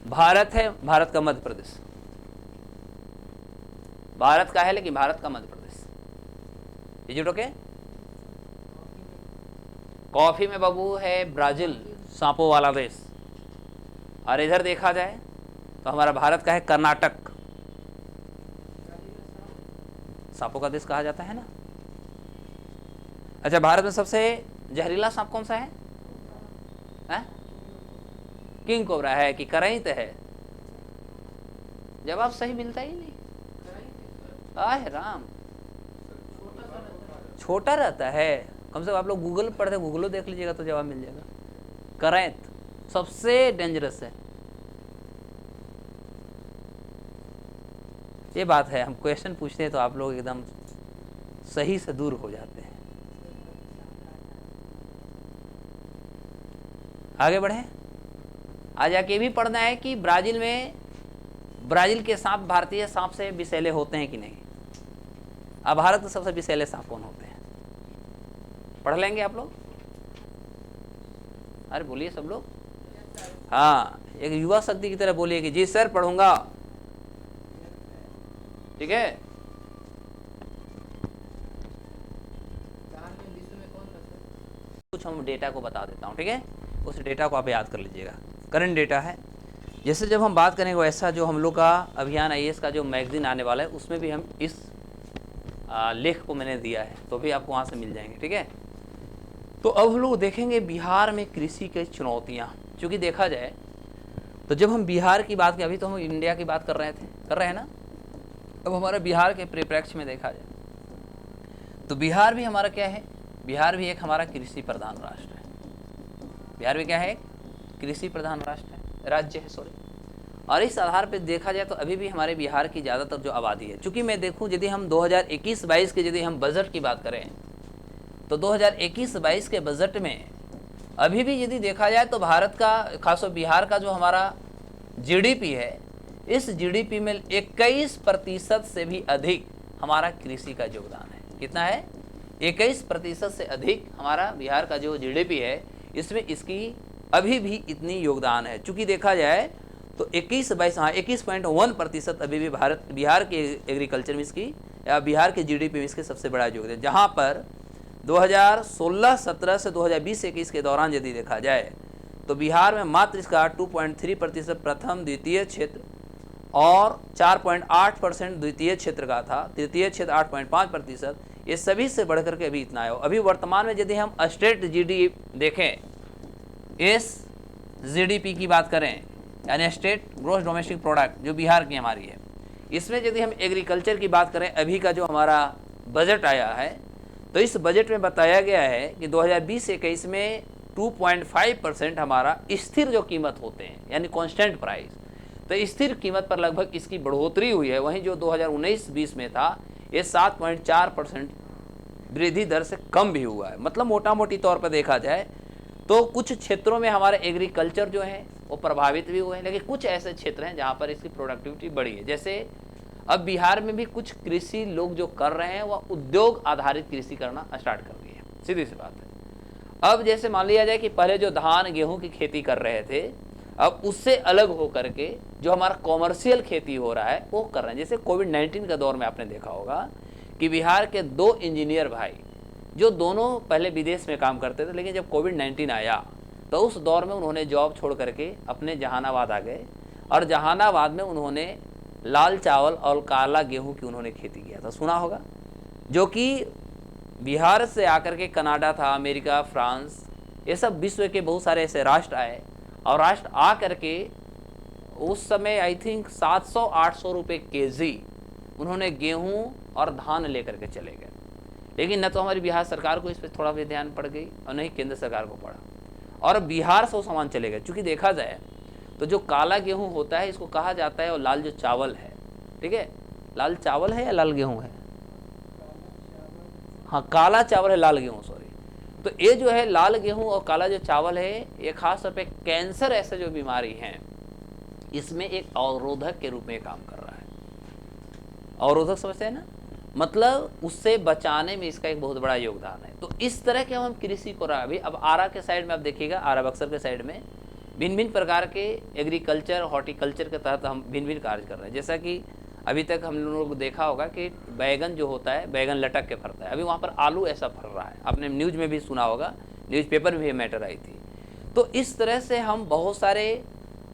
A: भारत है, भारत का मध्य प्रदेश, भारत का है लेकिन भारत का Madhya Pradesh. Is it okay? Coffee में बाबू है ब्राजील, सांपों वाला देश। और इधर देखा जाए तो हमारा भारत का है कर्नाटक, सांपों का देश कहा जाता है ना। अच्छा, भारत में सबसे जहरीला सांप कौन सा है? किंग कोबरा है कि करैंत है? जवाब सही मिलता ही नहीं। आह राम, छोटा रहता है। कम से कम आप लोग गूगल पढ़ते, गूगलो देख लीजिएगा तो जवाब मिल जाएगा। करैंत सबसे डेंजरस है। ये बात है, हम क्वेश्चन पूछते हैं तो आप लोग एकदम सही से दूर हो जाते हैं। आगे बढ़े। आज आके भी पढ़ना है कि ब्राजील में, ब्राजील के सांप भारतीय सांप से विषैले होते हैं कि नहीं। अब भारत में सबसे विषैले सांप कौन होते हैं पढ़ लेंगे आप लोग? अरे बोलिए सब लोग। हाँ, एक युवा शक्ति की तरह बोलिए कि जी सर पढ़ूंगा। ठीक है। कुछ हम डेटा को बता देता हूँ, ठीक है। उस डेटा को आप याद कर लीजिएगा, करंट डेटा है। जैसे जब हम बात करेंगे वैसा जो हम लोग का अभियान आईएएस का जो मैगजीन आने वाला है उसमें भी हम इस लेख को मैंने दिया है, तो भी आपको वहाँ से मिल जाएंगे, ठीक है। तो अब हम लोग देखेंगे बिहार में कृषि की चुनौतियाँ। चूँकि देखा जाए तो जब हम बिहार की बात की, अभी तो हम इंडिया की बात कर रहे हैं ना, अब हमारे बिहार के परिप्रेक्ष्य में देखा जाए तो बिहार भी हमारा क्या है, बिहार भी एक हमारा कृषि प्रधान राष्ट्र है। बिहार भी क्या है, कृषि प्रधान राष्ट्र है, राज्य है, सॉरी। और इस आधार पर देखा जाए तो अभी भी हमारे बिहार की ज़्यादातर जो आबादी है, चूँकि मैं देखूँ यदि हम 2021-22 के यदि हम बजट की बात करें तो 2021-22 के बजट में अभी भी यदि देखा जाए तो भारत का, खासकर बिहार का जो हमारा जीडीपी है, इस जीडीपी में 21% से भी अधिक हमारा कृषि का योगदान है। कितना है? 21% से अधिक हमारा बिहार का जो जीडीपी है इसमें इसकी अभी भी इतनी योगदान है। चूँकि देखा जाए तो 21.1% अभी भी बिहार के एग्रीकल्चर में इसकी, या बिहार के जीडीपी में इसके सबसे बड़ा योगदान, जहाँ पर 2016-17 से 2020-21 के दौरान यदि देखा जाए तो बिहार में मात्र इसका 2.3% प्रथम द्वितीय क्षेत्र और 4.8% द्वितीय क्षेत्र का था, तृतीय क्षेत्र 8.5%। ये सभी से बढ़कर के अभी इतना है। अभी वर्तमान में यदि हम स्टेट जीडीपी देखें, इस जीडीपी की बात करें, यानी स्टेट ग्रॉस डोमेस्टिक प्रोडक्ट जो बिहार की हमारी है, इसमें यदि हम एग्रीकल्चर की बात करें, अभी का जो हमारा बजट आया है तो इस बजट में बताया गया है कि 2020-21 में 2.5% हमारा स्थिर जो कीमत होते हैं, यानी कांस्टेंट प्राइस, तो स्थिर कीमत पर लगभग इसकी बढ़ोतरी हुई है। वहीं जो 2019-20 में था ये 7.4% वृद्धि दर से कम भी हुआ है। मतलब मोटा मोटी तौर पर देखा जाए तो कुछ क्षेत्रों में हमारे एग्रीकल्चर जो है वो प्रभावित भी हुए हैं, लेकिन कुछ ऐसे क्षेत्र हैं जहाँ पर इसकी प्रोडक्टिविटी बढ़ी है। जैसे अब बिहार में भी कुछ कृषि लोग जो कर रहे हैं वह उद्योग आधारित कृषि करना स्टार्ट कर दिए हैं, सीधी सी बात है। अब जैसे मान लिया जाए कि पहले जो धान गेहूं की खेती कर रहे थे, अब उससे अलग हो करके जो हमारा कॉमर्शियल खेती हो रहा है वो कर रहे हैं। जैसे कोविड-19 के दौर में आपने देखा होगा कि बिहार के 2 इंजीनियर भाई जो दोनों पहले विदेश में काम करते थे, लेकिन जब कोविड-19 आया तो उस दौर में उन्होंने जॉब छोड़ करके अपने जहानाबाद आ गए और जहानाबाद में उन्होंने लाल चावल और काला गेहूं की उन्होंने खेती किया था, सुना होगा। जो कि बिहार से आकर के कनाडा था, अमेरिका, फ्रांस, ये सब विश्व के बहुत सारे ऐसे राष्ट्र आए और राष्ट्र आ करके उस समय आई थिंक 700-800 रुपये केजी उन्होंने गेहूं और धान लेकर के चले गए। लेकिन न तो हमारी बिहार सरकार को इस पर थोड़ा भी ध्यान पड़ गई और नहीं केंद्र सरकार को पड़ा, और बिहार से वो सामान चले गए। चूँकि देखा जाए तो जो काला गेहूं होता है इसको कहा जाता है, और लाल जो चावल है, ठीक है, लाल चावल है या लाल गेहूं है, हाँ काला चावल है, लाल गेहूं सॉरी। तो ये जो है लाल गेहूं और काला जो चावल है, ये खास तौर पे कैंसर ऐसे जो बीमारी हैं इसमें एक अवरोधक के रूप में काम कर रहा है। अवरोधक समझते हैं ना, मतलब उससे बचाने में इसका एक बहुत बड़ा योगदान है। तो इस तरह के हम कृषि को रहा अभी। अब आरा के साइड में आप देखिएगा, आरा बक्सर के साइड में भिन्न भिन्न प्रकार के एग्रीकल्चर, हॉर्टिकल्चर के तहत हम भिन्न भिन्न कार्य कर रहे हैं। जैसा कि अभी तक हम लोगों को देखा होगा कि बैगन जो होता है, बैगन लटक के फरता है, अभी वहाँ पर आलू ऐसा फर रहा है, आपने न्यूज़ में भी सुना होगा, न्यूज़पेपर में भी मैटर आई थी। तो इस तरह से हम बहुत सारे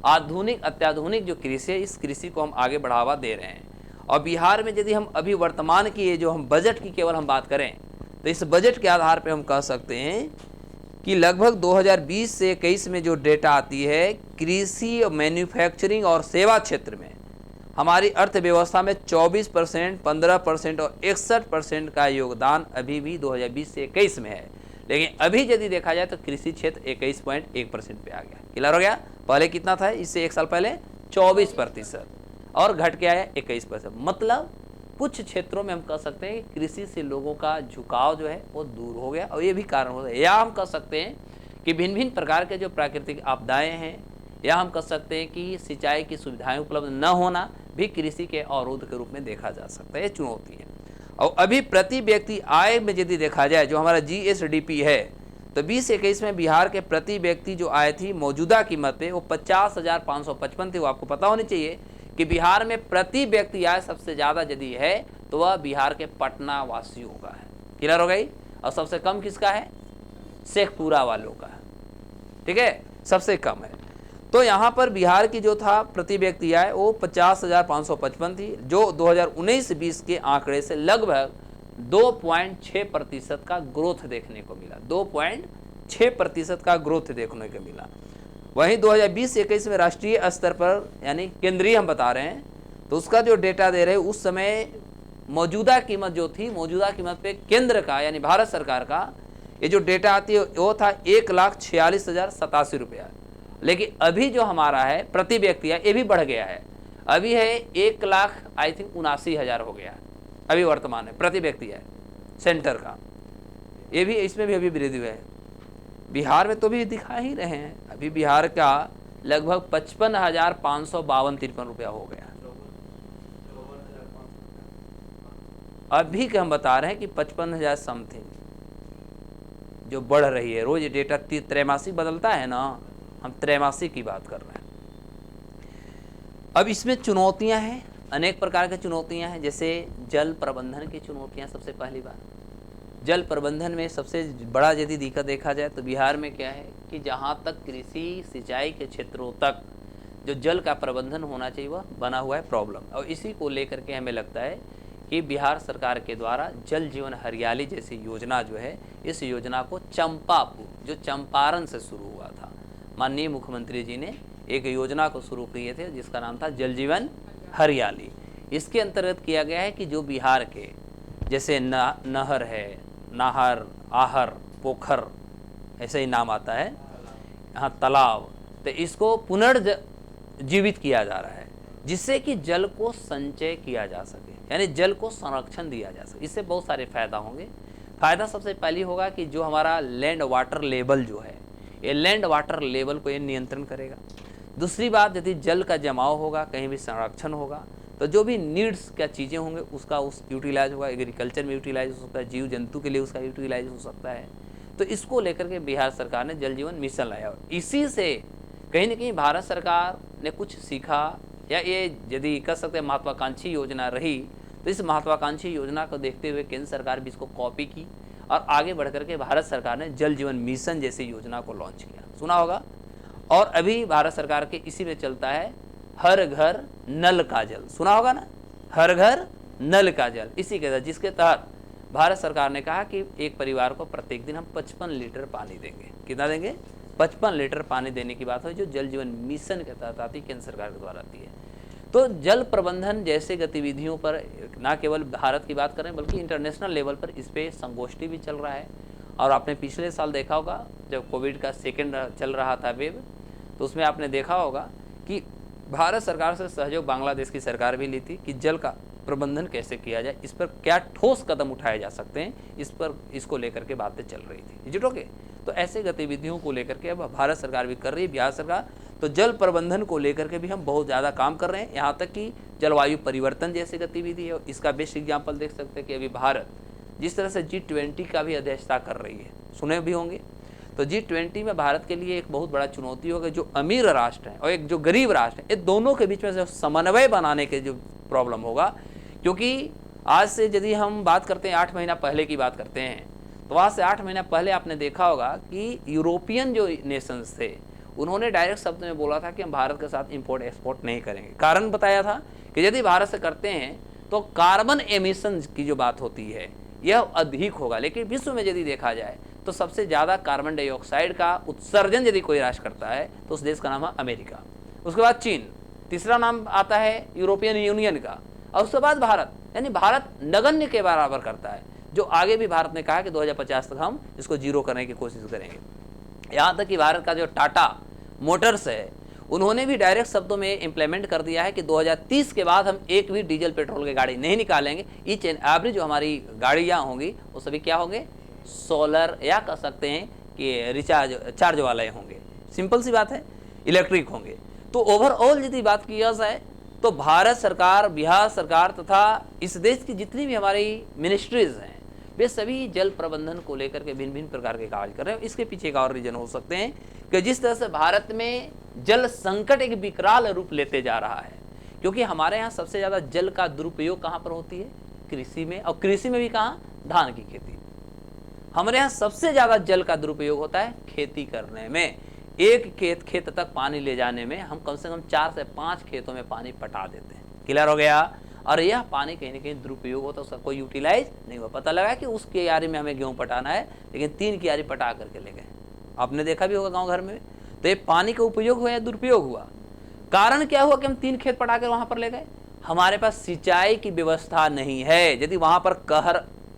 A: आधुनिक अत्याधुनिक जो कृषि है, इस कृषि को हम आगे बढ़ावा दे रहे हैं। और बिहार में यदि हम अभी वर्तमान की ये जो हम बजट की केवल हम बात करें, तो इस बजट के आधार पर हम कह सकते हैं कि लगभग 2020 से 21 में जो डेटा आती है, कृषि, मैन्युफैक्चरिंग और सेवा क्षेत्र में हमारी अर्थव्यवस्था में 24%, 15% और 61% का योगदान अभी भी 2020 से 21 में है। लेकिन अभी यदि देखा जाए तो कृषि क्षेत्र 21.1% पे आ गया। क्लियर हो गया? पहले कितना था, इससे एक साल पहले 24% और घट के आया 21%। मतलब कुछ क्षेत्रों में हम कह सकते हैं कि कृषि से लोगों का झुकाव जो है वो दूर हो गया, और ये भी कारण हो है। या हम कह सकते हैं कि भिन्न भिन्न प्रकार के जो प्राकृतिक आपदाएं हैं, या हम कह सकते हैं कि सिंचाई की सुविधाएं उपलब्ध न होना भी कृषि के अवरोध के रूप में देखा जा सकता है। ये चुनौती है। और अभी प्रति व्यक्ति आय में यदि देखा जाए, जो हमारा GSDP है, तो 2021 में बिहार के प्रति व्यक्ति जो आय थी मौजूदा कीमत पे वो 50,555 थी। वो आपको पता होनी चाहिए कि बिहार में प्रति व्यक्ति आय सबसे ज़्यादा यदि है तो वह बिहार के पटना वासियों का है। क्लियर हो गई? और सबसे कम किसका है? शेखपुरा वालों का है। ठीक है, सबसे कम है। तो यहाँ पर बिहार की जो था प्रति व्यक्ति आय वो 50,555 थी, जो 2019-20 के आंकड़े से लगभग 2.6% का ग्रोथ देखने को मिला। 2.6% का ग्रोथ देखने को मिला। वहीं 2020-21 में राष्ट्रीय स्तर पर, यानी केंद्रीय हम बता रहे हैं, तो उसका जो डेटा दे रहे हैं उस समय मौजूदा कीमत जो थी, मौजूदा कीमत पे केंद्र का यानी भारत सरकार का ये जो डेटा आती है वो था 1,46,087 रुपया। लेकिन अभी जो हमारा है प्रति व्यक्ति है, ये भी बढ़ गया है। अभी है 1,79,000 हो गया है अभी वर्तमान में प्रति व्यक्ति है सेंटर का। ये भी, इसमें भी अभी वृद्धि है। बिहार में तो भी दिखा ही रहे हैं, अभी बिहार का लगभग 55,552-53 रुपया हो गया। अभी के हम बता रहे हैं कि 55,000 समथिंग जो बढ़ रही है। रोज ये डेटा त्रैमासिक बदलता है ना, हम त्रैमासिक की बात कर रहे हैं। अब इसमें चुनौतियां हैं, अनेक प्रकार की चुनौतियां हैं। जैसे जल प्रबंधन की चुनौतियां। सबसे पहली बात, जल प्रबंधन में सबसे बड़ा यदि दिक्कत देखा जाए तो बिहार में क्या है कि जहां तक कृषि सिंचाई के क्षेत्रों तक जो जल का प्रबंधन होना चाहिए वह बना हुआ है प्रॉब्लम। और इसी को लेकर के हमें लगता है कि बिहार सरकार के द्वारा जल जीवन हरियाली जैसी योजना जो है, इस योजना को चंपापुर, जो चंपारण से शुरू हुआ था, माननीय मुख्यमंत्री जी ने एक योजना को शुरू किए थे जिसका नाम था जल जीवन हरियाली। इसके अंतर्गत किया गया है कि जो बिहार के जैसे नहर है, नाहर, आहर, पोखर, ऐसे ही नाम आता है, यहाँ तालाब, तो इसको पुनर्जीवित किया जा रहा है जिससे कि जल को संचय किया जा सके, यानी जल को संरक्षण दिया जा सके। इससे बहुत सारे फायदा होंगे। फायदा सबसे पहली होगा कि जो हमारा लैंड वाटर लेवल जो है, ये लैंड वाटर लेवल को ये नियंत्रण करेगा। दूसरी बात, यदि जल का जमाव होगा, कहीं भी संरक्षण होगा, तो जो भी नीड्स क्या चीज़ें होंगे उसका उस यूटिलाइज होगा, एग्रीकल्चर में यूटिलाइज हो सकता है, जीव जंतु के लिए उसका यूटिलाइज हो सकता है। तो इसको लेकर के बिहार सरकार ने जल जीवन मिशन लाया। इसी से कहीं ना कहीं भारत सरकार ने कुछ सीखा, या ये यदि कह सकते हैं महत्वाकांक्षी योजना रही, तो इस महत्वाकांक्षी योजना को देखते हुए केंद्र सरकार भी इसको कॉपी की और आगे बढ़ करके भारत सरकार ने जल जीवन मिशन जैसी योजना को लॉन्च किया, सुना होगा। और अभी भारत सरकार के इसी में चलता है हर घर नल का जल, सुना होगा ना, हर घर नल का जल। इसी के तहत, जिसके तहत भारत सरकार ने कहा कि एक परिवार को प्रत्येक दिन हम 55 लीटर पानी देंगे। कितना देंगे? 55 लीटर पानी देने की बात है, जो जल जीवन मिशन के तहत आती है, केंद्र सरकार के द्वारा आती है। तो जल प्रबंधन जैसे गतिविधियों पर ना केवल भारत की बात करें बल्कि इंटरनेशनल लेवल पर इस पे संगोष्ठी भी चल रहा है। और आपने पिछले साल देखा होगा जब कोविड का सेकेंड चल रहा था वेव, तो उसमें आपने देखा होगा कि भारत सरकार से सहयोग बांग्लादेश की सरकार भी ली थी कि जल का प्रबंधन कैसे किया जाए, इस पर क्या ठोस कदम उठाए जा सकते हैं, इसको लेकर के बातें चल रही थी। जुटो के तो ऐसे गतिविधियों को लेकर के अब भारत सरकार भी कर रही है, बिहार सरकार। तो जल प्रबंधन को लेकर के भी हम बहुत ज़्यादा काम कर रहे हैं। यहाँ तक कि जलवायु परिवर्तन जैसी गतिविधि है, इसका बेस्ट एग्जाम्पल देख सकते हैं कि अभी भारत जिस तरह से G20 का भी अध्यक्षता कर रही है, सुने भी होंगे। तो G20 में भारत के लिए एक बहुत बड़ा चुनौती होगा, जो अमीर राष्ट्र है और एक जो गरीब राष्ट्र है, ये दोनों के बीच में जो समन्वय बनाने के जो प्रॉब्लम होगा। क्योंकि आज से यदि हम बात करते हैं 8 महीना पहले की बात करते हैं, तो आज से 8 महीना पहले आपने देखा होगा कि यूरोपियन जो नेशंस थे उन्होंने डायरेक्ट शब्द में बोला था कि हम भारत के साथ इंपोर्ट एक्सपोर्ट नहीं करेंगे। कारण बताया था कि यदि भारत से करते हैं तो कार्बन एमिशन की जो बात होती है यह अधिक होगा। लेकिन विश्व में यदि देखा जाए तो सबसे ज़्यादा कार्बन डाइऑक्साइड का उत्सर्जन यदि कोई राष्ट्र करता है तो उस देश का नाम है अमेरिका, उसके बाद चीन, तीसरा नाम आता है यूरोपियन यूनियन का, और उसके बाद भारत। यानी भारत नगण्य के बराबर करता है, जो आगे भी भारत ने कहा कि 2050 तक हम इसको जीरो करने की कोशिश करेंगे। यहाँ तक कि भारत का जो टाटा मोटर्स है उन्होंने भी डायरेक्ट शब्दों में इम्प्लीमेंट कर दिया है कि 2030 के बाद हम एक भी डीजल पेट्रोल की गाड़ी नहीं निकालेंगे। ईच एंड एवरी जो हमारी गाड़ियाँ होंगी वो सभी क्या होंगे? सोलर, या कह सकते हैं कि चार्ज वाले होंगे। सिंपल सी बात है, इलेक्ट्रिक होंगे। तो ओवरऑल यदि बात की जाए तो भारत सरकार, बिहार सरकार तथा इस देश की जितनी भी हमारी मिनिस्ट्रीज हैं वे सभी जल प्रबंधन को लेकर के भिन्न भिन्न प्रकार के कार्य कर रहे हैं। इसके पीछे एक और रीजन हो सकते हैं कि जिस तरह से भारत में जल संकट एक विकराल रूप लेते जा रहा है, क्योंकि हमारे यहाँ सबसे ज़्यादा जल का दुरुपयोग कहाँ पर होती है? कृषि में, और कृषि में भी कहाँ? धान की खेती। हमारे यहाँ सबसे ज़्यादा जल का दुरुपयोग होता है खेती करने में। एक खेत तक पानी ले जाने में हम कम से कम 4 से 5 खेतों में पानी पटा देते हैं। क्लियर हो गया? और यह पानी कहीं ना कहीं दुरुपयोग होता है, उसका कोई यूटिलाइज नहीं हुआ। पता लगा कि उस क्यारी में हमें गेहूँ पटाना है, लेकिन 3 क्यारी पटा करके ले गए। आपने देखा भी होगा गांव घर में। तो ये पानी का उपयोग हुआ या दुरुपयोग हुआ? कारण क्या हुआ कि हम 3 खेत पटा कर वहाँ पर ले गए? हमारे पास सिंचाई की व्यवस्था नहीं है। यदि वहाँ पर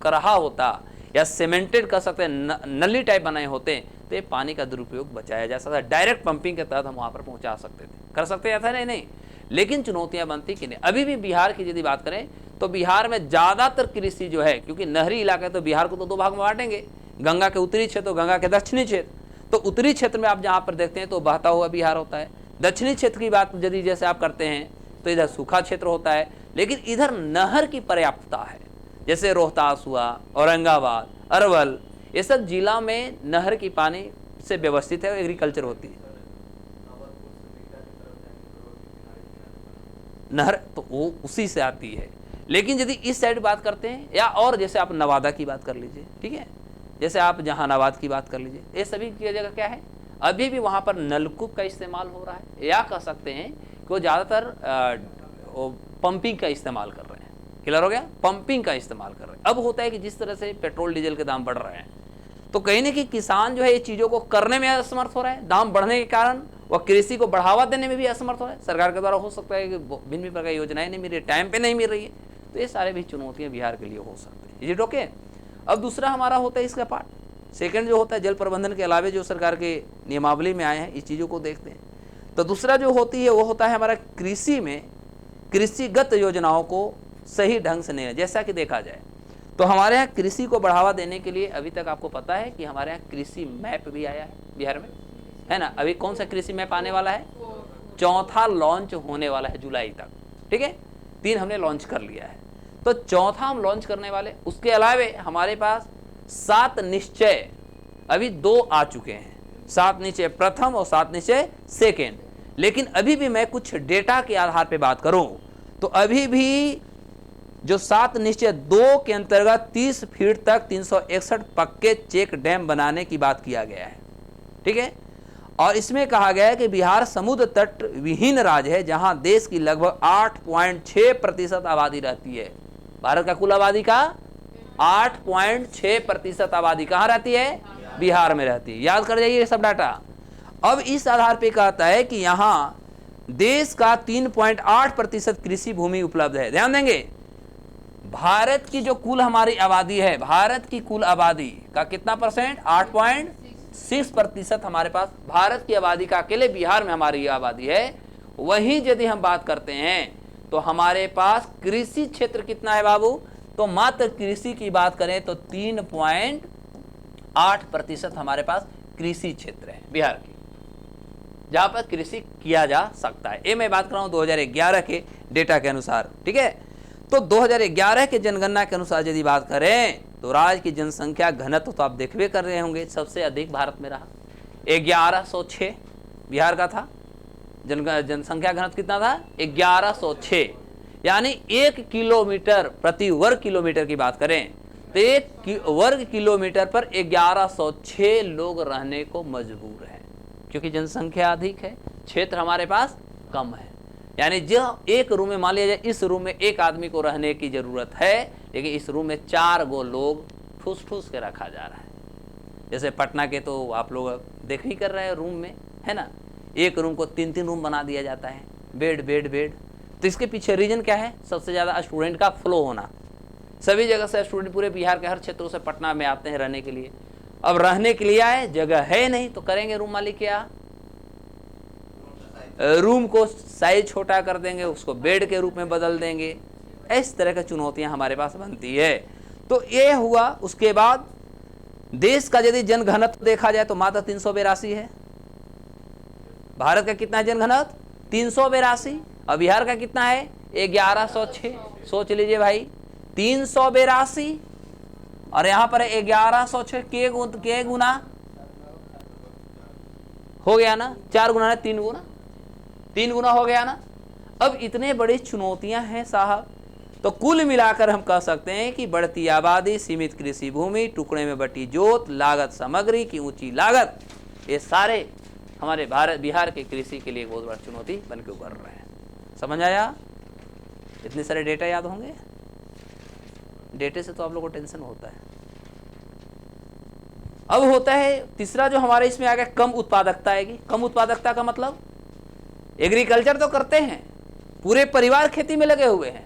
A: करहा होता या सीमेंटेड कर सकते हैं, नली टाइप बनाए होते, तो ये पानी का दुरुपयोग बचाया जा सकता है। डायरेक्ट पंपिंग के तहत हम वहाँ पर पहुँचा सकते थे, कर सकते था नहीं। लेकिन चुनौतियां बनती कि नहीं। अभी भी बिहार की यदि बात करें तो बिहार में ज़्यादातर कृषि जो है, क्योंकि नहरी इलाका है तो बिहार को तो 2 भाग में बांटेंगे, गंगा के उत्तरी क्षेत्र और गंगा के दक्षिणी क्षेत्र। तो उत्तरी क्षेत्र में आप जहाँ पर देखते हैं तो बहता हुआ बिहार होता है। दक्षिणी क्षेत्र की बात यदि जैसे आप करते हैं तो इधर सूखा क्षेत्र होता है, लेकिन इधर नहर की पर्याप्तता है। जैसे रोहतास हुआ, औरंगाबाद, अरवल, ये सब जिला में नहर की पानी से व्यवस्थित है, एग्रीकल्चर होती है। नहर तो वो उसी से आती है। लेकिन यदि इस साइड बात करते हैं, या और जैसे आप नवादा की बात कर लीजिए, ठीक है, जैसे आप जहानाबाद की बात कर लीजिए, ये सभी की जगह क्या है? अभी भी वहाँ पर नलकूप का इस्तेमाल हो रहा है, या कह सकते हैं कि वो ज़्यादातर पंपिंग का इस्तेमाल कर रहे हैं। क्लियर हो गया? पंपिंग का इस्तेमाल कर रहे हैं। अब होता है कि जिस तरह से पेट्रोल डीजल के दाम बढ़ रहे हैं, तो कहीं ना कहीं किसान जो है ये चीज़ों को करने में असमर्थ हो रहा है। दाम बढ़ने के कारण वह कृषि को बढ़ावा देने में भी असमर्थ हो रहा है। सरकार के द्वारा हो सकता है कि भिन्न भिन्न प्रकार की योजनाएं नहीं मिल रही, टाइम पे नहीं मिल रही है। तो ये सारे भी चुनौतियां बिहार के लिए हो सकती है। Is it okay? अब दूसरा हमारा होता है इसका पार्ट सेकंड जो होता है जल प्रबंधन के अलावे जो सरकार के नियमावली में आए हैं, इस चीज़ों को देखते हैं। तो दूसरा जो होती है वो होता है हमारा कृषि में कृषिगत योजनाओं को सही ढंग से नहीं। जैसा कि देखा जाए तो हमारे यहाँ कृषि को बढ़ावा देने के लिए अभी तक आपको पता है कि हमारे यहाँ कृषि मैप भी आया है बिहार में, है ना। अभी कौन सा कृषि मैप आने वाला है? 4था लॉन्च होने वाला है जुलाई तक, ठीक है। 3 हमने लॉन्च कर लिया है, तो 4था हम लॉन्च करने वाले। उसके अलावे हमारे पास 7 निश्चय अभी 2 आ चुके हैं, 7 निश्चय प्रथम और 7 निश्चय सेकेंड। लेकिन अभी भी मैं कुछ डेटा के आधार पे बात करूं तो अभी भी जो 7 निश्चय 2 के अंतर्गत 30 फीट तक 361 पक्के चेक डैम बनाने की बात किया गया है। ठीक है, और इसमें कहा गया है कि बिहार समुद्र तट विहीन राज्य है जहां देश की लगभग 8.6% आबादी रहती है। भारत का कुल आबादी का 8.6% आबादी कहां रहती है? बिहार में रहती है। याद कर जाइए ये सब डाटा। अब इस आधार पे कहता है कि यहां देश का 3.8% कृषि भूमि उपलब्ध है। ध्यान देंगे, भारत की जो कुल हमारी आबादी है, भारत की कुल आबादी का कितना परसेंट? 8.6% हमारे पास भारत की आबादी का अकेले बिहार में हमारी आबादी है। वहीं यदि हम बात करते हैं तो हमारे पास कृषि क्षेत्र कितना है बाबू? तो मात्र कृषि की बात करें तो 3.8% हमारे पास कृषि क्षेत्र है बिहार की, जहां पर कृषि किया जा सकता है। ये मैं बात कर रहा हूं 2011 के डेटा के अनुसार। ठीक है, तो 2011 के जनगणना के अनुसार यदि बात करें तो राज्य की जनसंख्या घनत्व तो आप देखबे कर रहे होंगे, सबसे अधिक भारत में रहा, 1106 बिहार का था। जनसंख्या घनत्व कितना था? 1106, यानी 1 किलोमीटर प्रति वर्ग किलोमीटर की बात करें तो 1 वर्ग किलोमीटर पर 1106 लोग रहने को मजबूर है, क्योंकि जनसंख्या अधिक है, क्षेत्र हमारे पास कम है। यानी जो एक रूम में, मान लिया जाए इस रूम में एक आदमी को रहने की जरूरत है, लेकिन इस रूम में 4 गो लोग ठूस ठूस के रखा जा रहा है। जैसे पटना के तो आप लोग देख ही कर रहे हैं रूम में, है ना, एक रूम को 3-3 रूम बना दिया जाता है, बेड बेड बेड। तो इसके पीछे रीजन क्या है? सबसे ज़्यादा स्टूडेंट का फ्लो होना। सभी जगह से स्टूडेंट पूरे बिहार के हर क्षेत्रों से पटना में आते हैं रहने के लिए। अब रहने के लिए आए, जगह है नहीं, तो करेंगे रूम मालिक क्या? रूम को साइज छोटा कर देंगे, उसको बेड के रूप में बदल देंगे। इस तरह की चुनौतियां हमारे पास बनती है। तो ये हुआ। उसके बाद देश का यदि जनघनत्व देखा जाए तो मात्र 382 है। भारत का कितना है जनघनत्व? 382। और बिहार का कितना है? 1106। सोच लीजिए भाई, 382 और यहां पर 1106 के गुना हो गया ना, 4 गुना 3 गुना हो गया ना। अब इतने बड़ी चुनौतियां हैं साहब, तो कुल मिलाकर हम कह सकते हैं कि बढ़ती आबादी, सीमित कृषि भूमि, टुकड़े में बटी जोत, लागत सामग्री की ऊंची लागत, ये सारे हमारे बिहार के कृषि के लिए एक बहुत बड़ी चुनौती बन के उभर रहे हैं। समझ आया? इतने सारे डेटा याद होंगे। डेटे से तो आप लोगों को टेंशन होता है। अब होता है तीसरा जो हमारे इसमें आ गया, कम उत्पादकता आएगी। कम उत्पादकता का मतलब, एग्रीकल्चर तो करते हैं, पूरे परिवार खेती में लगे हुए हैं,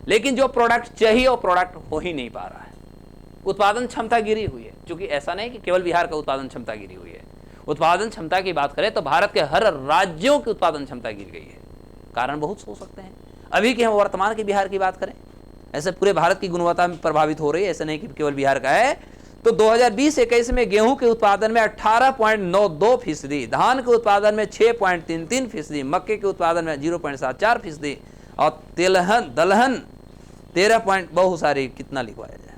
A: लेकिन जो प्रोडक्ट चाहिए वो प्रोडक्ट हो ही नहीं पा रहा है। उत्पादन क्षमता गिरी हुई है। क्योंकि ऐसा नहीं कि केवल बिहार का उत्पादन क्षमता गिरी हुई है। उत्पादन क्षमता की बात करें तो भारत के हर राज्यों की उत्पादन क्षमता गिर गई है। कारण बहुत हो सकते हैं। अभी की हम वर्तमान के बिहार की बात करें, ऐसे पूरे भारत की गुणवत्ता में प्रभावित हो रही है, ऐसा नहीं कि केवल बिहार का है। तो 2020-21 में गेहूं के उत्पादन में 18.92%, धान के उत्पादन में 6.33%, मक्के के उत्पादन में 0.74% और दलहन 13 बहुत सारी, कितना लिखवाया जाए।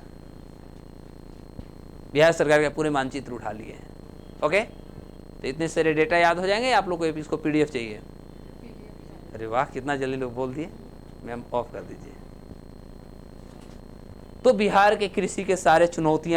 A: बिहार सरकार के पूरे मानचित्र उठा लिए हैं। ओके, तो इतने सारे डेटा याद हो जाएंगे आप लोग को। इसको PDF चाहिए? अरे वाह, कितना जल्दी लोग बोल दिए। मैम ऑफ कर दीजिए। तो बिहार के कृषि के सारे चुनौतियां